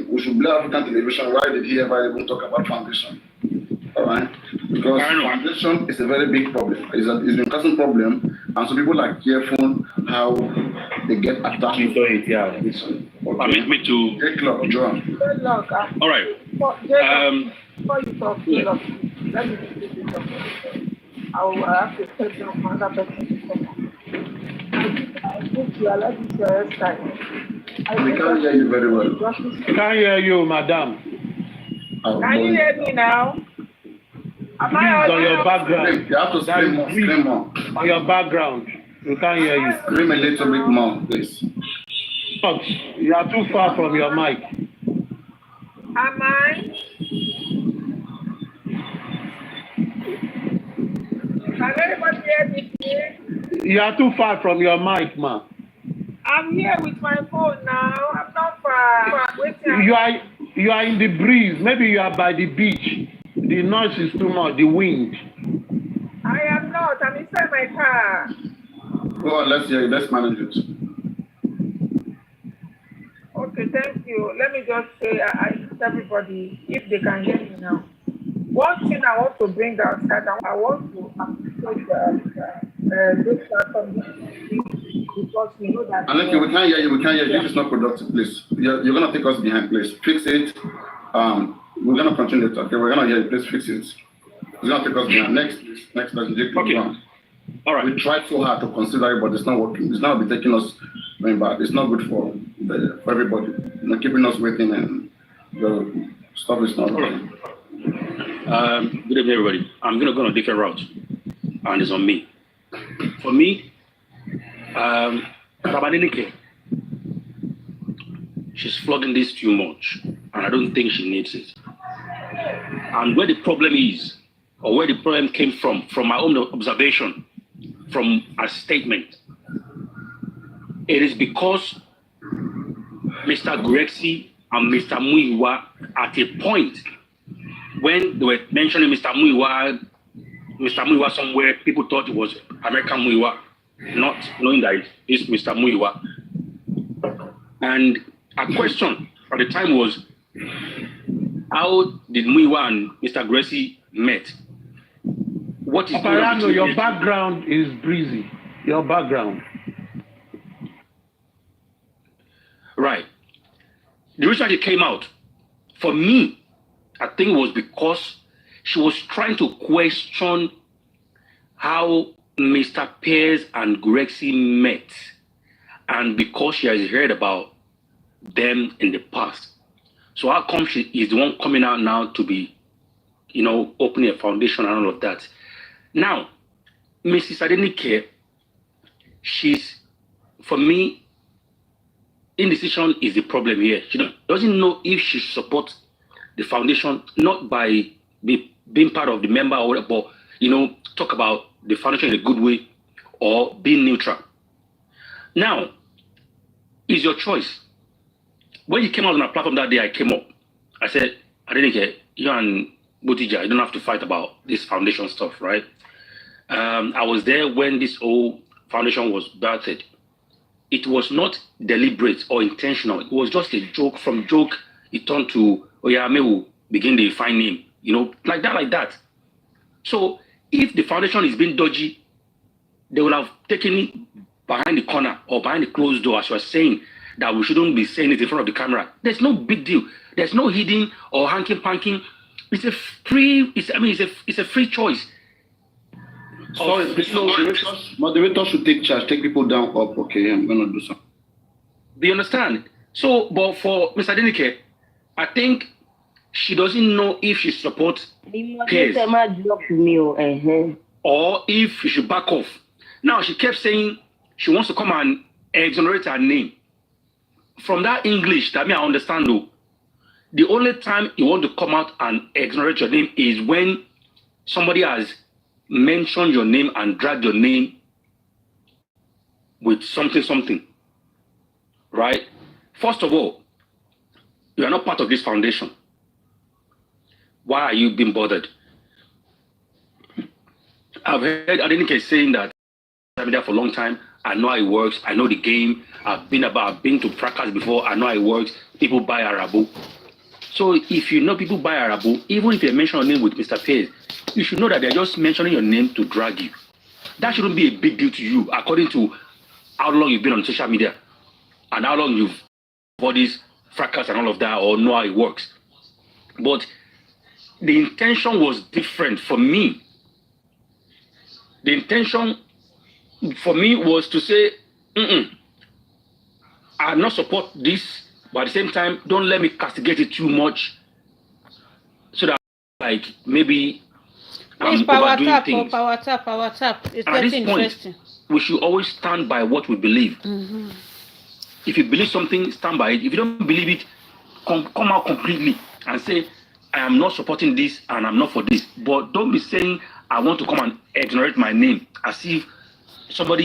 we should blame African television. Why did he ever even talk about foundation? All right? Because foundation is a very big problem. It's an important problem, and so people are careful how they get attached to it. Yeah. Okay. Me too. All right. Before you talk, let me do this. I will have to take down another person. I think you are like this your hairstyle. We can't hear you very well. Can't hear you, madam. Can you hear me now? Am I on your background? You have to scream more. On your background. We can't hear you. Scream a little bit more, please. You are too far from your mic. Am I? Can everybody hear me, please? You are too far from your mic, ma. I'm here with my phone now. I'm not far. You are in the breeze. Maybe you are by the beach. The noise is too much. The wind. I am not. I'm inside my car. Go on, let's hear it. Let's manage it. Okay, thank you. Let me just say, I ask everybody if they can hear me now. One thing I want to bring outside, I want to appreciate this platform because we know that. Aleki, we can't hear you. We can't hear you. This is not productive, please. You're going to take us behind, please. Fix it. We're going to continue it. Okay, we're going to hear you. Please fix it. It's going to take us behind. Next person. Okay. All right. We tried so hard to consider it, but it's not working. It's not be taking us going back. It's not good for everybody. Keeping us waiting, and the stuff is not working. Good evening, everybody. I'm going to go on a different route, and it's on me. For me, Rabaninike, she's flogging this too much, and I don't think she needs it. And where the problem is, or where the problem came from my own observation, from a statement, it is because Mr. Grexy and Mr. Muiwa, at a point when they were mentioning Mr. Muiwa somewhere, people thought it was American Muiwa, not knowing that it's Mr. Muiwa. And a question at the time was, how did Muiwa and Mr. Grexy met? What is Oparano, your background is breezy. Your background. Right. The reason she came out, for me, I think it was because she was trying to question how Mr. Pierce and Grexy met, and because she has heard about them in the past. So how come she is the one coming out now to be, opening a foundation and all of that? Now, Mrs. Adenike, for me, indecision is the problem here. She doesn't know if she supports the foundation, not by being part of the member or whatever, but, talk about the foundation in a good way or being neutral. Now, it's your choice. When you came out on a platform that day, I came up. I said, Adenike, you and Botija, you don't have to fight about this foundation stuff, right? I was there when this whole foundation was birthed. It was not deliberate or intentional. It was just a joke. From joke, it turned to, Mewu, begin the fine name, like that. So if the foundation is being dodgy, they will have taken it behind the corner or behind the closed door, as you are saying, that we shouldn't be saying it in front of the camera. There's no big deal. There's no hidden or hanky-panky. It's a free choice. Sorry, moderator should take charge, take people down up. Okay, I'm going to do something. Do you understand? So, but for Mr. Adenike, I think she doesn't know if she supports Pierce or if she should back off. Now, she kept saying she wants to come and exonerate her name from that English, that I understand though. The only time you want to come out and acknowledge your name is when somebody has mentioned your name and dragged your name with something, right? First of all, you are not part of this foundation. Why are you being bothered? I've heard Adenike saying that I've been there for a long time. I know how it works. I know the game. I've been to practice before. I know how it works. People buy Arabu. So if you know people buy Arabu, even if you mention your name with Mr. Pez, you should know that they're just mentioning your name to drag you. That shouldn't be a big deal to you, according to how long you've been on social media and how long you've all these fracas and all of that, or know how it works. But the intention was different for me. The intention for me was to say, I not support this, but at the same time, don't let me castigate it too much, so that like maybe I'm overdoing things. Power tap. It's And at getting this point, interesting. we should always stand by what we believe. Mm-hmm. If you believe something, stand by it. If you don't believe it, come out completely and say, I am not supporting this and I'm not for this. But don't be saying, I want to come and exonerate my name as if somebody